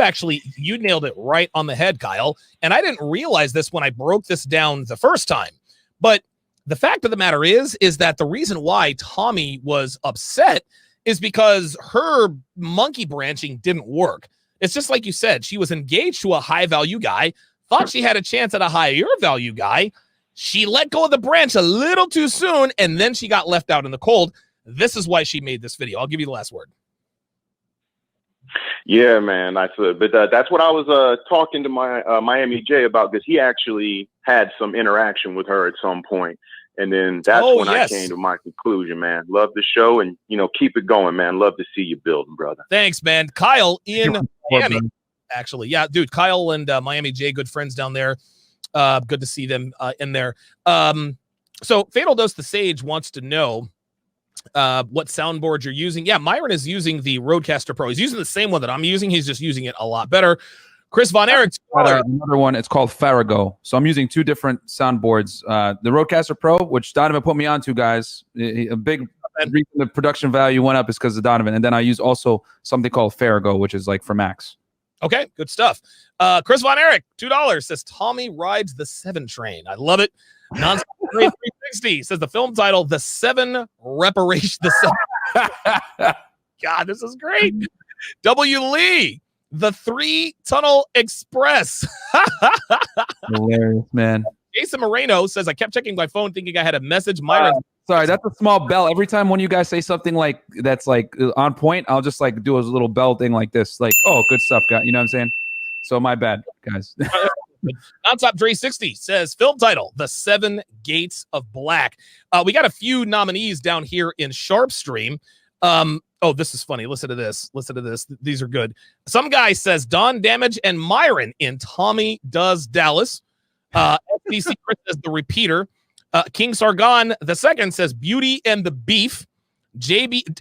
nailed it right on the head, Kyle. And I didn't realize this when I broke this down the first time. But the fact of the matter is that the reason why Tomi was upset is because her monkey branching didn't work. It's just like you said, she was engaged to a high value guy, thought she had a chance at a higher value guy. She let go of the branch a little too soon, and then she got left out in the cold. This is why she made this video. I'll give you the last word. Yeah, man, that's what I was talking to my Miami J about, because he actually had some interaction with her at some point. And then that's when I came to my conclusion, man. Love the show, and, you know, keep it going, man. Love to see you building, brother. Thanks, man. Kyle in Miami. Actually, yeah, dude, Kyle and Miami J, good friends down there. Good to see them in there. So Fatal Dose the Sage wants to know what soundboard you're using. Yeah, Myron is using the Rodecaster Pro. He's using the same one that I'm using. He's just using it a lot better. Chris Von Erich. Another one. It's called Farrago. So I'm using 2 different soundboards. The Rodecaster Pro, which Donovan put me onto, guys. A big reason the production value went up is because of Donovan. And then I use also something called Farrago, which is like for Macs. Okay, good stuff. Chris Von Erich, $2 says Tomi rides the 7 train. I love it. Nonstop 360 says the film title, The 7 Reparation. God, this is great. W. Lee, The 3 Tunnel Express. Hilarious, man. Jason Moreno says, I kept checking my phone thinking I had a message. Myron. Sorry, that's a small bell. Every time one of you guys say something like that's like on point, I'll just like do a little bell thing like this. Like, oh, good stuff, guys. You know what I'm saying? So my bad, guys. Nonstop 360 says film title, The 7 Gates of Black. We got a few nominees down here in Sharpe stream. Oh, this is funny. Listen to this. These are good. Some guy says Don Damage and Myron in Tommy Does Dallas. FTC Chris says The Repeater. King Sargon II says Beauty and the Beef.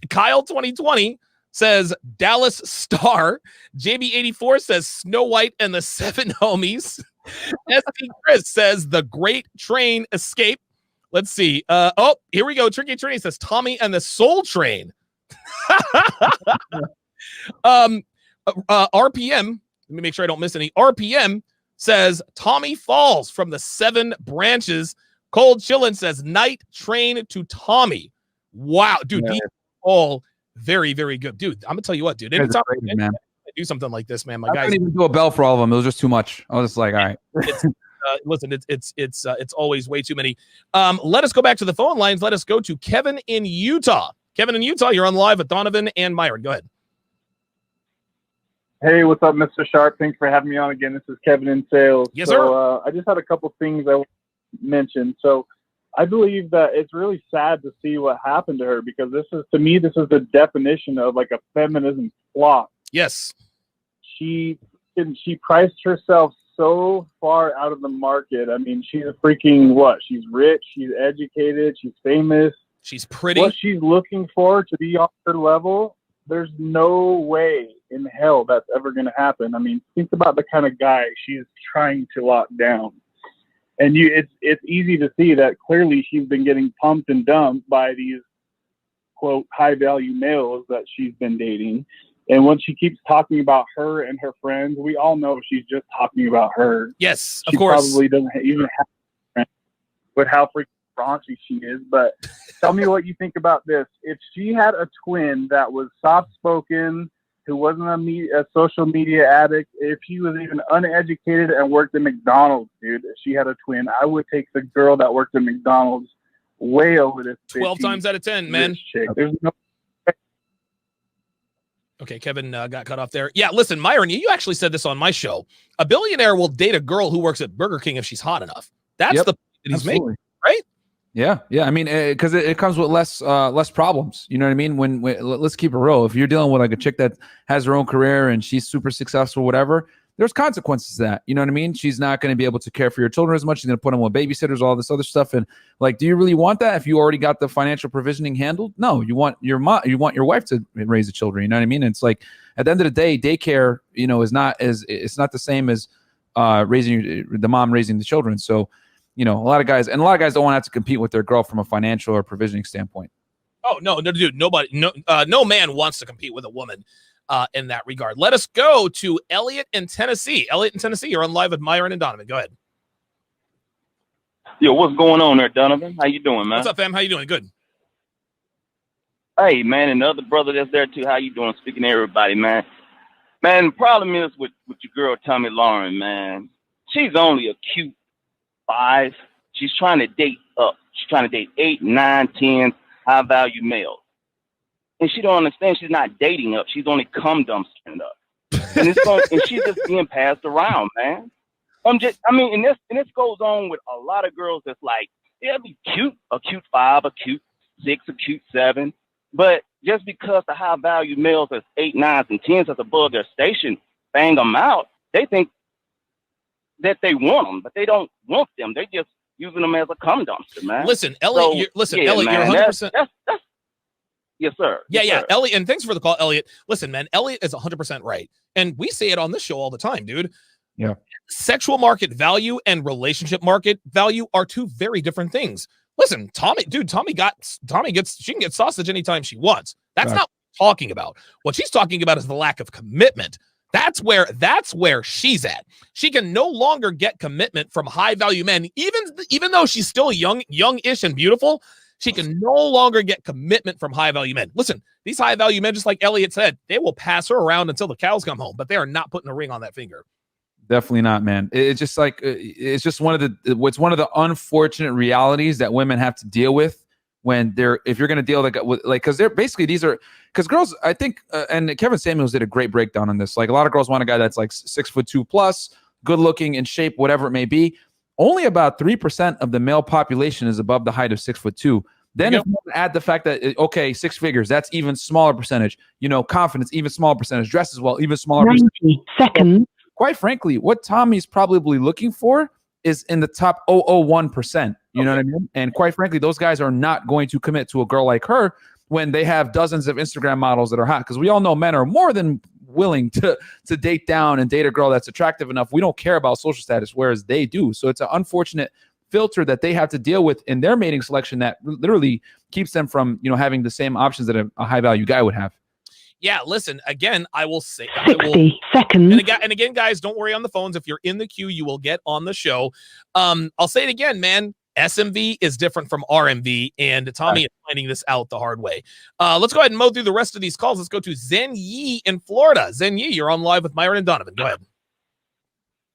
Kyle 2020 says Dallas Star. JB84 says Snow White and the Seven Homies. SD Chris says The Great Train Escape. Let's see. Oh, here we go. Tricky Trini says Tommy and the Soul Train. RPM, let me make sure I don't miss any. RPM says Tommy Falls from the Seven Branches. Cold Chillin says Night Train to Tommy. Wow, dude, these are all very, very good. Dude, I'm gonna tell you what, dude. Anytime I do something like this, man, my guys. I couldn't even do a bell for all of them. It was just too much. I was just like, all right. Listen, it's always way too many. Let us go back to the phone lines. Let us go to Kevin in Utah. Kevin in Utah, you're on live with Donovan and Myron. Go ahead. Hey, what's up, Mr. Sharpe? Thanks for having me on again. This is Kevin in sales. Yes, sir. I just had a couple things I mentioned. So I believe that it's really sad to see what happened to her, because this is the definition of like a feminism flop. Yes. She priced herself so far out of the market. I mean, she's a freaking what? She's rich, she's educated, she's famous. She's pretty. What she's looking for to be on her level, there's no way in hell that's ever going to happen. I mean, think about the kind of guy she's trying to lock down. And it's easy to see that clearly she's been getting pumped and dumped by these, quote, high-value males that she's been dating. And when she keeps talking about her and her friends, we all know she's just talking about her. Yes, of course. She probably doesn't even have friends with how freaking raunchy she is. But tell me what you think about this. If she had a twin that was soft-spoken, who wasn't a social media addict, if she was even uneducated and worked at McDonald's, dude, if she had a twin, I would take the girl that worked at McDonald's way over this 12 times out of 10, man. Chick. There's no. Okay, Kevin got cut off there. Yeah, listen, Myron, you actually said this on my show. A billionaire will date a girl who works at Burger King if she's hot enough. That's the point that he's making, right? Yeah. I mean, because it comes with less problems. You know what I mean? When let's keep it real. If you're dealing with like a chick that has her own career and she's super successful, whatever, there's consequences to that. You know what I mean? She's not going to be able to care for your children as much. She's going to put them with babysitters, all this other stuff. And like, do you really want that if you already got the financial provisioning handled? No, you want your wife to raise the children. You know what I mean? And it's like at the end of the day, daycare, is not the same as raising the mom raising the children. So, a lot of guys don't want to have to compete with their girl from a financial or provisioning standpoint. Oh, no, dude, nobody, no man wants to compete with a woman in that regard. Let us go to Elliot in Tennessee. Elliot in Tennessee, you're on live with Myron and Donovan. Go ahead. Yo, what's going on there, Donovan? How you doing, man? What's up, fam? How you doing? Good. Hey, man, and the other brother that's there, too. How you doing? Speaking to everybody, man. Man, the problem is with your girl, Tomi Lahren, man. She's only a cute 5. She's trying to date up. She's trying to date 8, 9, 10 high-value males. And she don't understand she's not dating up. She's only cum dumpstering up. And she's just being passed around, man. And this goes on with a lot of girls that's like, yeah, be cute, a cute 5, a cute 6, a cute 7. But just because the high-value males that's 8, 9s, and 10s that's above their station bang them out, they think that they want them, but they don't want them. They're just using them as a cum dumpster, man. Listen, Elliot, Elliot, you're 100%. That's yes, sir. Yeah, yes, sir. Elliot, and thanks for the call, Elliot. Listen, man, Elliot is 100% right. And we say it on this show all the time, dude. Yeah. Sexual market value and relationship market value are two very different things. Listen, Tomi gets, she can get sausage anytime she wants. That's not what she's talking about. What she's talking about is the lack of commitment. That's where she's at. She can no longer get commitment from high value men, even though she's still youngish and beautiful. She can no longer get commitment from high value men. Listen, these high value men, just like Elliot said, they will pass her around until the cows come home, but they are not putting a ring on that finger. Definitely not, man. It's just like it's one of the unfortunate realities that women have to deal with when if you're going to deal with because they're basically because girls, I think, and Kevin Samuels did a great breakdown on this. Like a lot of girls want a guy that's like 6'2" plus, good looking, in shape, whatever it may be. Only about 3% of the male population is above the height of 6'2". Then if you add the fact that, okay, 6 figures, that's even smaller percentage. You know, confidence, even smaller percentage. Dress as well, even smaller 90 percentage. seconds. So, quite frankly, what Tommy's probably looking for is in the top 0.001%. You know what I mean? And quite frankly, those guys are not going to commit to a girl like her when they have dozens of Instagram models that are hot. Because we all know men are more than willing to date down and date a girl that's attractive enough. We don't care about social status, whereas they do. So it's an unfortunate filter that they have to deal with in their mating selection that literally keeps them from, you know, having the same options that a high value guy would have. Yeah, listen, again, I will say 60 seconds. And again, guys, don't worry on the phones. If you're in the queue, you will get on the show. I'll say it again, man. SMV is different from RMV, and Tommy is finding this out the hard way. Let's go ahead and mow through the rest of these calls. Let's go to Zen Yi in Florida. Zen Yi, you're on live with Myron and Donovan. Go ahead.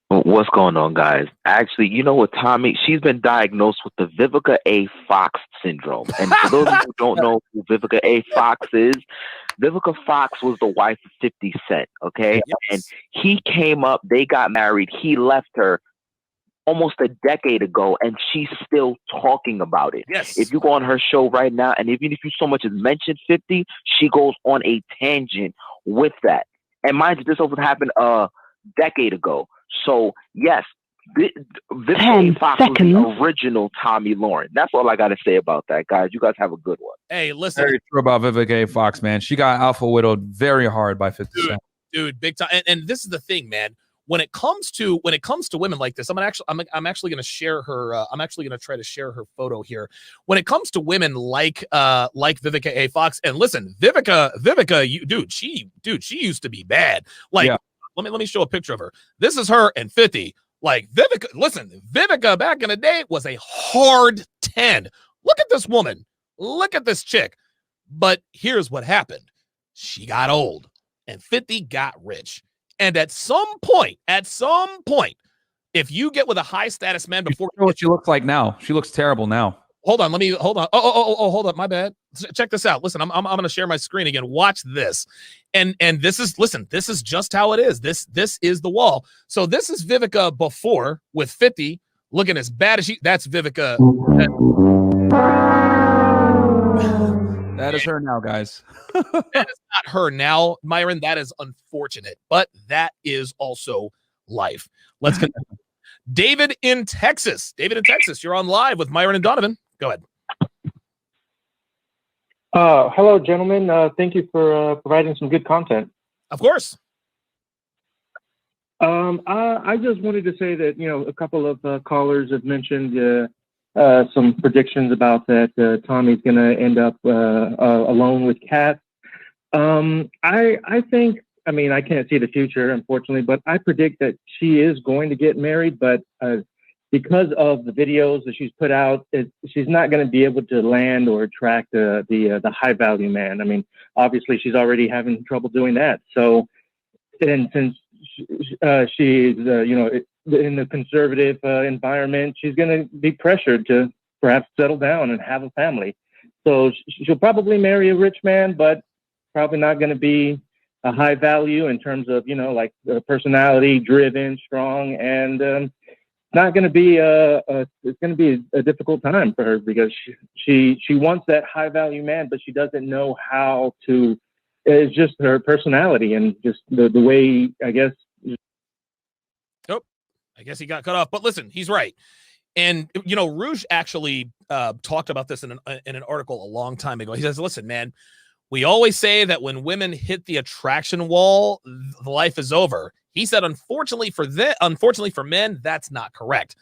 What's going on, guys? Actually, you know what, Tommy? She's been diagnosed with the Vivica A. Fox syndrome. And for those who don't know who Vivica A. Fox is, Vivica Fox was the wife of 50 Cent, okay? Yes. And he came up, they got married, he left her almost a decade ago, and she's still talking about it. Yes. If you go on her show right now, and even if you so much as mention 50, she goes on a tangent with that. And mind you, this also happened a decade ago. So, yes, Vivica Fox was the original Tomi Lahren. That's all I got to say about that, guys. You guys have a good one. Hey, listen. Very true about Vivica A. Fox, man. She got alpha widowed very hard by 50 Cent. Dude, big time. And this is the thing, man. When it comes to women like this, I'm actually going to share her. I'm actually going to try to share her photo here. When it comes to women like Vivica A. Fox, and listen, Vivica, she used to be bad. Like, yeah. Let me show a picture of her. This is her and 50. Like Vivica, listen, Vivica back in the day was a hard 10. Look at this woman. Look at this chick. But here's what happened. She got old and 50 got rich. And at some point, if you get with a high status man before, you know what she looks like now. She looks terrible now. Hold on. Oh, hold up. My bad. Check this out. Listen, I'm going to share my screen again. Watch this. And this is just how it is. This is the wall. So this is Vivica before with 50 looking as bad as that's Vivica. That is her now, guys. That is not her now, Myron. That is unfortunate, but that is also life. Let's continue. David in Texas. You're on live with Myron and Donovan. Go ahead. Hello, gentlemen. Thank you for providing some good content. Of course. I just wanted to say that, you know, a couple of callers have mentioned some predictions about that Tommy's going to end up alone with Kat. I think, I mean, I can't see the future, unfortunately, but I predict that she is going to get married, but because of the videos that she's put out, she's not going to be able to land or attract the high value man. I mean, obviously she's already having trouble doing that. So, and since she's, you know, in the conservative environment, she's going to be pressured to perhaps settle down and have a family. So she'll probably marry a rich man, but probably not going to be a high value in terms of, you know, like personality, driven, strong, and not going to be it's going to be a difficult time for her because she wants that high value man, but she doesn't know how to. It's just her personality and just the way, I guess. Oh, I guess he got cut off. But listen, he's right. And, you know, Rouge actually talked about this in an article a long time ago. He says, listen, man, we always say that when women hit the attraction wall, life is over. He said, unfortunately for men, that's not correct.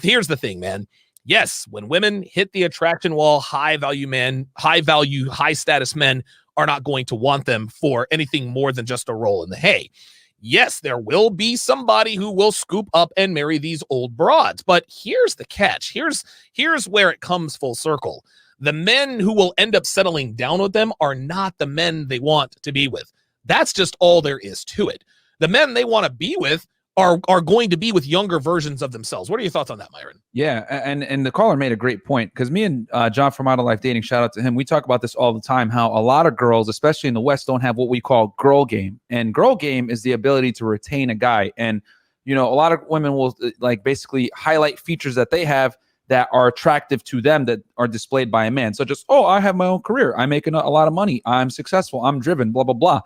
Here's the thing, man. Yes, when women hit the attraction wall, high value, high status men are not going to want them for anything more than just a roll in the hay. Yes, there will be somebody who will scoop up and marry these old broads. But here's the catch. Here's where it comes full circle. The men who will end up settling down with them are not the men they want to be with. That's just all there is to it. The men they want to be with are going to be with younger versions of themselves. What are your thoughts on that, Myron? Yeah, and the caller made a great point because me and John from Model Life Dating, shout out to him, we talk about this all the time, how a lot of girls, especially in the West, don't have what we call girl game. And girl game is the ability to retain a guy. And, you know, a lot of women will like basically highlight features that they have that are attractive to them that are displayed by a man, such as, oh, I have my own career, I'm making a lot of money, I'm successful, I'm driven, blah, blah, blah.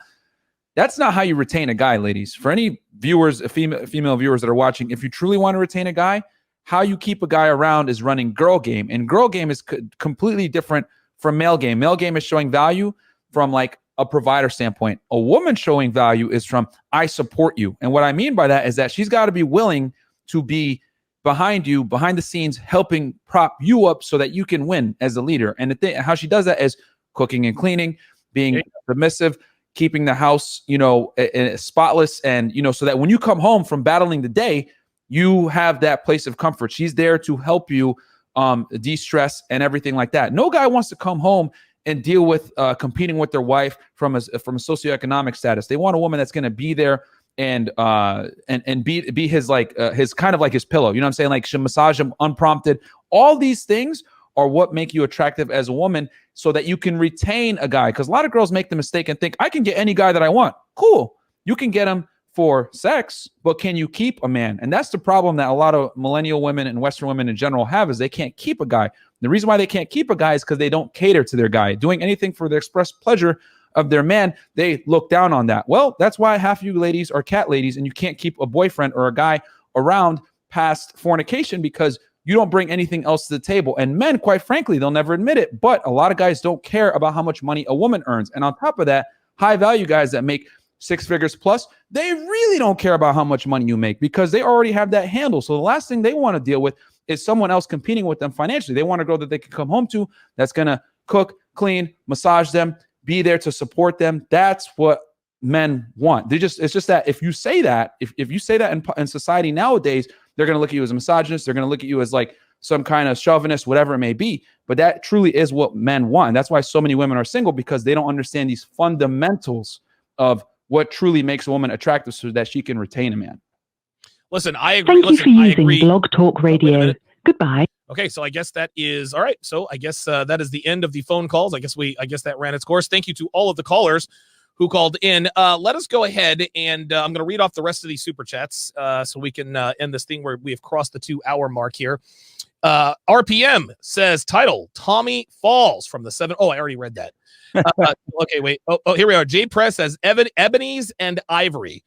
That's not how you retain a guy, ladies. For any viewers, female viewers that are watching, if you truly want to retain a guy, how you keep a guy around is running girl game. And girl game is completely different from male game. Male game is showing value from like a provider standpoint. A woman showing value is from, I support you. And what I mean by that is that she's got to be willing to be behind you, behind the scenes, helping prop you up so that you can win as a leader. And the thing, how she does that is cooking and cleaning, being submissive, keeping the house, spotless, and, so that when you come home from battling the day, you have that place of comfort. She's there to help you de-stress and everything like that. No guy wants to come home and deal with competing with their wife from a socioeconomic status. They want a woman that's going to be there and be his his kind of like his pillow. You know what I'm saying? Like she'll massage him unprompted. All these things are what make you attractive as a woman so that you can retain a guy. Because a lot of girls make the mistake and think, I can get any guy that I want. Cool. You can get him for sex, but can you keep a man? And that's the problem that a lot of millennial women and Western women in general have, is they can't keep a guy. The reason why they can't keep a guy is because they don't cater to their guy. Doing anything for the express pleasure of their man, they look down on that. Well, that's why half of you ladies are cat ladies and you can't keep a boyfriend or a guy around past fornication because you don't bring anything else to the table. And men, quite frankly, they'll never admit it, but a lot of guys don't care about how much money a woman earns. And on top of that, high value guys that make 6 figures plus, they really don't care about how much money you make because they already have that handle. So the last thing they want to deal with is someone else competing with them financially. They want a girl that they can come home to that's going to cook, clean, massage them, be there to support them. That's what men want. It's just that if you say that, if you say that in society nowadays, they're going to look at you as a misogynist. They're going to look at you as like some kind of chauvinist, whatever it may be. But that truly is what men want. That's why so many women are single, because they don't understand these fundamentals of what truly makes a woman attractive so that she can retain a man. Listen, I agree. Thank you for using Blog Talk Radio. Goodbye. Okay, so I guess that is all right. So I guess that is the end of the phone calls. I guess that ran its course. Thank you to all of the callers who called in. Let us go ahead and I'm going to read off the rest of these super chats so we can end this thing where we have crossed the 2-hour mark here. RPM says, title, Tommy Falls from the 7. Oh, I already read that. Okay, wait. Oh, here we are. J Press says Ebony's and Ivory.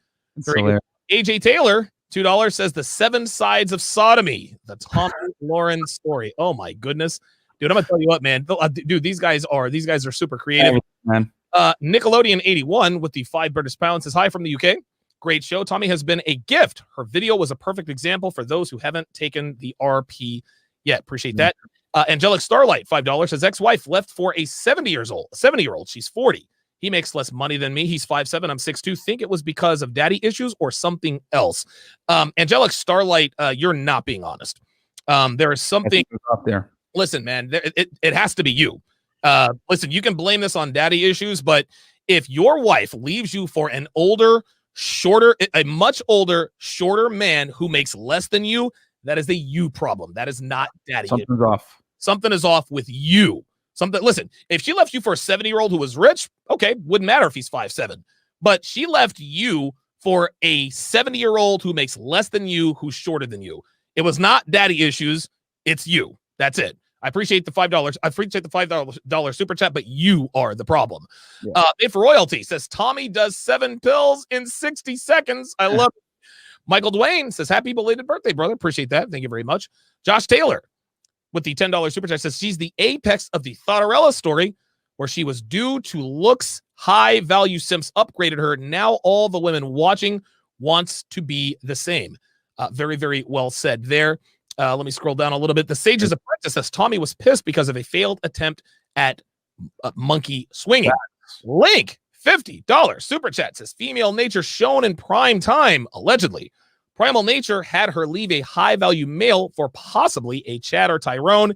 AJ Taylor, $2, says the 7 sides of sodomy. The Tomi Lahren story. Oh my goodness, dude! I'm gonna tell you what, man. Dude, these guys are super creative, man. Nickelodeon 81 with the 5 British pounds says, hi from the UK. Great show. Tommy has been a gift. Her video was a perfect example for those who haven't taken the RP yet. Appreciate that. Angelic Starlight, $5, says ex-wife left for a 70-year-old. She's 40. He makes less money than me. He's 5'7". I'm 6'2". Think it was because of daddy issues or something else. Angelic Starlight, you're not being honest. There is something up there. Listen, man, it has to be you. Listen, you can blame this on daddy issues, but if your wife leaves you for an much older, shorter man who makes less than you, that is a you problem. That is not daddy. Something's off. Something is off with you. Listen, if she left you for a 70-year-old who was rich, okay, wouldn't matter if he's 5'7". But she left you for a 70-year-old who makes less than you, who's shorter than you. It was not daddy issues. It's you. That's it. I appreciate the $5. I appreciate the $5 super chat, but you are the problem. Yeah. If Royalty says Tommy does 7 pills in 60 seconds. I love it. Michael Dwayne says, happy belated birthday, brother. Appreciate that. Thank you very much. Josh Taylor with the $10 super chat says she's the apex of the Thotterella story where she was due to looks. High value simps upgraded her. Now all the women watching wants to be the same. Very, very well said there. Let me scroll down a little bit. The Sage's Apprentice says Tommy was pissed because of a failed attempt at monkey swinging. Link, $50 super chat says female nature shown in prime time, allegedly. Primal nature had her leave a high value male for possibly a Chad or Tyrone,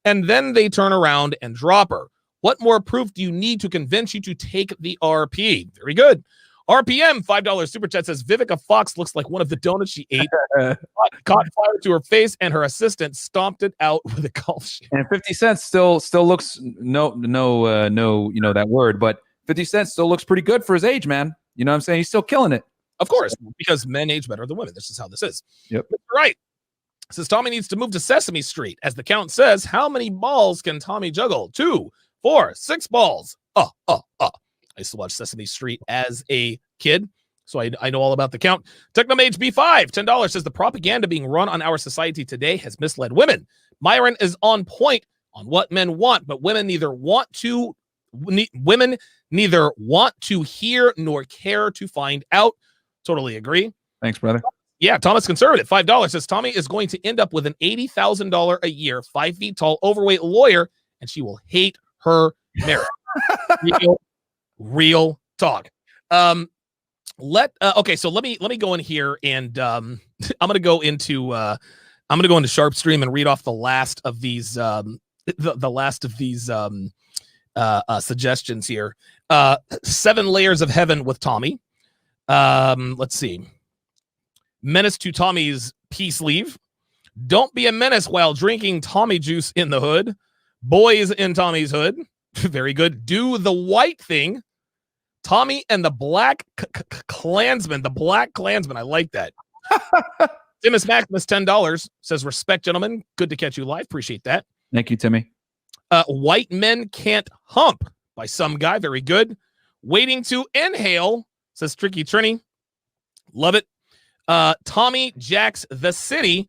and then they turn around and drop her. What more proof do you need to convince you to take the RP? Very good. RPM, $5 super chat says Vivica Fox looks like one of the donuts she ate. Caught fire to her face, and her assistant stomped it out with a golf shit. And 50 Cent still looks that word, but 50 Cent still looks pretty good for his age, man. You know what I'm saying? He's still killing it. Of course, because men age better than women. This is how this is. Yep. Right. Says Tommy needs to move to Sesame Street. As the count says, how many balls can Tommy juggle? 2, 4, 6 balls. I used to watch Sesame Street as a kid, so I know all about the count. Technomage B5, $10, says the propaganda being run on our society today has misled women. Myron is on point on what men want, but women neither want to hear nor care to find out. Totally agree. Thanks, brother. Yeah, Thomas Conservative, $5, says Tommy is going to end up with an $80,000 a year, 5 feet tall, overweight lawyer, and she will hate her marriage. real talk. Okay, so let me go in here and I'm gonna go into Sharpe Stream and read off the last of these suggestions here. 7 layers of heaven with Tommy. Let's see. Menace to Tommy's peace leave. Don't be a menace while drinking Tommy juice in the hood. Boys in Tommy's hood. Very good. Do the white thing. Tommy and the Black Klansman. The Black Klansman. I like that. Timus Maximus, $10, says, respect, gentlemen. Good to catch you live. Appreciate that. Thank you, Timmy. White men can't hump by some guy. Very good. Waiting to inhale, says Tricky Trini. Love it. Tommy Jacks the City.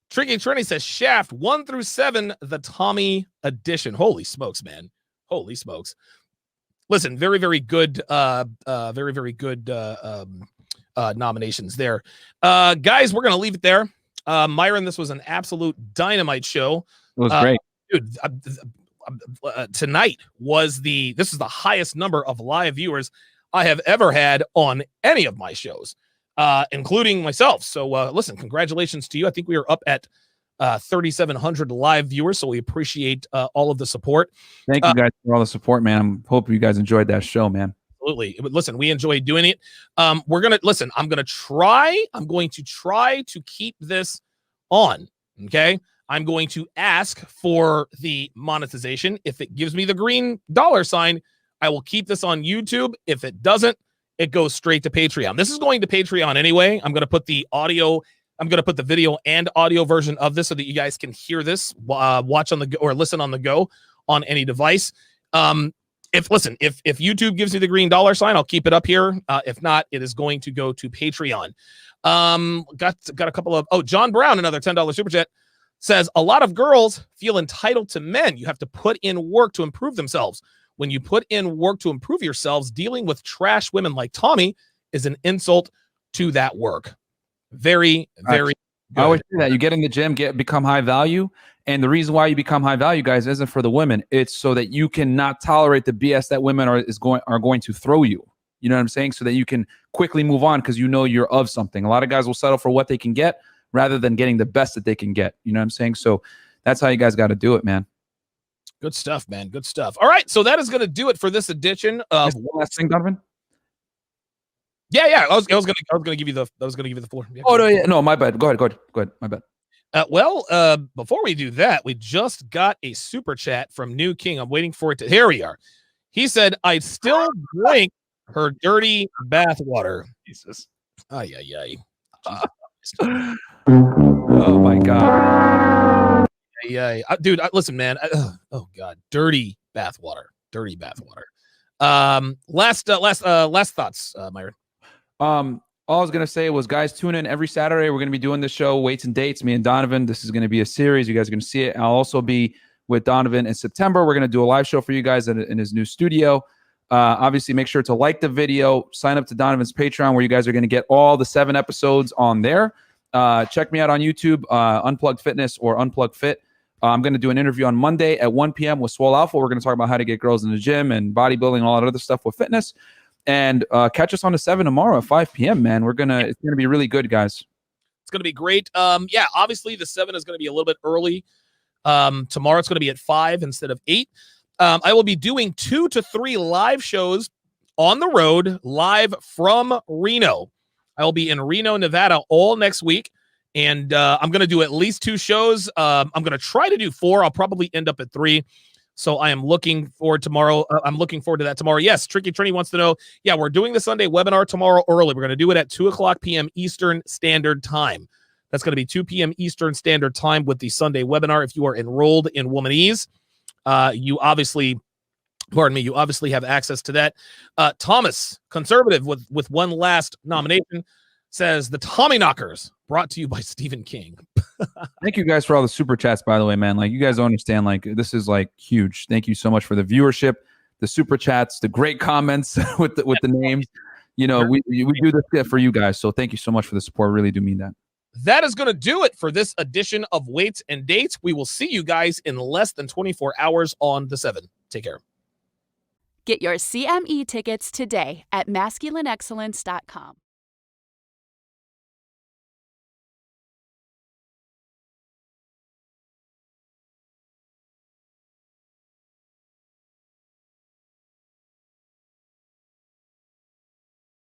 Tricky Trini says Shaft 1 through 7, the Tommy edition. Holy smokes, man. Holy smokes. Listen, very, very good, very good nominations there. Guys, we're going to leave it there. Myron, this was an absolute dynamite show. It was great. Dude, tonight this is the highest number of live viewers I have ever had on any of my shows, including myself. So listen, congratulations to you. I think we are up at 3,700 live viewers, so we appreciate all of the support. Thank you guys for all the support, man. I hope you guys enjoyed that show, man. Absolutely. Listen, we enjoyed doing it. I'm going to try to keep this on. Okay. I'm going to ask for the monetization. If it gives me the green $sign, I will keep this on YouTube. If it doesn't, it goes straight to Patreon. This is going to Patreon anyway. I'm going to put the video and audio version of this so that you guys can hear this, watch on the go or listen on the go on any device. If YouTube gives me the green $sign, I'll keep it up here. If not, it is going to go to Patreon. Got a couple of, John Brown, another $10 super chat, says a lot of girls feel entitled to men. You have to put in work to improve themselves. When you put in work to improve yourselves, dealing with trash women like Tommy is an insult to that work. Very, very good. I always say that. You get in the gym, become high value. And the reason why you become high value, guys, isn't for the women. It's so that you cannot tolerate the BS that women are going to throw you. You know what I'm saying? So that you can quickly move on because you know you're of something. A lot of guys will settle for what they can get rather than getting the best that they can get. You know what I'm saying? So that's how you guys got to do it, man. Good stuff, man. Good stuff. All right. So that is going to do it for this edition of last thing, Donovan. Yeah. I was gonna give you the floor. Yeah, oh no, yeah, no, my bad. Go ahead. My bad. Before we do that, we just got a super chat from New King. I'm waiting for it to. Here we are. He said, "I'd still drink her dirty bathwater." Jesus. Ay. Oh my God. Yeah. Dude, listen, man. Oh God, dirty bathwater. Last thoughts, Myron. All I was going to say was, guys, tune in every Saturday. We're going to be doing this show, Weights and Dates, me and Donovan. This is going to be a series. You guys are going to see it. I'll also be with Donovan in September. We're going to do a live show for you guys in his new studio. Obviously, make sure to like the video. Sign up to Donovan's Patreon, where you guys are going to get all the 7 episodes on there. Check me out on YouTube, Unplugged Fitness or Unplugged Fit. I'm going to do an interview on Monday at 1 p.m. with Swole Alpha. We're going to talk about how to get girls in the gym and bodybuilding and all that other stuff with fitness. And catch us on the 7 tomorrow at 5 p.m., man. It's going to be really good, guys. It's going to be great. Obviously the 7 is going to be a little bit early. Tomorrow it's going to be at 5 instead of 8. I will be doing 2 to 3 live shows on the road, live from Reno. I will be in Reno, Nevada all next week. And I'm going to do at least 2 shows. I'm going to try to do 4. I'll probably end up at 3. So I am looking forward tomorrow. I'm looking forward to that tomorrow. Yes, Tricky Trini wants to know. Yeah, we're doing the Sunday webinar tomorrow early. We're going to do it at 2:00 p.m. Eastern Standard Time. That's going to be 2 p.m. Eastern Standard Time with the Sunday webinar. If you are enrolled in Womanese, you obviously have access to that. Thomas, conservative with one last nomination, says the Tommy Knockers, brought to you by Stephen King. Thank you guys for all the super chats, by the way, man. Like, you guys don't understand, like, this is like huge. Thank you so much for the viewership, the super chats, the great comments with the names. You know, we do this for you guys. So thank you so much for the support. I really do mean that. That is going to do it for this edition of Weights and Dates. We will see you guys in less than 24 hours on the 7. Take care. Get your CME tickets today at masculineexcellence.com.